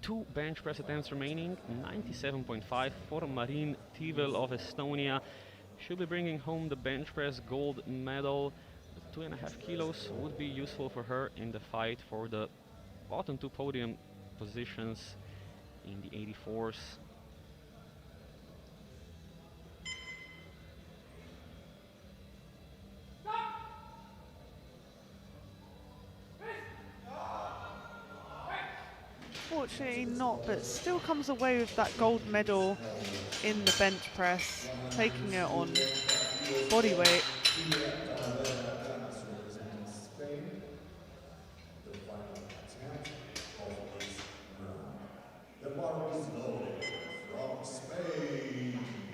A: 2 bench press attempts remaining, 97.5 for Marin Tivel of Estonia. She'll be bringing home the bench press gold medal. 2.5 kilos would be useful for her in the fight for the bottom 2 podium positions in the 84s.
B: Fortunately not, but still comes away with that gold medal in the bench press, taking it on body weight.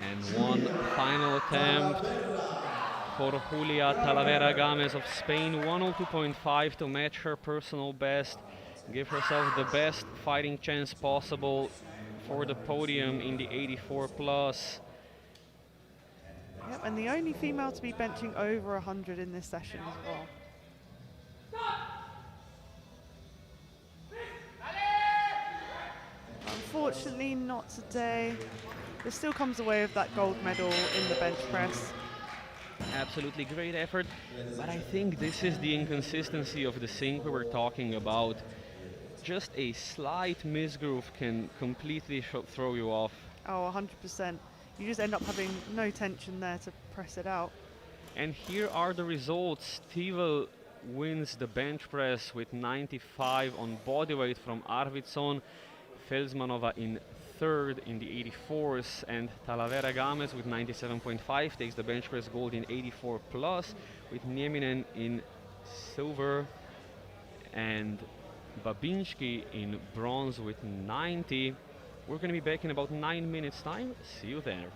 A: And one final attempt for Julia Talavera Games of Spain, 102.5 to match her personal best, give herself the best fighting chance possible for the podium in the 84 plus.
B: Yep, and the only female to be benching over 100 in this session as well. Unfortunately not today, but still comes away with that gold medal in the bench press.
A: Absolutely great effort, but I think this is the inconsistency of the sink we were talking about. Just a slight misgroove can completely throw you off.
B: Oh, 100%. You just end up having no tension there to press it out.
A: And here are the results. Tivel wins the bench press with 95 on bodyweight from Arvidsson. Felsmanova in third in the 84s, and Talavera Games with 97.5 takes the bench press gold in 84 plus, with Nieminen in silver and Babinski in bronze with 90. We're going to be back in about 9 minutes time. See you there.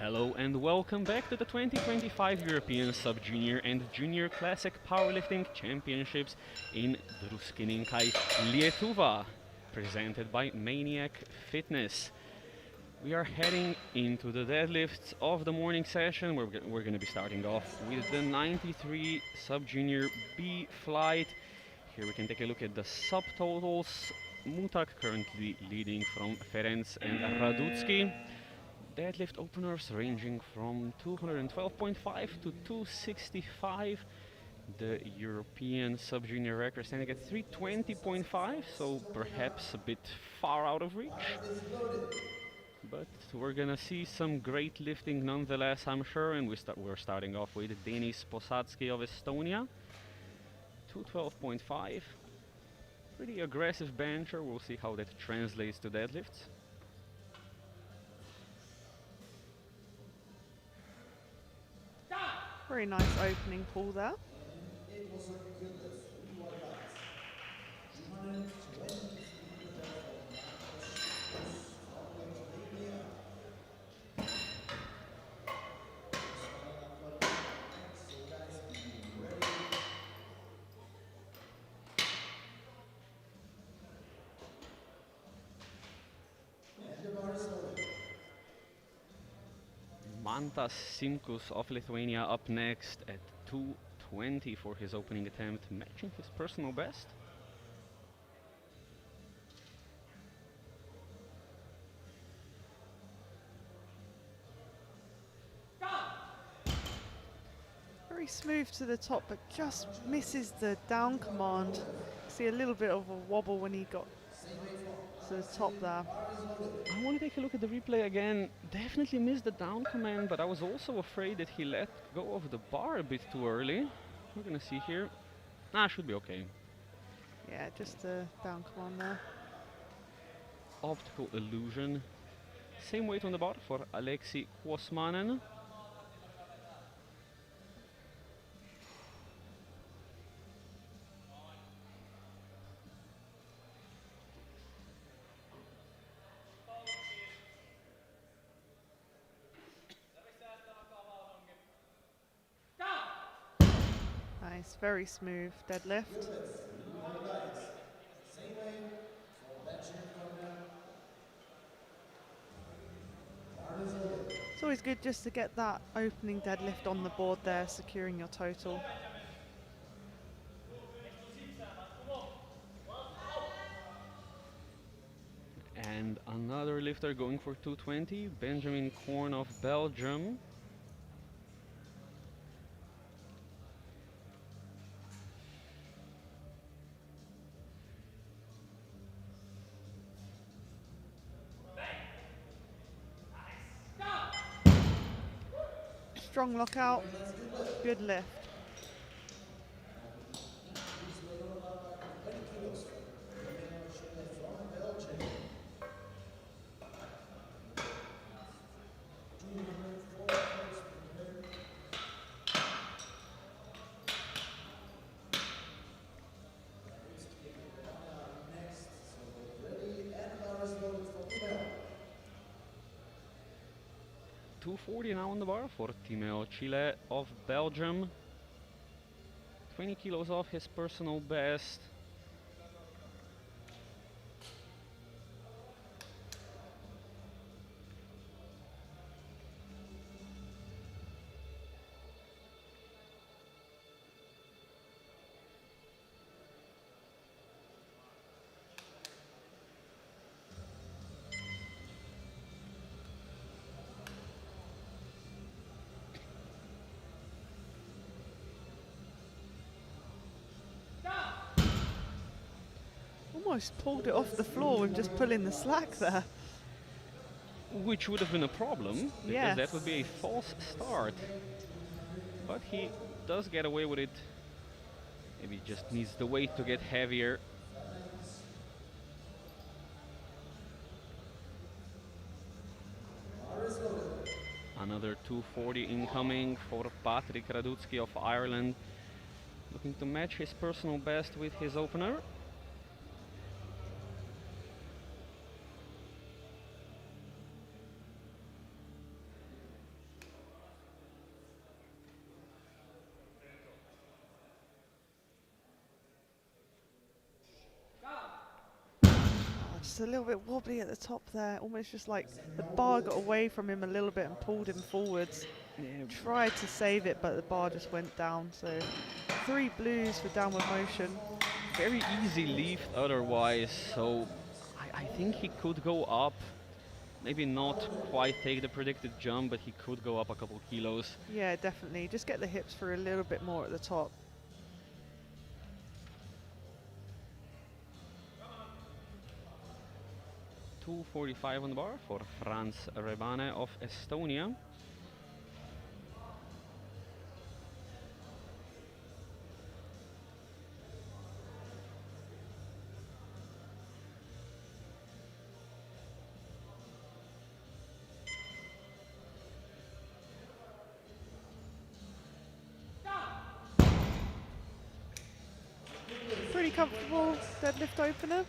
A: Hello and welcome back to the 2025 European Sub-Junior and Junior Classic Powerlifting Championships in Druskininkai, Lietuva, presented by Maniac Fitness. We are heading into the deadlifts of the morning session. We're going to be starting off with the 93 Sub-Junior B flight. Here we can take a look at the subtotals. Mutak currently leading from Ferenc and Raducki. Deadlift openers ranging from 212.5 to 265. The European sub-junior record standing at 320.5, so perhaps a bit far out of reach. But we're gonna see some great lifting nonetheless, I'm sure, and we're starting off with Denis Posadsky of Estonia. 212.5. Pretty aggressive bencher, we'll see how that translates to deadlifts.
B: Very nice opening pull there.
A: Mantas Simkus of Lithuania up next at 220 for his opening attempt, matching his personal best.
B: Very smooth to the top, but just misses the down command. See a little bit of a wobble when he got to the top there.
A: I want to take a look at the replay again. Definitely missed the down command, but I was also afraid that he let go of the bar a bit too early. We're gonna see here. Should be okay.
B: Yeah, just a down command there.
A: Optical illusion. Same weight on the bar for Alexi Kosmanen.
B: Nice, very smooth deadlift. It's always good just to get that opening deadlift on the board there, securing your total.
A: And another lifter going for 220, Benjamin Korn of Belgium.
B: Strong lockout, good lift.
A: .240 now on the bar for Timeo Chile of Belgium. 20 kilos off his personal best.
B: Almost pulled it off the floor with just pulling the slack there.
A: Which would have been a problem, because
B: Yes.
A: that would be a false start. But he does get away with it. Maybe just needs the weight to get heavier. Another 240 incoming for Patrick Raducki of Ireland. Looking to match his personal best with his opener.
B: just a little bit wobbly at the top there, almost just like the bar got away from him a little bit and pulled him forwards.
A: Yeah,
B: Tried to save it, but the bar just went down. So 3 blues for downward motion.
A: very easy lift otherwise, so I think he could go up. Maybe not quite take the predicted jump, but he could go up a couple kilos.
B: Yeah, definitely. Just get the hips for a little bit more at the top.
A: $2.45 on the bar for Franz Rebane of Estonia.
B: Pretty comfortable deadlift opener.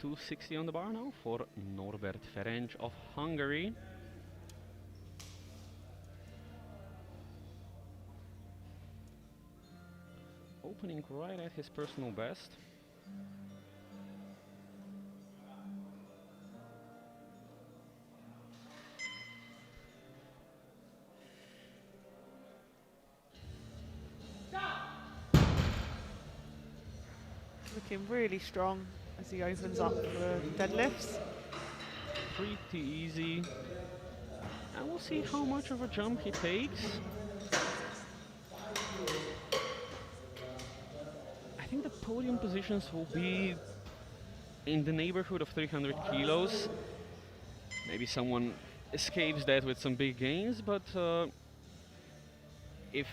A: $2.60 on the bar now for Norbert Ferenc of Hungary. Opening right at his personal best.
B: Looking really strong as he opens up for deadlifts.
A: Pretty easy. And we'll see how much of a jump he takes. I think the podium positions will be in the neighborhood of 300 kilos. Maybe someone escapes that with some big gains, but if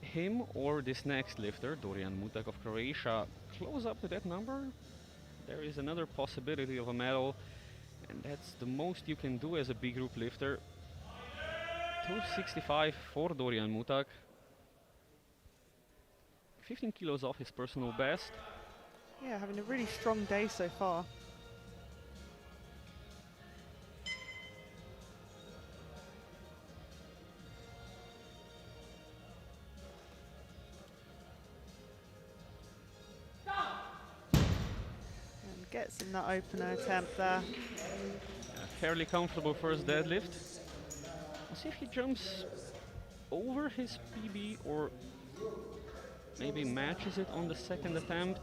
A: him or this next lifter, Dorian Mutak of Croatia, close up to that number, there is another possibility of a medal, and that's the most you can do as a B group lifter. 265 for Dorian Mutak. 15 kilos off his personal best.
B: Yeah, having a really strong day so far. And gets in that opener attempt there.
A: Fairly comfortable first deadlift. We'll see if he jumps over his PB or maybe matches it on the second attempt.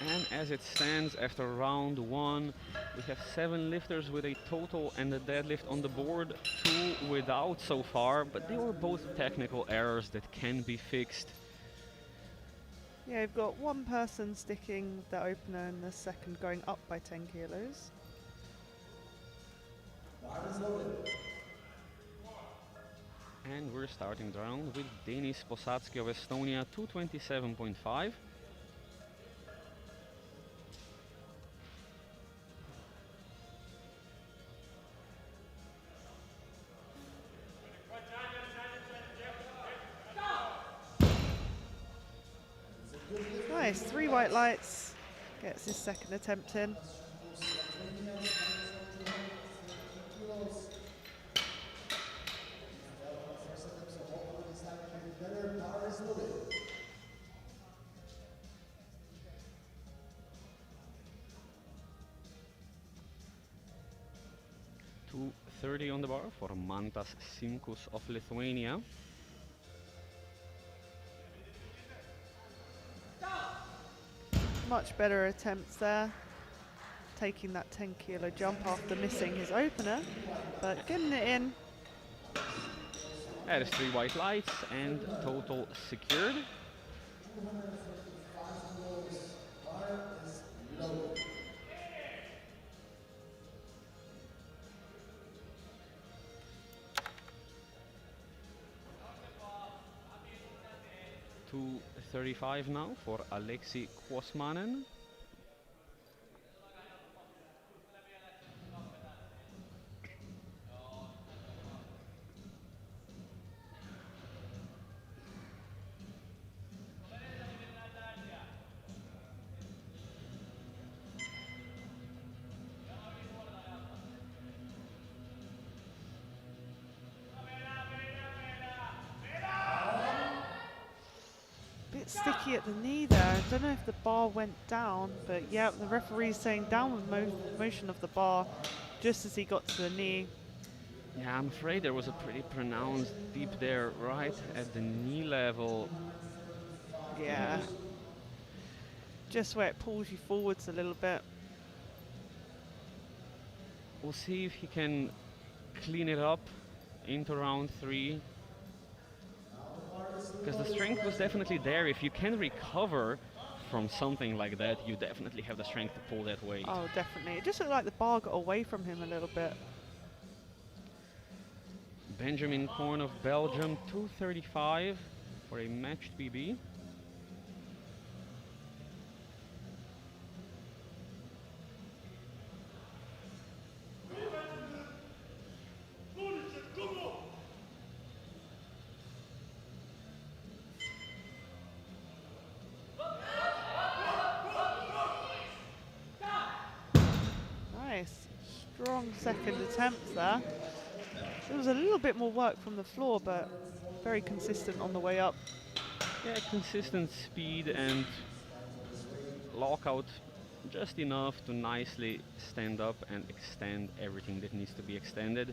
A: And as it stands after round 1, we have 7 lifters with a total and a deadlift on the board, 2 without so far, but they were both technical errors that can be fixed.
B: Yeah, you've got one person sticking the opener and the second going up by 10 kilos.
A: And we're starting the round with Denis Posadzki of Estonia, 227.5.
B: Nice, 3 white lights. Gets his second attempt in.
A: $2.30 on the bar for Mantas Simkus of Lithuania.
B: Much better attempts there. Taking that 10 kilo jump after missing his opener, but getting it in.
A: That is 3 white lights and total secured. $2.35 now for Alexei Kosmanen.
B: sticky at the knee there. I don't know if the bar went down, but yeah, the referee's saying downward motion of the bar just as he got to the knee.
A: Yeah, I'm afraid there was a pretty pronounced dip there right at the knee level.
B: Yeah. Just where it pulls you forwards a little bit.
A: We'll see if he can clean it up into round 3. Because the strength was definitely there. If you can recover from something like that, you definitely have the strength to pull that weight.
B: Oh, definitely. It just looked like the bar got away from him a little bit.
A: Benjamin Korn of Belgium, 235 for a matched PB.
B: Nice. Strong second attempt there. There was a little bit more work from the floor, but very consistent on the way up.
A: Yeah, consistent speed and lockout just enough to nicely stand up and extend everything that needs to be extended.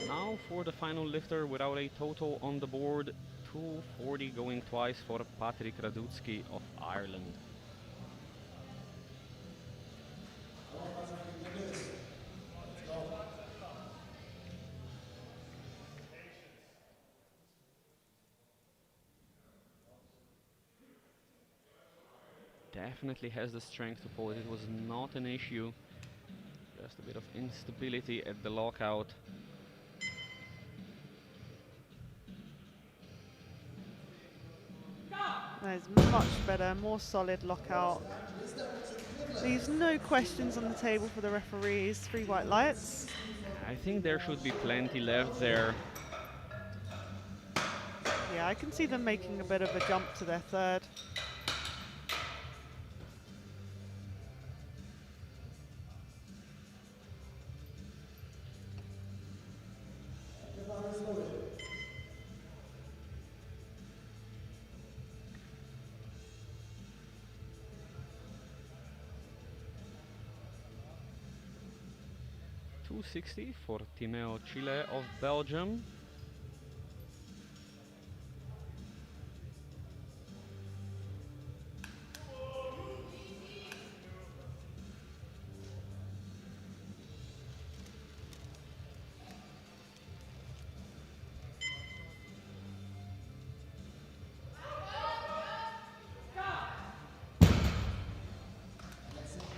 A: Now for the final lifter without a total on the board, 240 going twice for Patrick Raducki of Ireland. Definitely has the strength to pull it. It was not an issue. Just a bit of instability at the lockout.
B: That is much better, more solid lockout. Leaves no questions on the table for the referees. 3 white lights.
A: I think there should be plenty left there.
B: Yeah, I can see them making a bit of a jump to their third.
A: .260 for Timeo Chile of Belgium.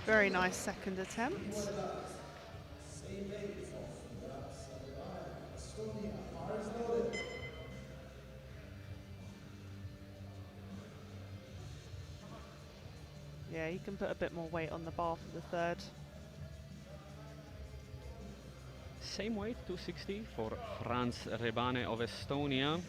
B: Very nice second attempt. Yeah, you can put a bit more weight on the bar for the third.
A: Same weight, 260 for Franz Rebane of Estonia.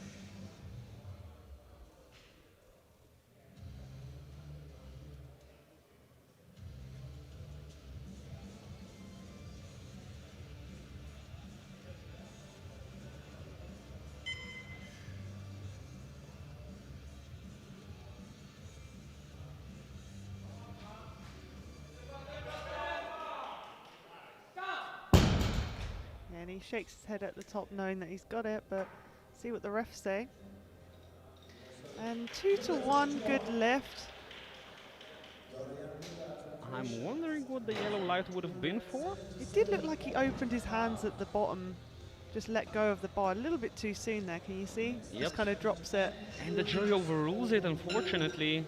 B: And he shakes his head at the top knowing that he's got it, but see what the refs say. And 2-1, good lift.
A: I'm wondering what the yellow light would have been for.
B: It did look like he opened his hands at the bottom, just let go of the bar a little bit too soon there, can you see?
A: Yep.
B: Just kind of drops it.
A: And the jury overrules it, unfortunately.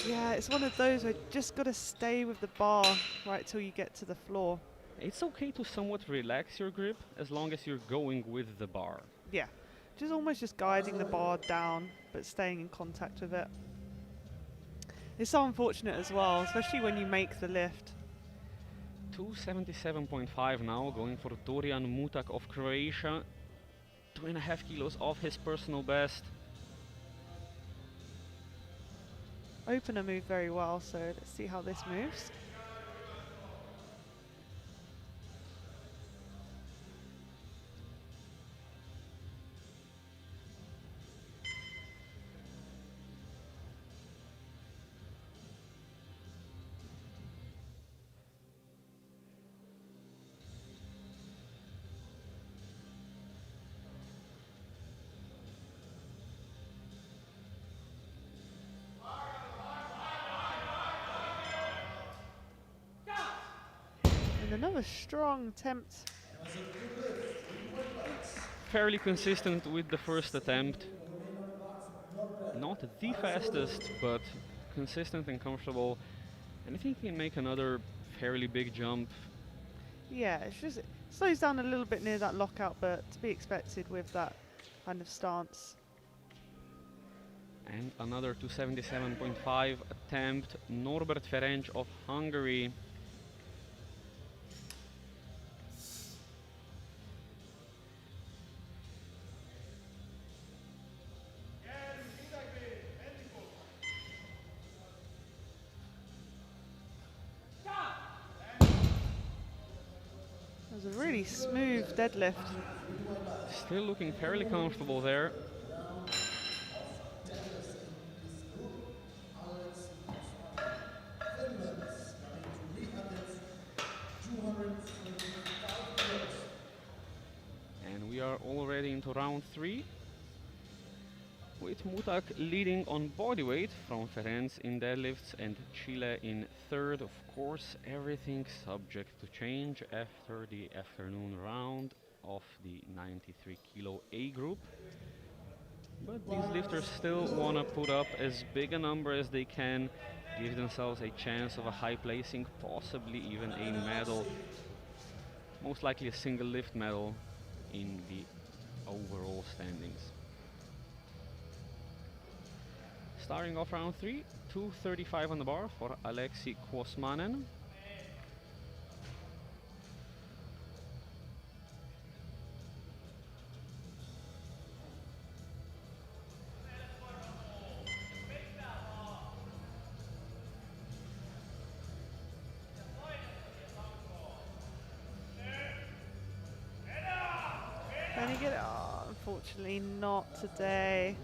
B: Yeah, it's one of those where you just got to stay with the bar right till you get to the floor.
A: It's okay to somewhat relax your grip as long as you're going with the bar.
B: Yeah, almost guiding the bar down, but staying in contact with it. It's so unfortunate as well, especially when you make the lift.
A: 277.5 now, going for Dorian Mutak of Croatia. 2.5 kilos off his personal best.
B: Opener moved very well, so let's see how this moves. And another strong attempt.
A: Fairly consistent with the first attempt. Not the fastest, but consistent and comfortable. And I think he can make another fairly big jump.
B: Yeah, it's just, it slows down a little bit near that lockout, but to be expected with that kind of stance.
A: And another 277.5 attempt, Norbert Ferenc of Hungary.
B: That was a really smooth deadlift.
A: Still looking fairly comfortable there. And we are already into round 3, with Mutak leading on bodyweight from Ferenc in deadlifts and Chile in third. Of course, everything subject to change after the afternoon round of the 93 kilo A group. But these lifters still want to put up as big a number as they can, give themselves a chance of a high placing, possibly even a medal, most likely a single lift medal in the overall standings. Starting off round 3, 235 on the bar for Aleksi Kosmanen.
B: Can he get it? Oh, unfortunately not today.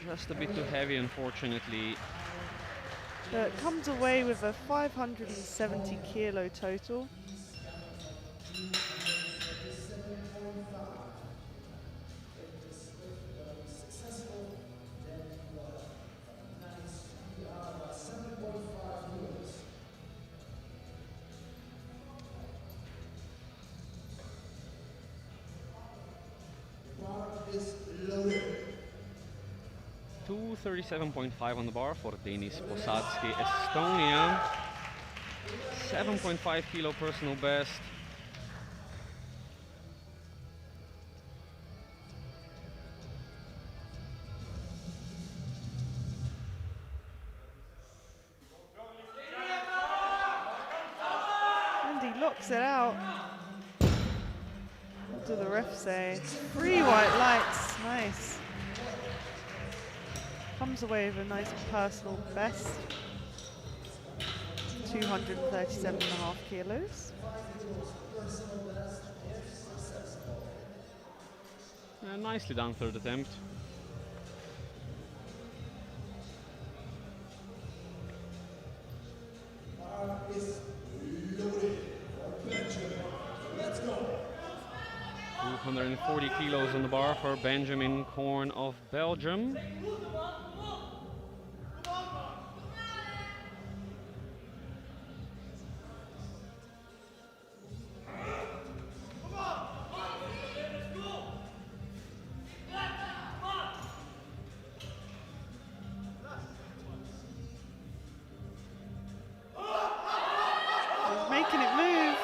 A: Just a bit too heavy, unfortunately.
B: But comes away with a 570 kilo total.
C: Is loaded.
A: 237.5 on the bar for Denis Posadzki, Estonia. 7.5 kilo personal best.
B: And he locks it out. What do the refs say? 3 white lights. Nice. Comes away with a nice personal best. 237.5 kilos.
A: Nicely done, third attempt.
C: Is loaded. Benjamin, let's go.
A: 240 kilos on the bar for Benjamin Korn of Belgium.
B: He's making it move.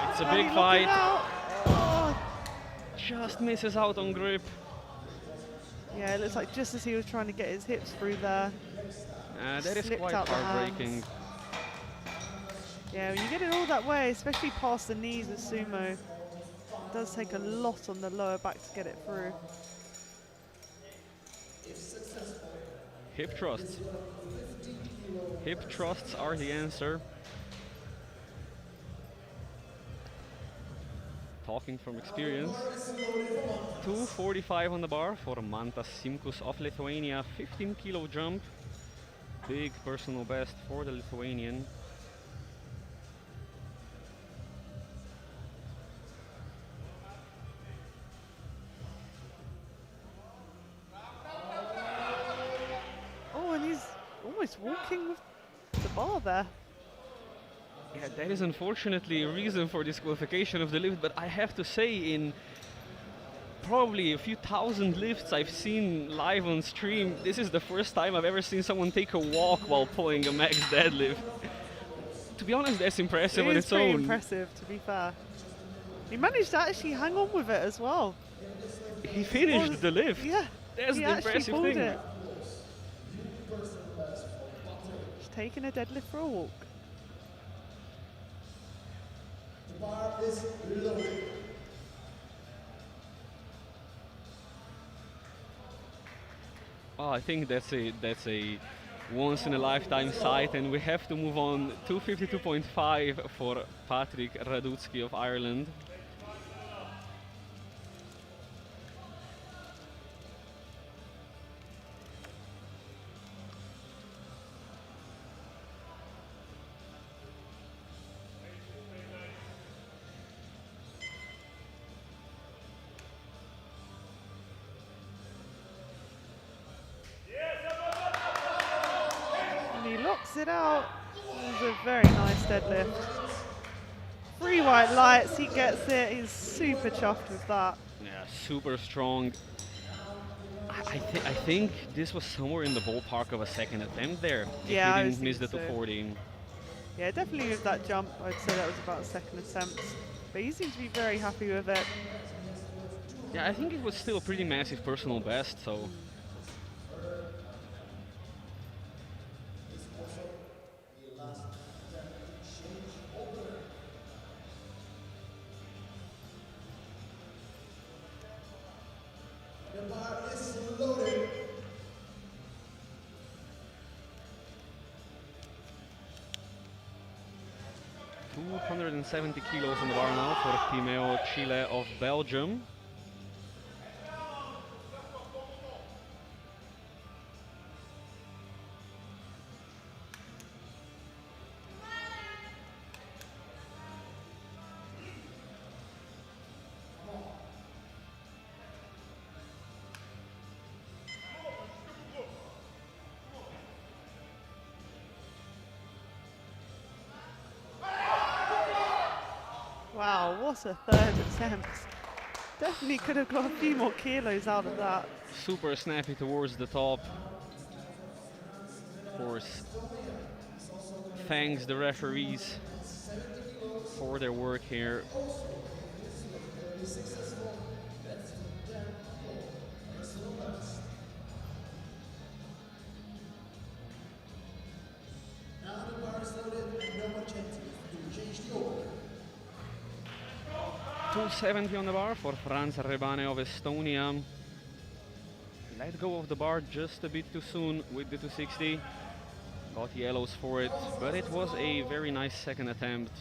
A: It's a
B: Can
A: big
B: he lock it
A: fight.
B: out? Oh.
A: Just misses out on grip.
B: Yeah, it looks like just as he was trying to get his hips through there.
A: That is
B: Slipped
A: quite
B: out the
A: heartbreaking.
B: hands. Yeah, when you get it all that way, especially past the knees with sumo, it does take a lot on the lower back to get it through.
A: Hip thrusts. Hip thrusts are the answer. Talking from experience. 245 on the bar for Mantas Simkus of Lithuania. 15 kilo jump. Big personal best for the Lithuanian.
B: Oh, and he's almost walking with the bar there.
A: Yeah, that is unfortunately a reason for disqualification of the lift, but I have to say, in probably a few thousand lifts I've seen live on stream, this is the first time I've ever seen someone take a walk while pulling a max deadlift. To be honest, that's impressive
B: It
A: on
B: is
A: its
B: pretty
A: own.
B: impressive, to be fair. He managed to actually hang on with it as well.
A: He finished the lift.
B: Yeah,
A: That's
B: he
A: the
B: actually
A: impressive
B: pulled
A: thing.
B: it. He's taking a deadlift for a walk.
C: The bar is loaded.
A: Oh, I think that's a once in a lifetime sight, and we have to move on. 252.5 for Patrick Raducki of Ireland.
B: And he locks it out. It was a very nice deadlift. 3 white lights, he gets it. He's super chuffed with that.
A: Yeah, super strong. I think this was somewhere in the ballpark of a second attempt there.
B: Yeah, I
A: If he
B: was
A: didn't miss the
B: thinking so.
A: 240.
B: Yeah, definitely with that jump, I'd say that was about a second attempt. But he seems to be very happy with it.
A: Yeah, I think it was still a pretty massive personal best, so.
C: The bar is loaded.
A: 270 kilos on the bar now for Timeo Chile of Belgium.
B: Wow, what a third attempt. Definitely could have got a few more kilos out of that.
A: Super snappy towards the top. Of course, thanks the referees for their work here.
C: Now the bar is loaded and no more chances to change the order.
A: 270 on the bar for Franz Rebane of Estonia. Let go of the bar just a bit too soon with the 260. Got yellows for it, but it was a very nice second attempt.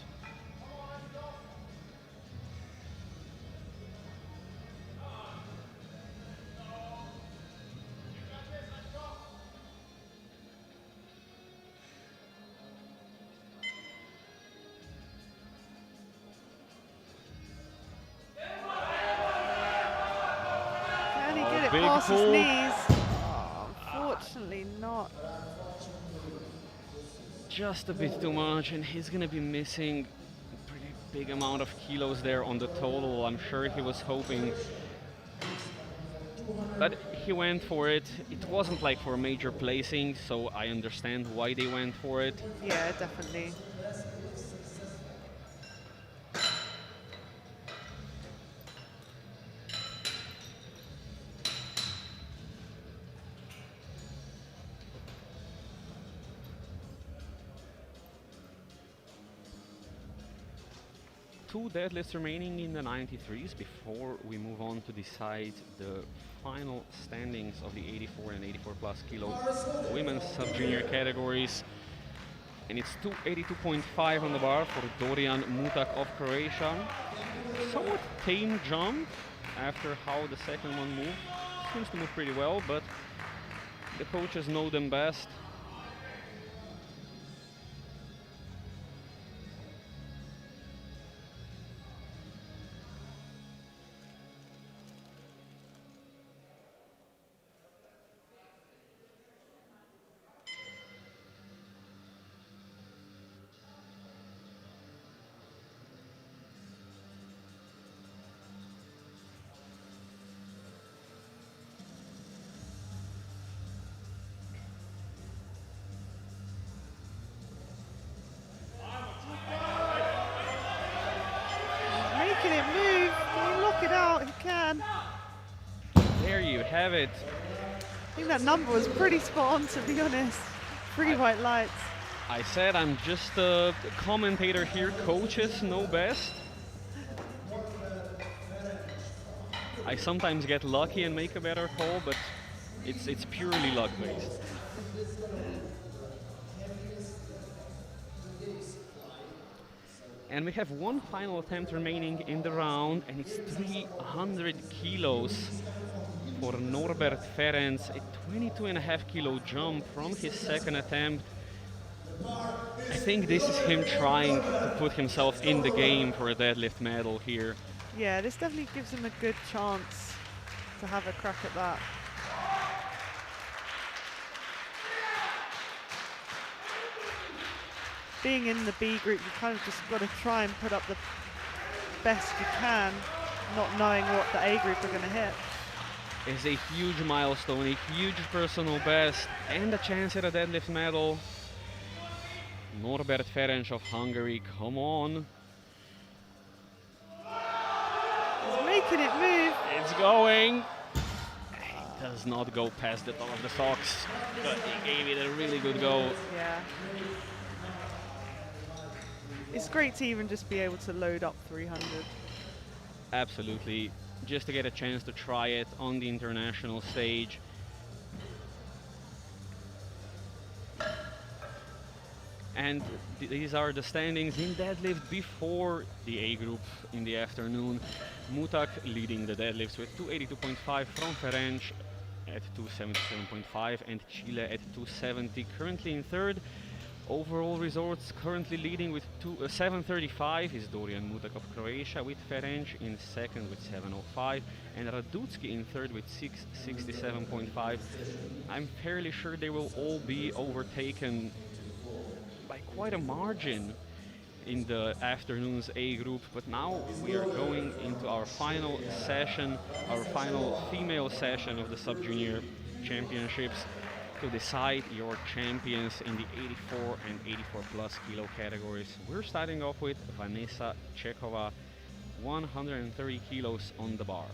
B: Can he get it
A: big
B: past his
A: pull.
B: knees? Oh, unfortunately not.
A: Just a bit too much, and he's gonna be missing a pretty big amount of kilos there on the total. I'm sure he was hoping, but he went for it. It wasn't like for a major placing, so I understand why they went for it.
B: Yeah, definitely.
A: Two deadlifts remaining in the 93s before we move on to decide the final standings of the 84 and 84 plus kilo women's sub-junior categories. And it's 282.5 on the bar for Dorian Mutak of Croatia. Somewhat tame jump after how the second one moved. Seems to move pretty well, but the coaches know them best.
B: can.
A: There you have it.
B: I think that number was pretty spot on, to be honest. 3 white lights.
A: I said I'm just a commentator here. Coaches know best. I sometimes get lucky and make a better call, but it's purely luck based. And we have one final attempt remaining in the round, and it's 300 kilos for Norbert Ferenc, a 22.5 kilo jump from his second attempt. I think this is him trying to put himself in the game for a deadlift medal here.
B: Yeah, this definitely gives him a good chance to have a crack at that. Being in the B group, you kind of just got to try and put up the best you can, not knowing what the A group are going to hit.
A: It's a huge milestone, a huge personal best, and a chance at a deadlift medal. Norbert Ferenc of Hungary, come on.
B: He's making it move.
A: It's going. It does not go past the top of the socks, but he gave it a really good go.
B: Yeah. It's great to even just be able to load up 300.
A: Absolutely. Just to get a chance to try it on the international stage. And these are the standings in deadlift before the A group in the afternoon. Mutak leading the deadlifts with 282.5 from Ferenc at 277.5 and Chile at 270, currently in third. Overall results currently leading with 735 is Dorian Mutak of Croatia, with Ferenc in second with 705 and Raducki in third with 667.5. I'm fairly sure they will all be overtaken by quite a margin in the afternoon's A group, but now we are going into our final session, our final female session of the Sub-Junior Championships, to decide your champions in the 84 and 84 plus kilo categories. We're starting off with Vanessa Chekova, 130 kilos on the bar.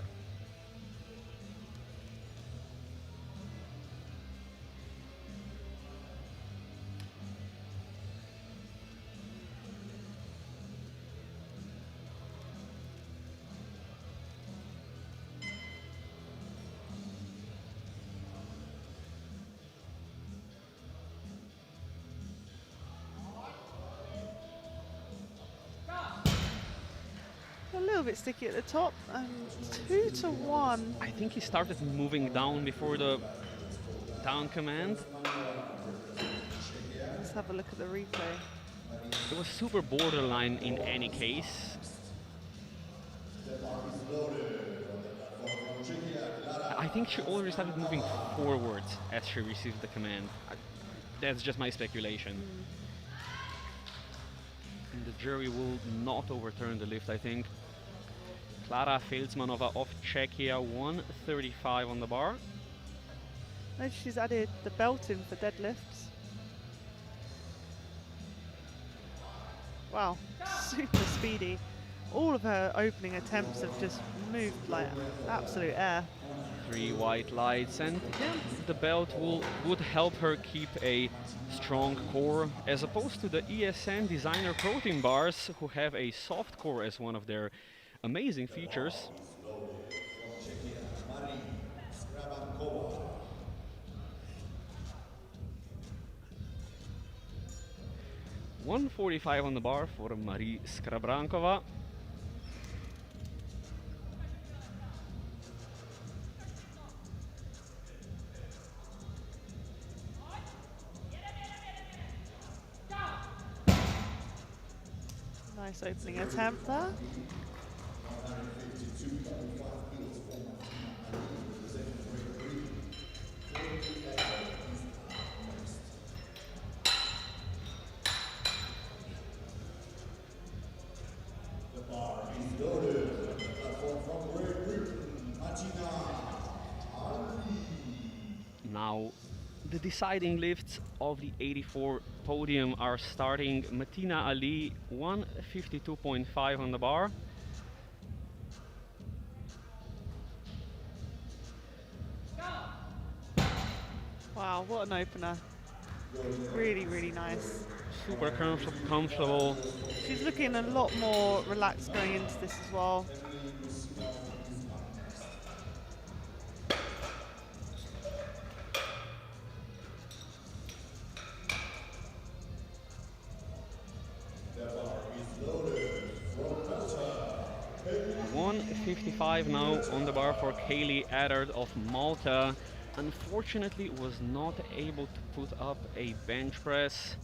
B: A little bit sticky at the top. 2 to 1.
A: I think he started moving down before the down command.
B: Let's have a look at the replay.
A: It was super borderline in any case. I think she already started moving forwards as she received the command. That's just my speculation. And the jury will not overturn the lift, I think. Klara Felsmanova of Czechia, 135 on the bar.
B: Notice she's added the belt in for deadlifts. Wow, super speedy. All of her opening attempts have just moved like absolute air.
A: 3 white lights, and yeah, the belt would help her keep a strong core, as opposed to the ESN designer protein bars, who have a soft core as one of their amazing features. $145 on the bar for Marie Skrabrankova.
B: Nice opening attempt there.
A: Now, the deciding lifts of the 84 podium are starting. Matina Ali, 152.5 on the bar.
B: Wow, what an opener. Really, really nice.
A: Super comfortable.
B: She's looking a lot more relaxed going into this as well.
C: The bar is loaded from Malta.
A: 155 now on the bar for Kaylee Addard of Malta. Unfortunately was not able to put up a bench press.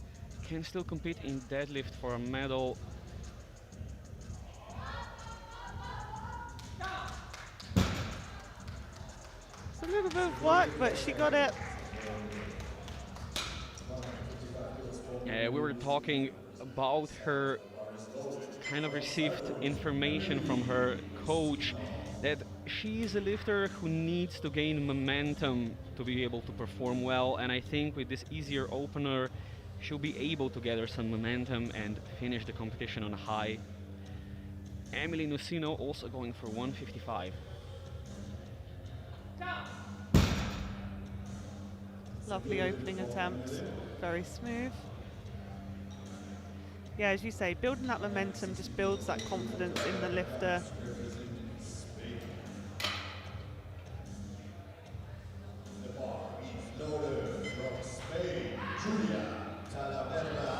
A: Can still compete in deadlift for a medal.
B: It's a little bit of work, but she got it.
A: We were talking about her, kind of received information from her coach that she is a lifter who needs to gain momentum to be able to perform well, and I think with this easier opener she'll be able to gather some momentum and finish the competition on a high. Emily Nusino also going for 155.
B: Lovely opening attempt. Very smooth. Yeah, as you say, building that momentum just builds that confidence in the lifter.
C: The bar is loaded from Spain. Julia Talavera.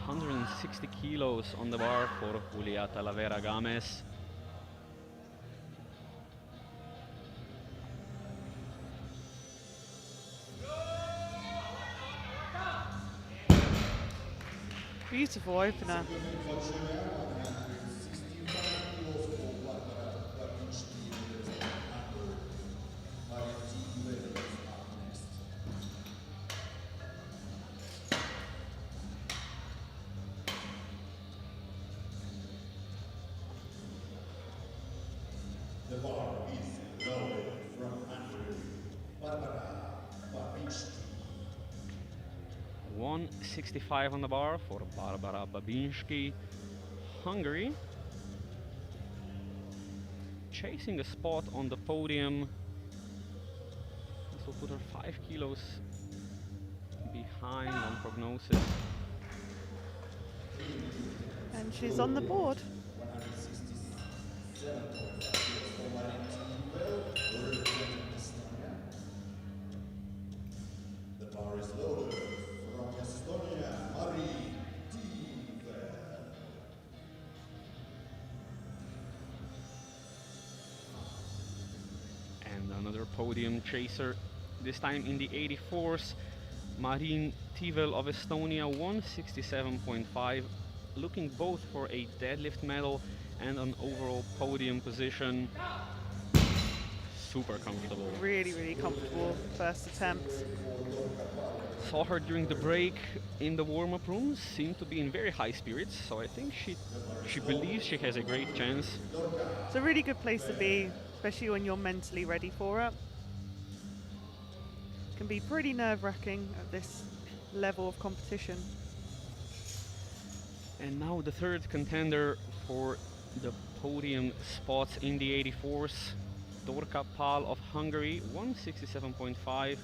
A: 160 kilos on the bar for Julia Talavera Games.
B: Beautiful opener.
C: The bar is loaded from Hungary. Barbara Babinski.
A: 165 on the bar for Barbara Babinski, Hungary. Chasing a spot on the podium. This will put her 5 kilos behind on prognosis.
B: And she's on the board.
C: The bar is loaded from Estonia. Mari Tiivel.
A: And another podium chaser, this time in the 84s. Marin Tivel of Estonia, 167.5, looking both for a deadlift medal and an overall podium position. Super comfortable.
B: Really, really comfortable first attempt.
A: Saw her during the break in the warm-up rooms, seemed to be in very high spirits, so I think she believes she has a great chance.
B: It's a really good place to be, especially when you're mentally ready for it. Can be pretty nerve-wracking at this level of competition.
A: And now the third contender for the podium spots in the 84s, Dorka Pál of Hungary, 167.5.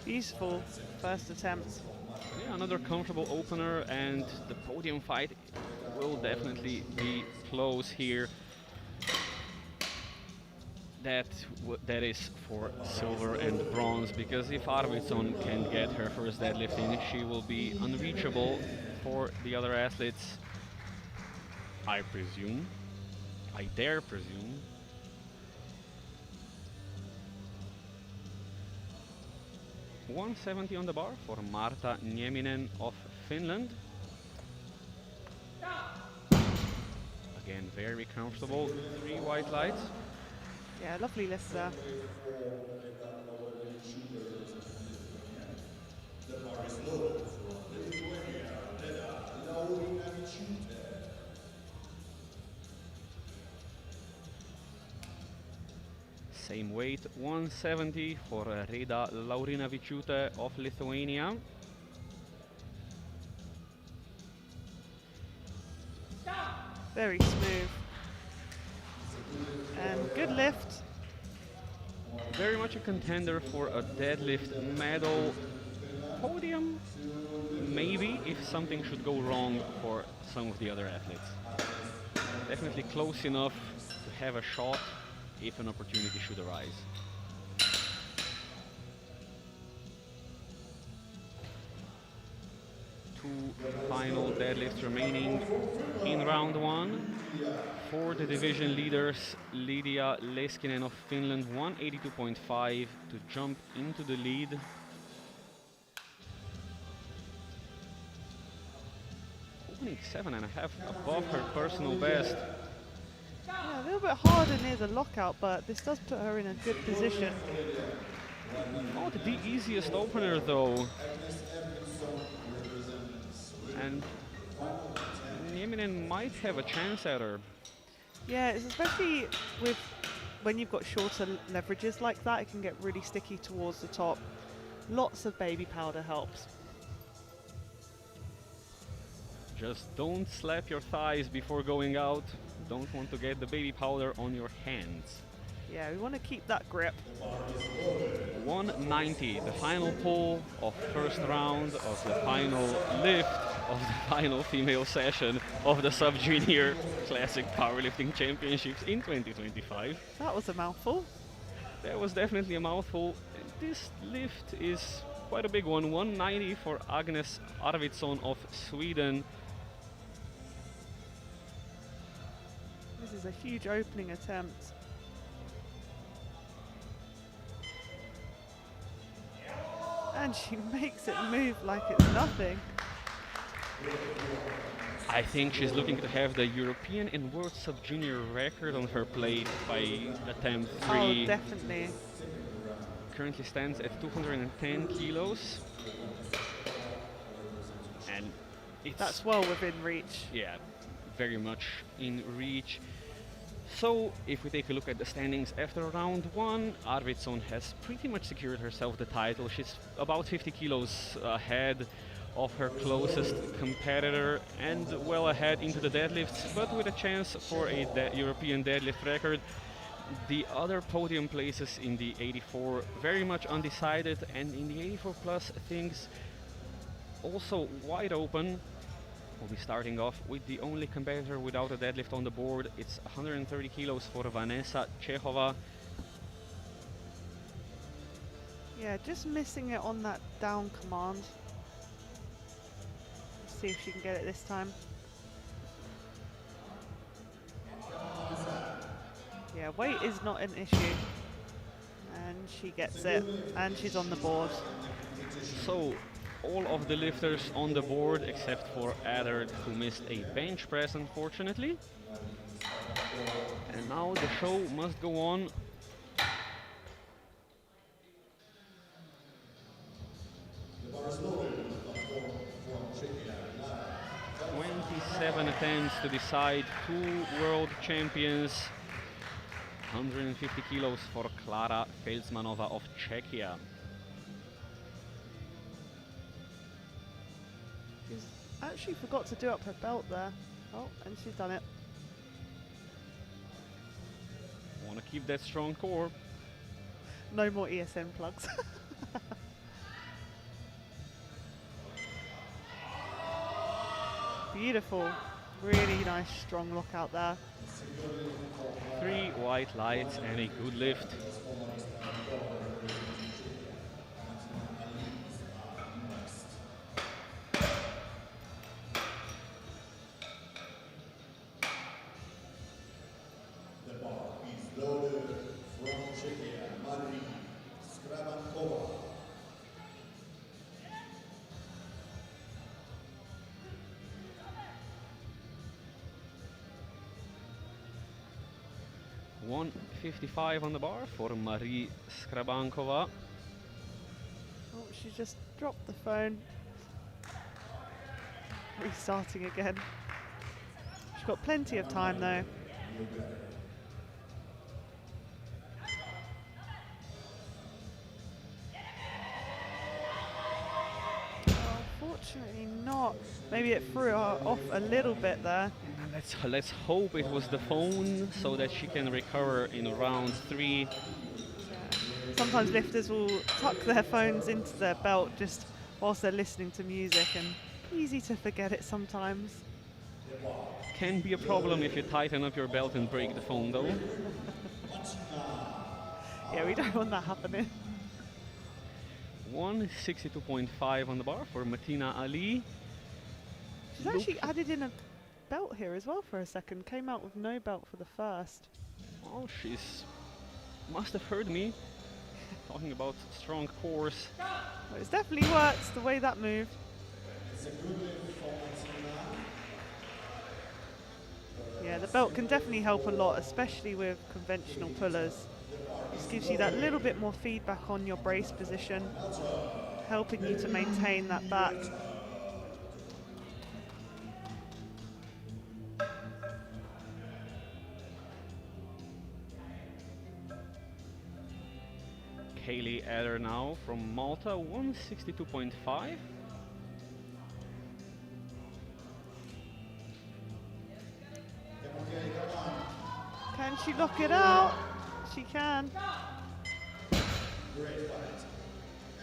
B: Beautiful first attempt.
A: Yeah, another comfortable opener, and the podium fight will definitely be close here. That is for silver and bronze, because if Arvidsson can get her first deadlift in, she will be unreachable for the other athletes. I presume. I dare presume. $170 on the bar for Marta Nieminen of Finland. Again, very comfortable. 3 white lights.
B: Yeah, lovely lifter.
A: Same weight, 170 for Reda Laurinavičiūtė of Lithuania.
B: Very smooth. And good lift.
A: Very much a contender for a deadlift medal. Podium, maybe, if something should go wrong for some of the other athletes. Definitely close enough to have a shot if an opportunity should arise. Two final deadlifts remaining in round one. For the division leaders, Lidia Leskinen of Finland, 182.5 to jump into the lead. Opening 7.5 above her personal best.
B: Yeah, a little bit harder near the lockout, but this does put her in a good position.
A: Not the easiest opener though. And Nieminen might have a chance at her.
B: Yeah, it's especially with when you've got shorter leverages like that, it can get really sticky towards the top. Lots of baby powder helps.
A: Just don't slap your thighs before going out. Don't want to get the baby powder on your hands.
B: Yeah, we want to keep that grip.
A: 190, the final pull of first round of the final lift of the final female session of the Sub-Junior Classic Powerlifting Championships in 2025.
B: That was a mouthful.
A: That was definitely a mouthful. This lift is quite a big one, 190 for Agnes Arvidsson of Sweden.
B: This is a huge opening attempt. And she makes it move like it's nothing.
A: I think she's looking to have the European and World Sub-Junior record on her plate by attempt 3.
B: Oh, definitely.
A: Currently stands at 210 kilos. And
B: That's well within reach.
A: yeah, very much in reach. So, if we take a look at the standings after round one, Arvidsson has pretty much secured herself the title. She's about 50 kilos ahead of her closest competitor and well ahead into the deadlifts, but with a chance for a European deadlift record. The other podium places in the 84 very much undecided, and in the 84 plus things also wide open. We'll be starting off with the only competitor without a deadlift on the board. It's 130 kilos for Vanessa Chehova.
B: Yeah, just missing it on that down command. Let's see if she can get it this time. Yeah, weight is not an issue. And she gets it. And she's on the board.
A: So, all of the lifters on the board except for Adder, who missed a bench press unfortunately. And now the show must go on. 27 attempts to decide two world champions. 150 kilos for Klara Felsmanova of Czechia.
B: She's actually forgot to do up her belt there. Oh, and she's done it.
A: Want to keep that strong core.
B: No more ESN plugs. Beautiful. Really nice, strong lock out there.
A: 3 white lights and a good lift.
C: The bar is loaded from Czechia, Marie Skrabankova.
A: $155 on the bar for Marie Skrabankova.
B: Oh, she just dropped the phone. Restarting again. She's got plenty of time though. Unfortunately not. Maybe it threw her off a little bit there.
A: Let's hope it was the phone so that she can recover in round 3.
B: Sometimes lifters will tuck their phones into their belt just whilst they're listening to music, and easy to forget it sometimes.
A: Can be a problem if you tighten up your belt and break the phone though.
B: Yeah, we don't want that happening.
A: 162.5 on the bar for Martina Ali.
B: She's actually added in a belt here as well for a second. Came out with no belt for the first.
A: Oh, she's must have heard me talking about strong cores.
B: Well, it's definitely worked the way that moved. Yeah, the belt can definitely help a lot, especially with conventional pullers. Just gives you that little bit more feedback on your brace position, helping you to maintain that back.
A: Kaylee Adder now from Malta, 162.5.
B: Can she lock it out? She can.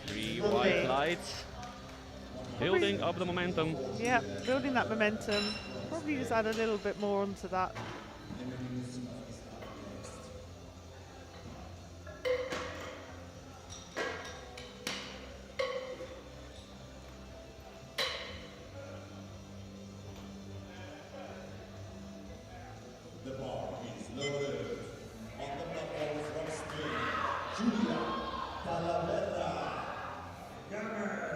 A: 3 white lights. Building up the momentum.
B: Yeah, building that momentum. Probably just add a little bit more onto that.
C: The bar is loaded. On the platform from Spain, Julia Talavera. Gunners.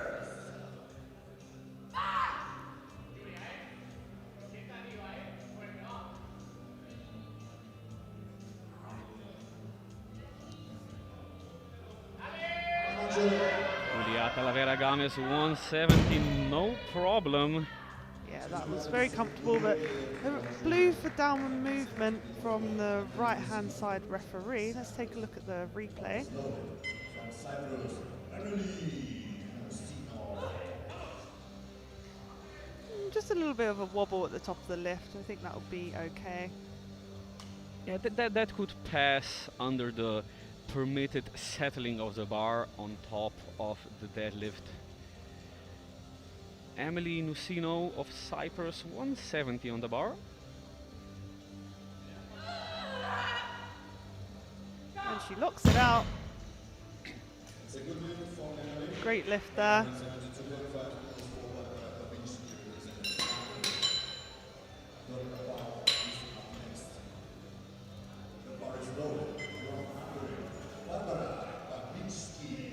A: Julia Talavera Gomez, 170, no problem.
B: Yeah, that was very comfortable, but it blew for downward movement from the right-hand side referee. Let's take a look at the replay.
C: From Cyprus, Emily.
B: Just a little bit of a wobble at the top of the lift. I think that'll be okay.
A: Yeah, that could pass under the permitted settling of the bar on top of the deadlift. Emily Nusino of Cyprus, 170 on the bar.
B: And she locks it out. Great lift there.
C: The bar is loaded. From Hungary, Barbara Babinski.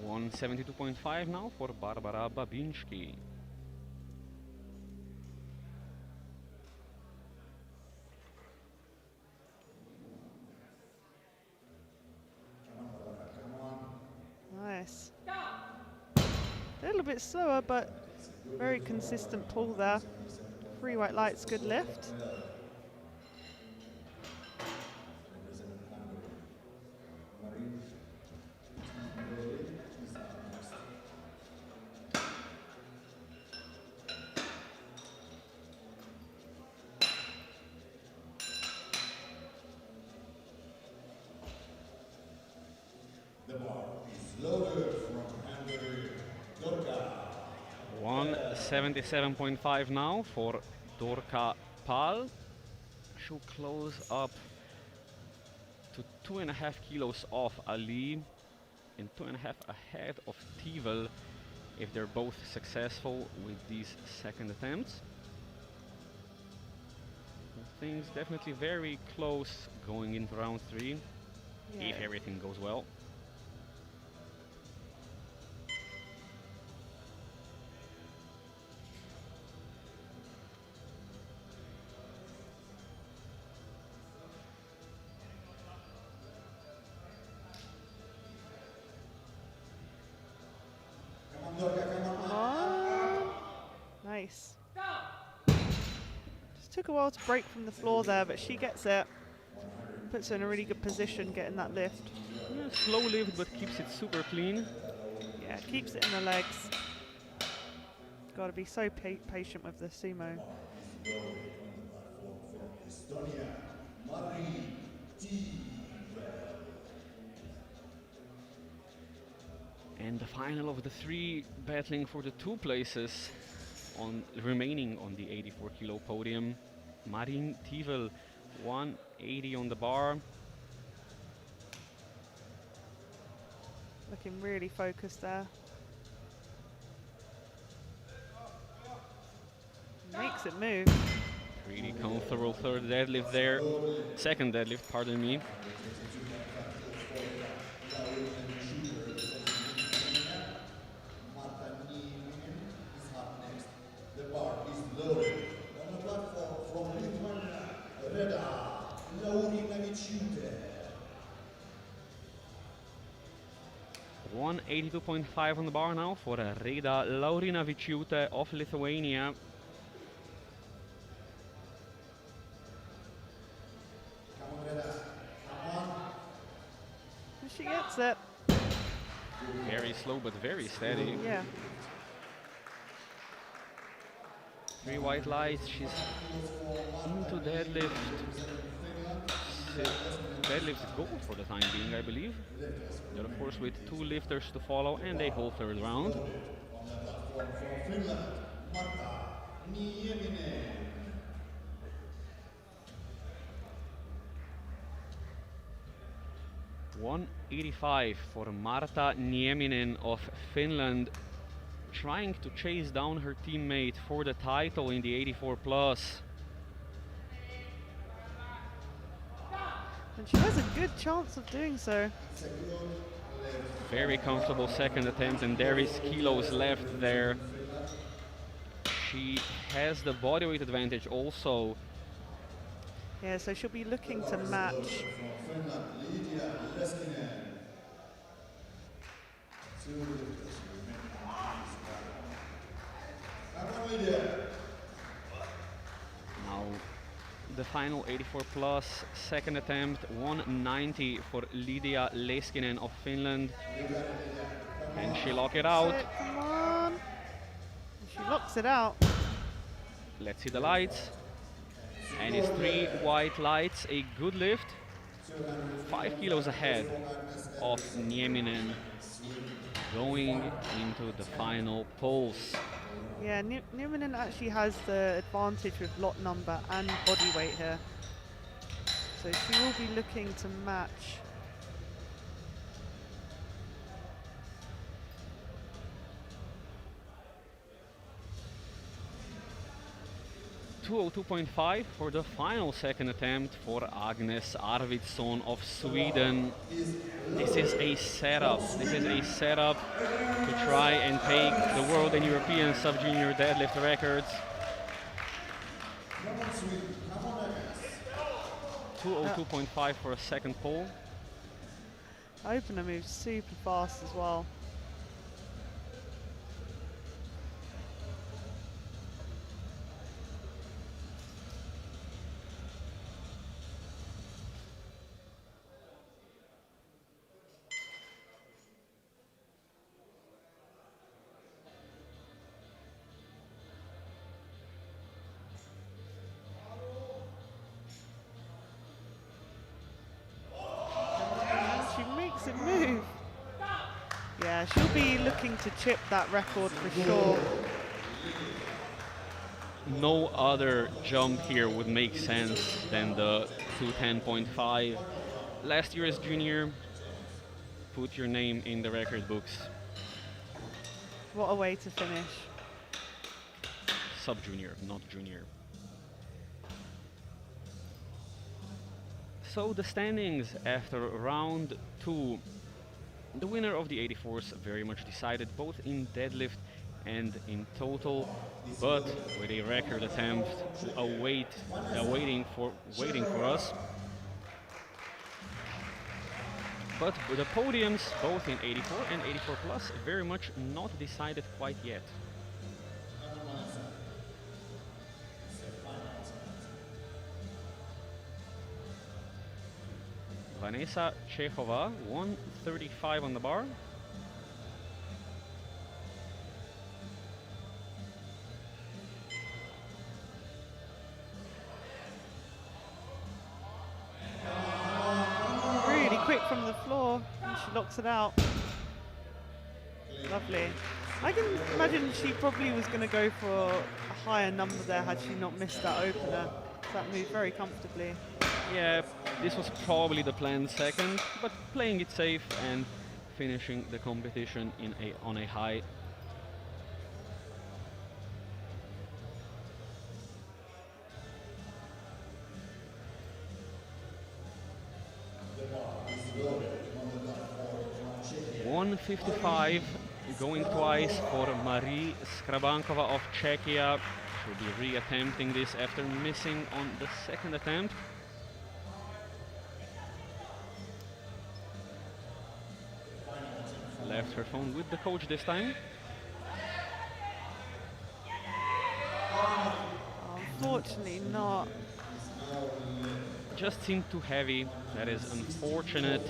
A: 172.5 now for Barbara Babinski.
B: Nice. A little bit slower, but very consistent pull there. 3 white lights, good lift.
C: The bar is loaded from Hungary, Dorka.
A: 177.5 now for Dorka Pal. She'll close up to 2.5 kilos off Ali and 2.5 ahead of Tivel if they're both successful with these second attempts. Things definitely very close going into round 3 if everything goes well.
B: Took a while to break from the floor there, but she gets it. Puts her in a really good position getting that lift.
A: Yeah, slow lift, but keeps it super clean.
B: Yeah, keeps it in the legs. Got to be so patient with the sumo.
A: And the final of the three battling for the two places remaining on the 84 kilo podium. Marin Tivel, 180 on the bar.
B: Looking really focused there. Makes it move.
A: Really comfortable third deadlift there. Second deadlift, pardon me.
C: The bar is loaded. On the platform from Lithuania, Reda Laurinavičiūtė.
A: 182.5 on the bar now for Reda Laurinavičiūtė of Lithuania.
C: Come on, Reda. Come on.
B: And she gets it.
A: Very slow but very steady.
B: Yeah.
A: 3 white lights, she's into deadlift. Deadlift gold for the time being, I believe. But of course with 2 lifters to follow and a whole third round.
C: On the platform from Finland, Marta Nieminen.
A: 185 for Marta Nieminen of Finland, trying to chase down her teammate for the title in the 84 plus.
B: And she has a good chance of doing so.
A: Very comfortable second attempt, and there is kilos left there. She has the bodyweight advantage also.
B: Yeah, so she'll be looking to match.
A: Now the final 84 plus second attempt, 190 for Lydia Leskinen of Finland. And she lock it out.
B: Come on. And she locks it out.
A: Let's see the lights. And it's 3 white lights, a good lift. 5 kilos ahead of Nieminen going into the final pulse.
B: Yeah, Nieminen actually has the advantage with lot number and body weight here. So she will be looking to match.
A: 202.5 for the final second attempt for Agnes Arvidsson of Sweden. This is a setup. This is a setup to try and take the world and European sub-junior deadlift records. 202.5 for a second pull.
B: Opener moves super fast as well. It move. Yeah, she'll be looking to chip that record for sure.
A: No other jump here would make sense than the 210.5. Last year's junior, put your name in the record books.
B: What a way to finish.
A: Sub-junior, not junior. So the standings after round 2. The winner of the 84s very much decided both in deadlift and in total, but with a record attempt waiting for us. But the podiums, both in 84 and 84 plus, very much not decided quite yet. Vanessa Chechova, 135 on the bar.
B: Really quick from the floor, and she locks it out. Lovely. I can imagine she probably was going to go for a higher number there had she not missed that opener. That moved very comfortably.
A: Yeah, this was probably the planned second, but playing it safe and finishing the competition on a high.
C: The bar is loaded on the platform from Czechia.
A: 155 going twice for Marie Skrabankova of Czechia. She'll be re-attempting this after missing on the second attempt. Left her phone with the coach this time.
B: Unfortunately not.
A: Just seemed too heavy. That is unfortunate.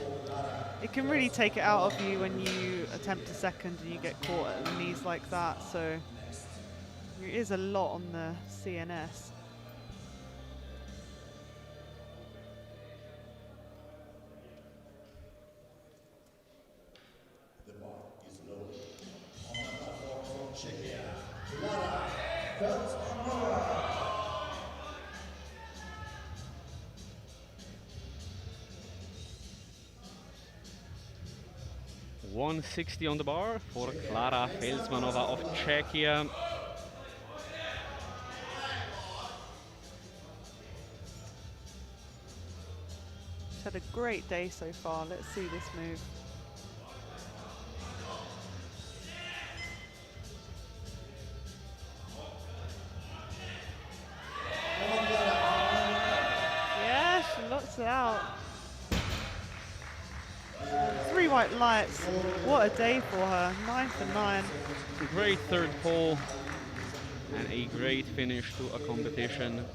B: It can really take it out of you when you attempt a second and you get caught at the knees like that, so there is a lot on the CNS.
C: The bar is loaded on the platform from Czechia. Lara Feltmanova.
A: 160 on the bar for Klara Felsmanova of Czechia.
B: She's had a great day so far. Let's see this move. Yeah, she locks it out. 3 white lights. What a day for her. 9 for 9.
A: Great third pole and a great finish to a competition.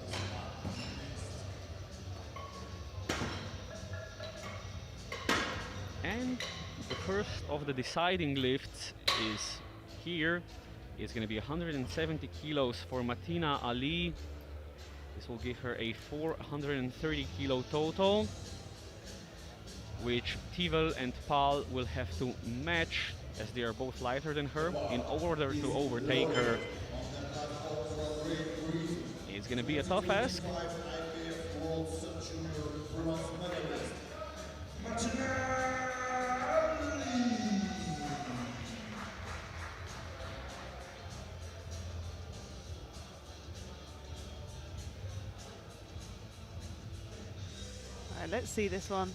A: And the first of the deciding lifts is here. It's going to be 170 kilos for Martina Ali. This will give her a 430 kilo total, which Tivel and Pal will have to match as they are both lighter than her in order to overtake her. It's going to be a tough ask.
B: All right, let's see this one.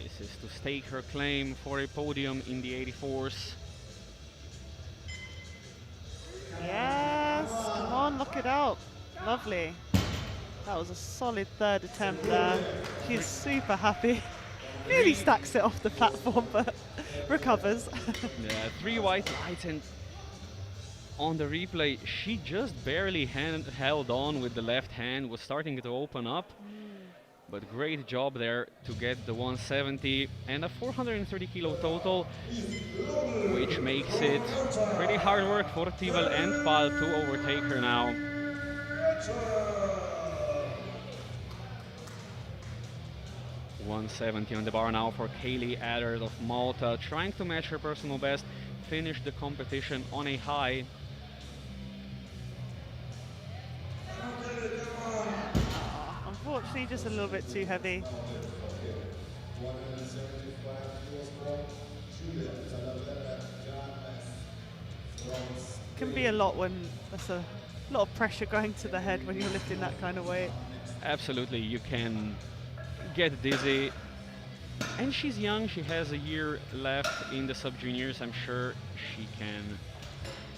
A: This is to stake her claim for a podium in the 84s.
B: Yes, come on, lock it out. Lovely. That was a solid third attempt there. She's super happy. Nearly stacks it off the platform, but recovers.
A: Yeah, 3 white lights, and on the replay, she just barely held on with the left hand, was starting to open up. But great job there to get the 170 and a 430 kilo total, which makes it pretty hard work for Tivel and Pal to overtake her now. $170 on the bar now for Kaylee Adder of Malta, trying to match her personal best, finish the competition on a high.
B: Unfortunately, just a little bit too heavy. Can be a lot when there's a lot of pressure going to the head when you're lifting that kind of weight.
A: Absolutely, you can get dizzy. And she's young, she has a year left in the sub-juniors. I'm sure she can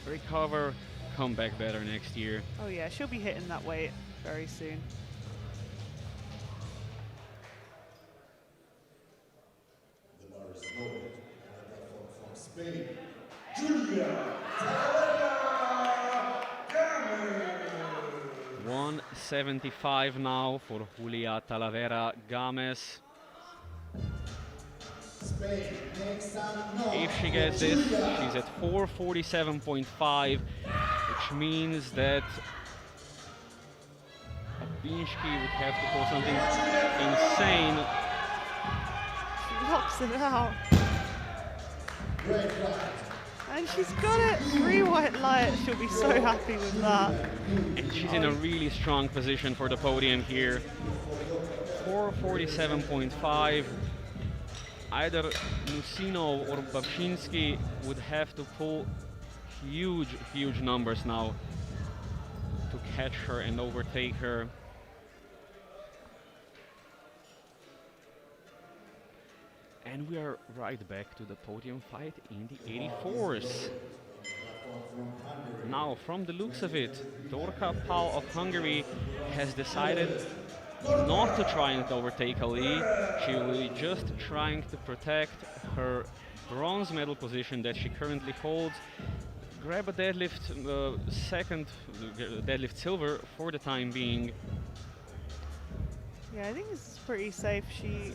A: recover, come back better next year.
B: Oh yeah, she'll be hitting that weight very soon.
C: The bar is loaded on the platform from Spain. Julia.
A: 475 now for Julia Talavera Gomez. If she gets this, she's at 447.5, which means that Babinski would have to pull something insane.
B: She knocks it out. And she's got it. 3 white lights. She'll be so happy with that.
A: And she's in a really strong position for the podium here. 447.5. Either Nusino or Babczynski would have to pull huge, huge numbers now to catch her and overtake her. And we are right back to the podium fight in the 84s. Now, from the looks of it, Dorka Pal of Hungary has decided not to try and overtake Ali. She will be just trying to protect her bronze medal position that she currently holds. Grab a deadlift deadlift silver for the time being.
B: Yeah, I think this is pretty safe.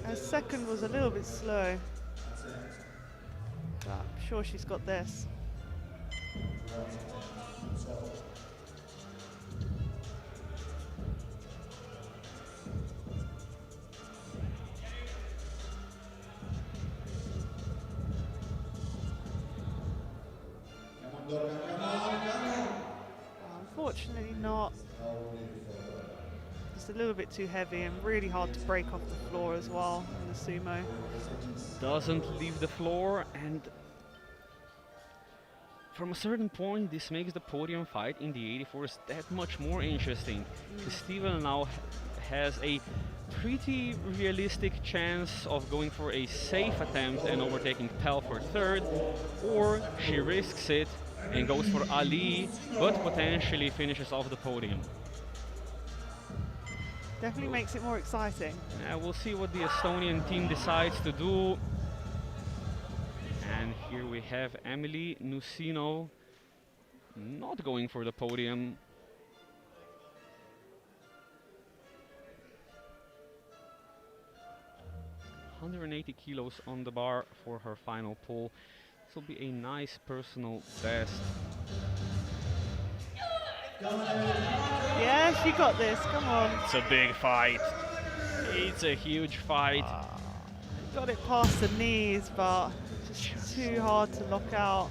B: Her second was a little bit slow. But I'm sure she's got this. Unfortunately not. Just a little bit too heavy and really hard to break off the floor as well in the sumo.
A: Doesn't leave the floor, and from a certain point this makes the podium fight in the 84s that much more interesting. Steven now has a pretty realistic chance of going for a safe attempt and overtaking Pell for third, or she risks it and goes for Ali, but potentially finishes off the podium.
B: Definitely makes it more exciting.
A: We'll see what the Estonian team decides to do. And here we have Emily Nusino not going for the podium. ...180 kilos on the bar for her final pull. This will be a nice personal best.
B: Yeah, she got this. Come on.
A: It's a big fight. It's a huge fight.
B: Got it past the knees, but just too hard to lock out.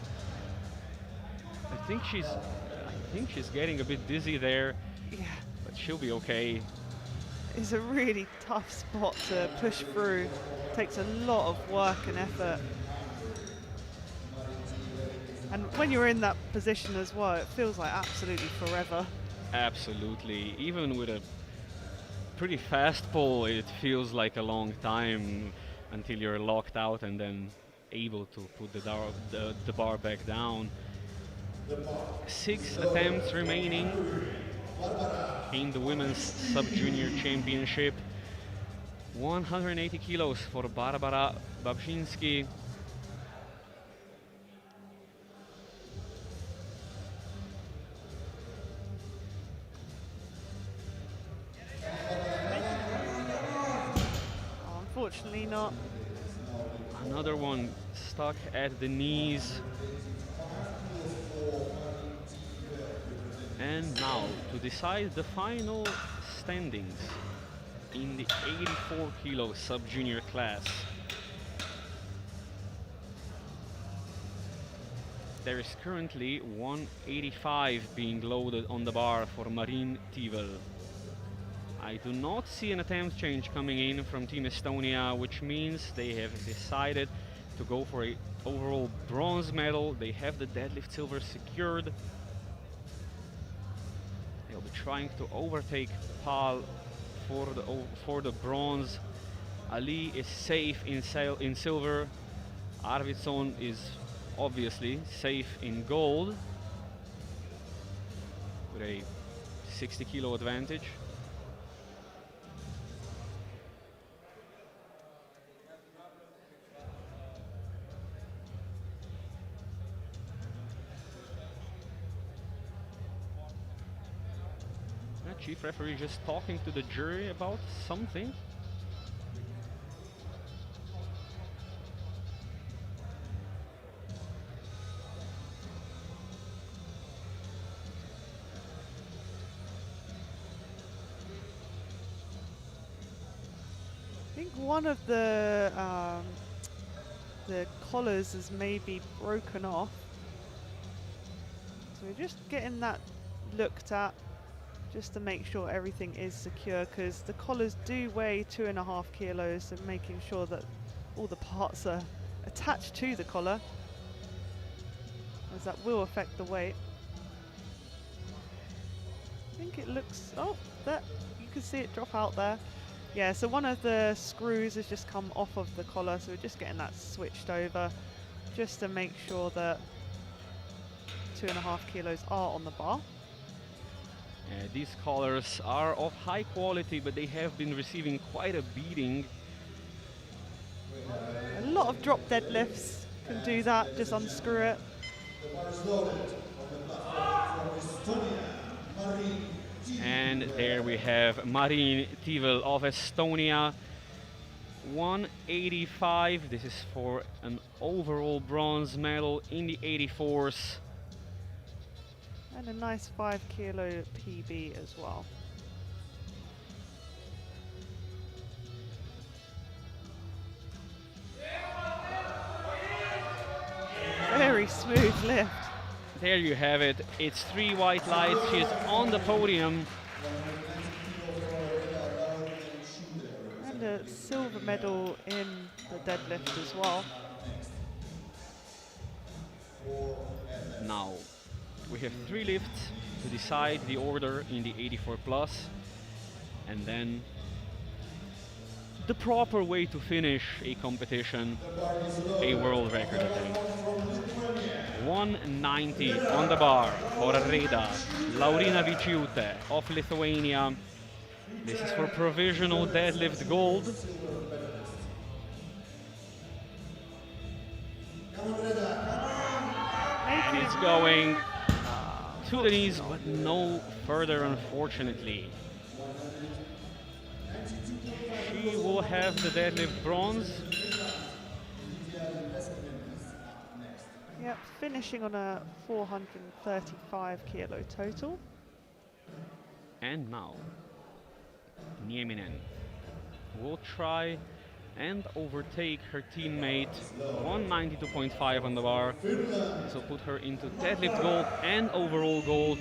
A: I think she's getting a bit dizzy there,
B: Yeah,
A: but she'll be okay.
B: it's a really tough spot to push through. Takes a lot of work and effort. And when you're in that position as well, it feels like absolutely forever.
A: Absolutely. Even with a pretty fast pull, it feels like a long time until you're locked out and then able to put the bar back down. 6 attempts remaining in the women's sub-junior championship. 180 kilos for Barbara Babczynski.
B: Unfortunately not.
A: Another one stuck at the knees. And now to decide the final standings in the 84 kilo sub-junior class. There is currently 185 being loaded on the bar for Marin Tivel. I do not see an attempt change coming in from Team Estonia, which means they have decided to go for an overall bronze medal. They have the deadlift silver secured. They'll be trying to overtake Pal for the bronze. Ali is safe in silver. Arvidsson is obviously safe in gold with a 60 kilo advantage. chief referee just talking to the jury about something.
B: I think one of the collars is maybe broken off. So we're just getting that looked at just to make sure everything is secure, because the collars do weigh 2.5 kilos, so making sure that all the parts are attached to the collar, as that will affect the weight. I think it looks, oh, that you can see it drop out there. Yeah, so one of the screws has just come off of the collar, so we're just getting that switched over just to make sure that 2.5 kilos are on the bar.
A: These collars are of high quality, but they have been receiving quite a beating.
B: A lot of drop deadlifts can do that, just unscrew it.
C: The bar is loaded on the platform from Estonia, Marin.
A: And there we have Marin Tivel of Estonia. 185. This is for an overall bronze medal in the 84s.
B: And a nice 5 kilo PB as well. Very smooth lift.
A: There you have it. It's 3 white lights. She's on the podium.
B: And a silver medal in the deadlift as well.
A: Now, we have 3 lifts to decide the order in the 84 plus, and then the proper way to finish a competition, a world record attempt. 190 on the bar for Reda Laurina Viciute of Lithuania. This is for provisional deadlift gold. And it's going to the knees, but no further, unfortunately. She will have the deadlift bronze.
B: Yep, finishing on a 435 kilo total.
A: And now, Nieminen will try and overtake her teammate. 192.5 on the bar. This will put her into deadlift gold and overall gold.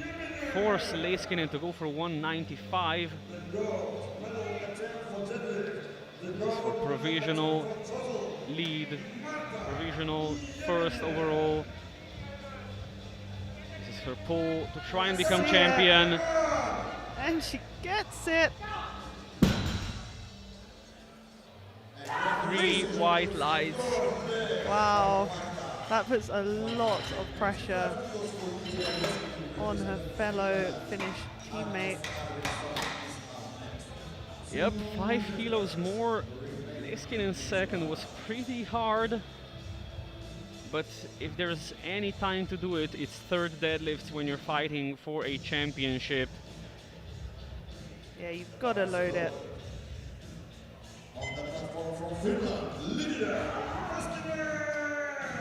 A: Force Leiskinen to go for 195. This is for provisional lead, provisional first overall. This is her pull to try and become champion.
B: And she gets it.
A: 3 white lights.
B: Wow, that puts a lot of pressure on her fellow Finnish teammate.
A: Yep, 5 kilos more. Leiskinen second was pretty hard. But if there's any time to do it, it's third deadlifts when you're fighting for a championship.
B: Yeah, you've got to load it.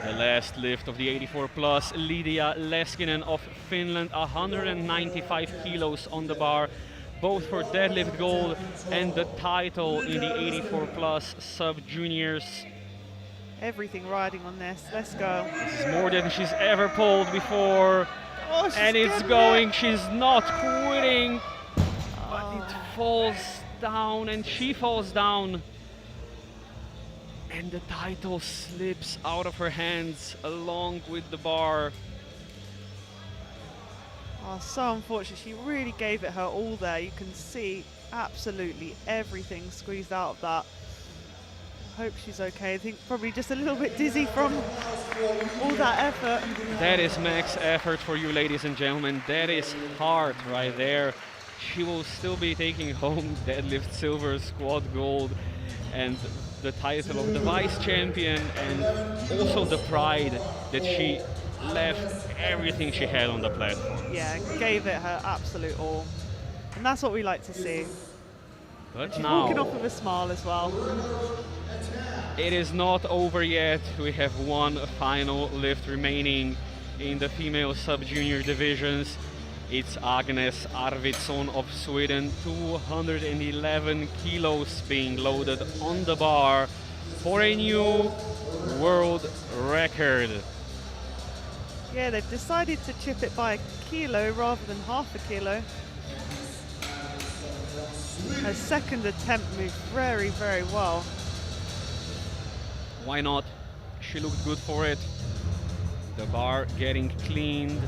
A: The last lift of the 84 plus, Lydia Leskinen of Finland, 195 kilos on the bar, both for deadlift gold and the title in the 84 plus sub-juniors.
B: Everything riding on this. Let's go.
A: This is more than she's ever pulled before.
B: Oh,
A: And it's going, she's not quitting, but it falls down and she falls down. And the title slips out of her hands along with the bar.
B: Oh, so unfortunate. She really gave it her all there. You can see absolutely everything squeezed out of that. Hope she's okay. I think probably just a little bit dizzy from all that effort.
A: That is max effort for you, ladies and gentlemen. That is hard right there. She will still be taking home deadlift silver, squat gold, and the title of the vice champion, and also the pride that she left everything she had on the platform.
B: Yeah, gave it her absolute all. And that's what we like to see.
A: But
B: She's walking off
A: now
B: with a smile as well.
A: it is not over yet. We have one final lift remaining in the female sub-junior divisions. It's Agnes Arvidsson of Sweden, 211 kilos being loaded on the bar for a new world record.
B: Yeah, they've decided to chip it by a kilo rather than half a kilo. Her second attempt moved very, very well.
A: Why not? She looked good for it. The bar getting cleaned.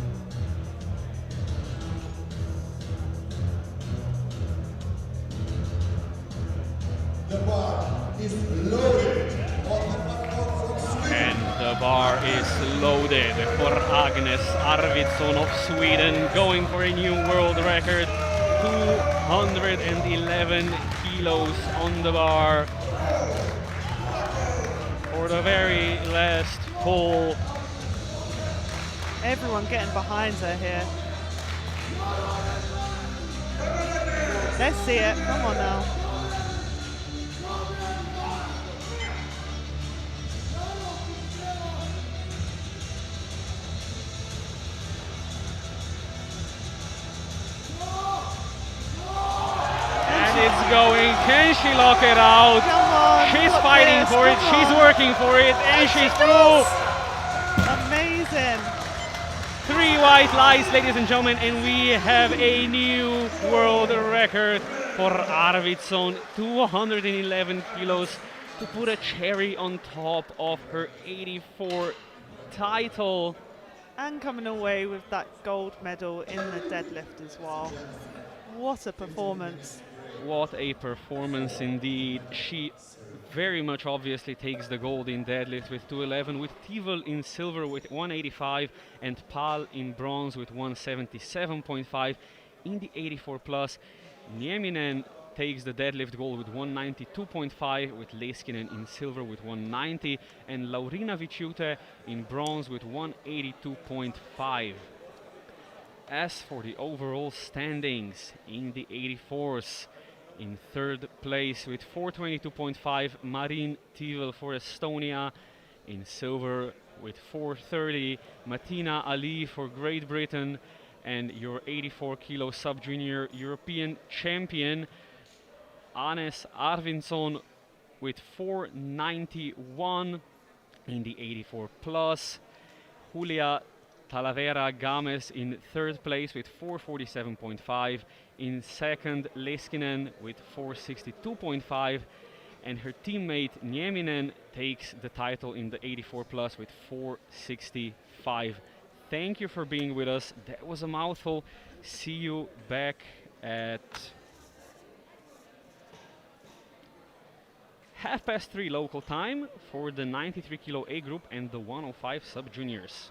C: The bar is loaded on the platform from Sweden.
A: And the bar is loaded for Agnes Arvidsson of Sweden, going for a new world record. 211 kilos on the bar for the very last pull.
B: Everyone getting behind her here. Let's see it. Come on now.
A: And it's going. Can she lock it out?
B: Come on.
A: She's
B: look
A: fighting
B: this,
A: for it.
B: come
A: She's
B: on.
A: working for it. And she's through.
B: Amazing.
A: 3 white lights, ladies and gentlemen, and we have a new world record for Arvidsson. 211 kilos to put a cherry on top of her 84 title.
B: And coming away with that gold medal in the deadlift as well. What a performance.
A: What a performance indeed. She very much obviously takes the gold in deadlift with 211, with Tivel in silver with 185 and Pal in bronze with 177.5. In the 84 plus, Nieminen takes the deadlift gold with 192.5, with Leskinen in silver with 190 and Laurina Viciute in bronze with 182.5. As for the overall standings in the 84s, in third place with 422.5, Marin Tivel for Estonia. In silver with 430, Martina Ali for Great Britain. And your 84 kilo sub-junior European champion, Agnes Arvidsson with 491 in the 84 plus. Julia Talavera Games in third place with 447.5. In second, Leskinen with 462.5. And her teammate Nieminen takes the title in the 84 plus with 465. Thank you for being with us. That was a mouthful. See you back at 3:30 local time for the 93 kilo A group and the 105 sub juniors.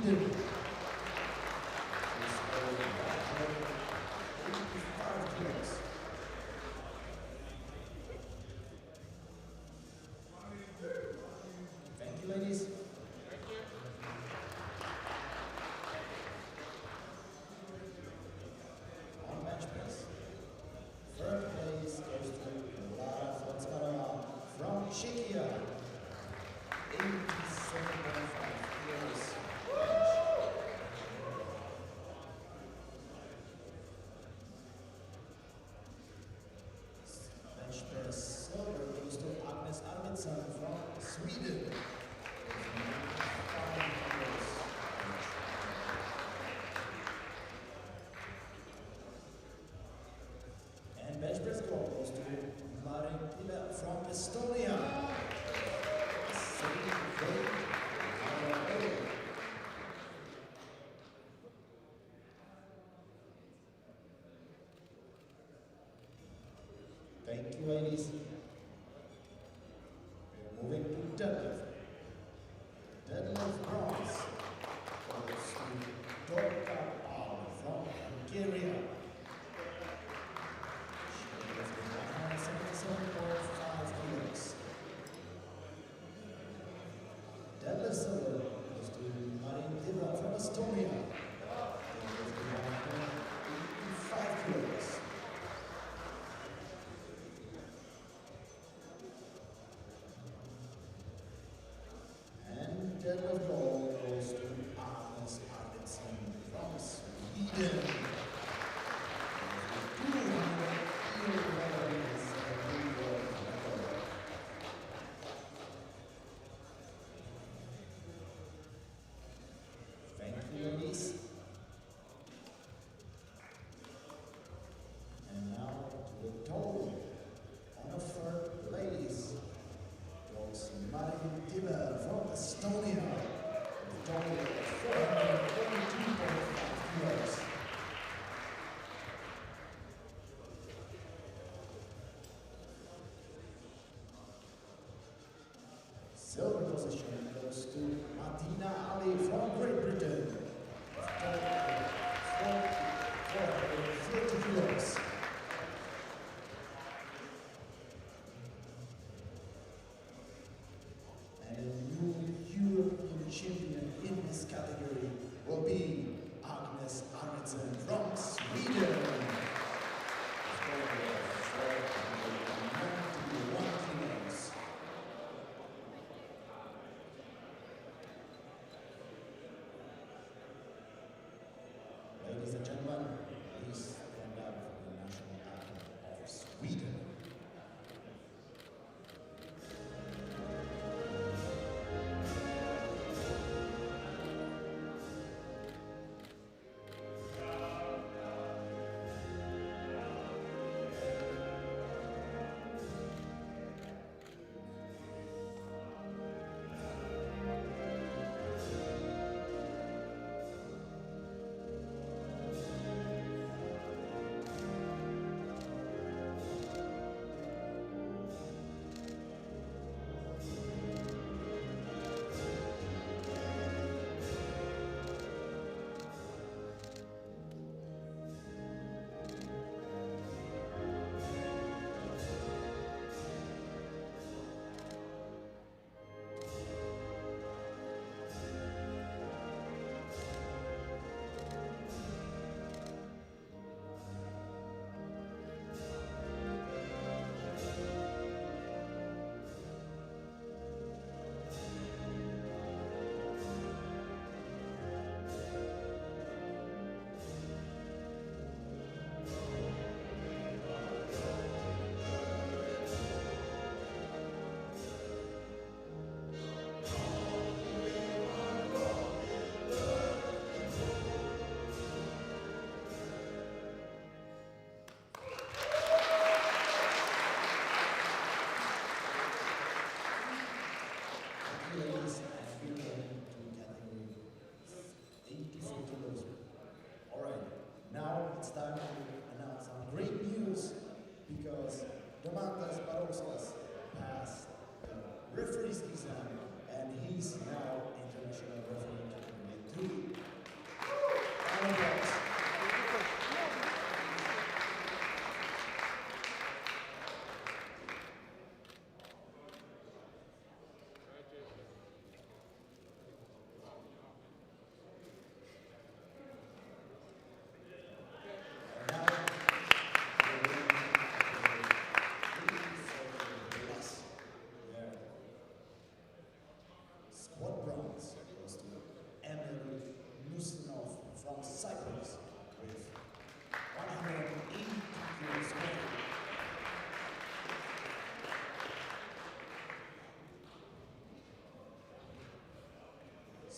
C: Sweden. It's over 185 kilos. Thank you, ladies. On bench press. Third place goes to Lara Fontsvarova from Czechia. 87.5 kilos. Bench press silver goes to Agnes Arvidsson from Sweden. 95 kilos. And bench press gold goes to Marin Tila from Estonia. Second grade. Thank you, ladies. We're moving to deadlift. Deadlift bronze goes to Dorka Al from Bulgaria. She lifted 177.5 kilos. Deadlift silver goes to Marin Tila from Estonia. They lifted 185 kilos. And deadlift gold goes to Agnes Arvidsson from Sweden. 211 is a new world record. Thank you, ladies. And now to the total. On the third place goes Marin Tiller from Estonia. With a total of 442.5 kilos. Silver position goes to Martina Ali from Great Britain. With a total of 430 kilos. And a new European champion in this category will be Agnes Arvidsson from Sweden. With a total of 491 kilos.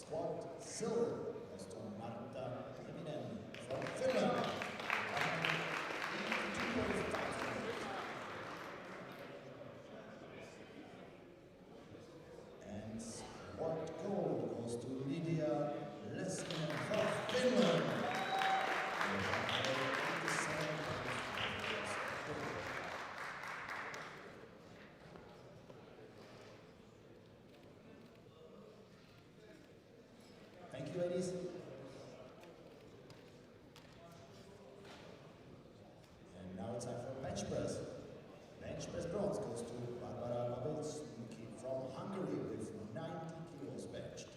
C: Squad silver goes to Marta Eminen from Finland. 182.5. And squad gold goes to Lydia Leskinen from Finland. Thank you, ladies. And now it's time for bench press. Bench press bronze goes to Barbara Babelski from Hungary with 90 kilos benched.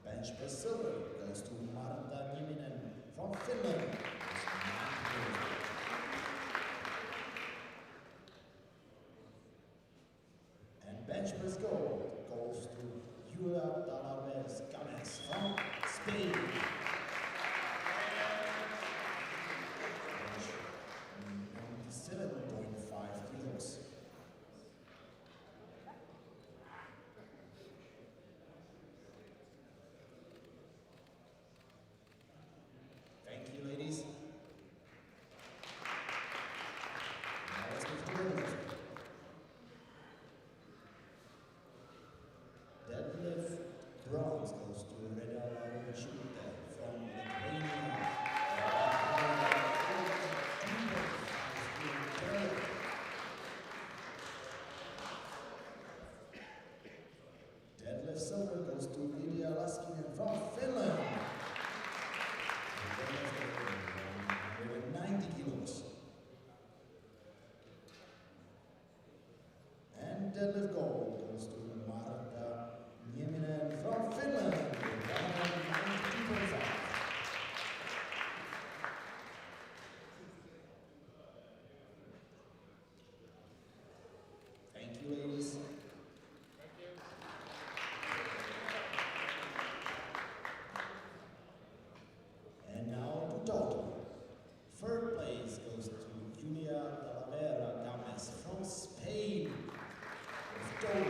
C: Bench press silver goes to Marta Nieminen from Finland. And bench press gold goes to Julia Talaves Games from Spain. Bench 97.5 kilos. Thank you, ladies. Now let's move to deadlift. Deadlift bronze goes to Reda Laurentiuta from Lithuania. Deadlift silver goes to Lydia Laskinen from Finland. 90 kilos. And deadlift gold goes to Marta Nieminen from Finland. 192.5. Thank you, ladies. And now to total. Third place goes to Julia Talavera Games from Spain with total of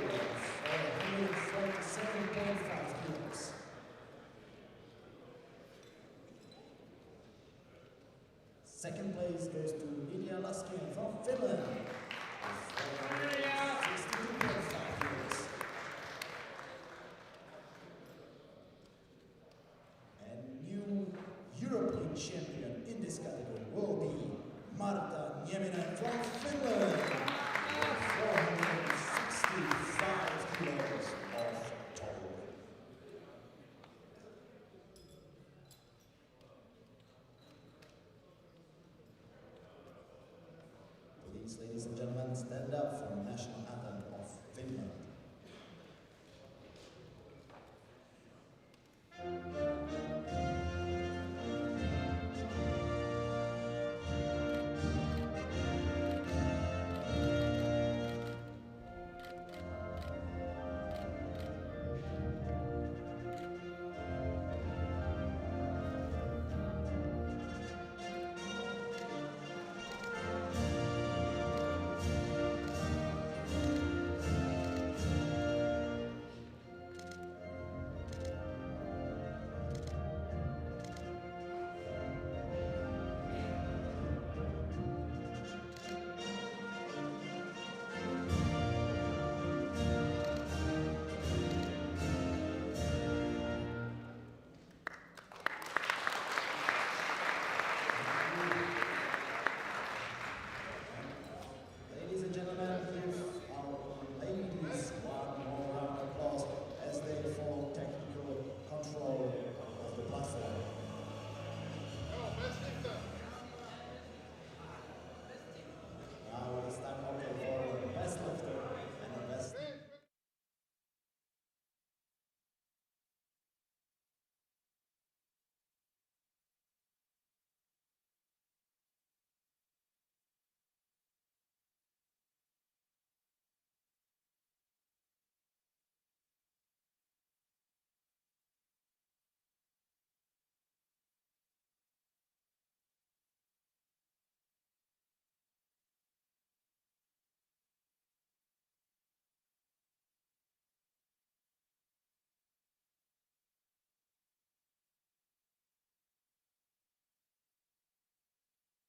C: 447.5 kilos. Second place goes to Lydia Laskin from Finland with 462.5 kilos. And new European champion in this category will be Marta Nieminen from Finland with 465 kilos of total. Please, ladies and gentlemen, stand up for the national anthem of Finland.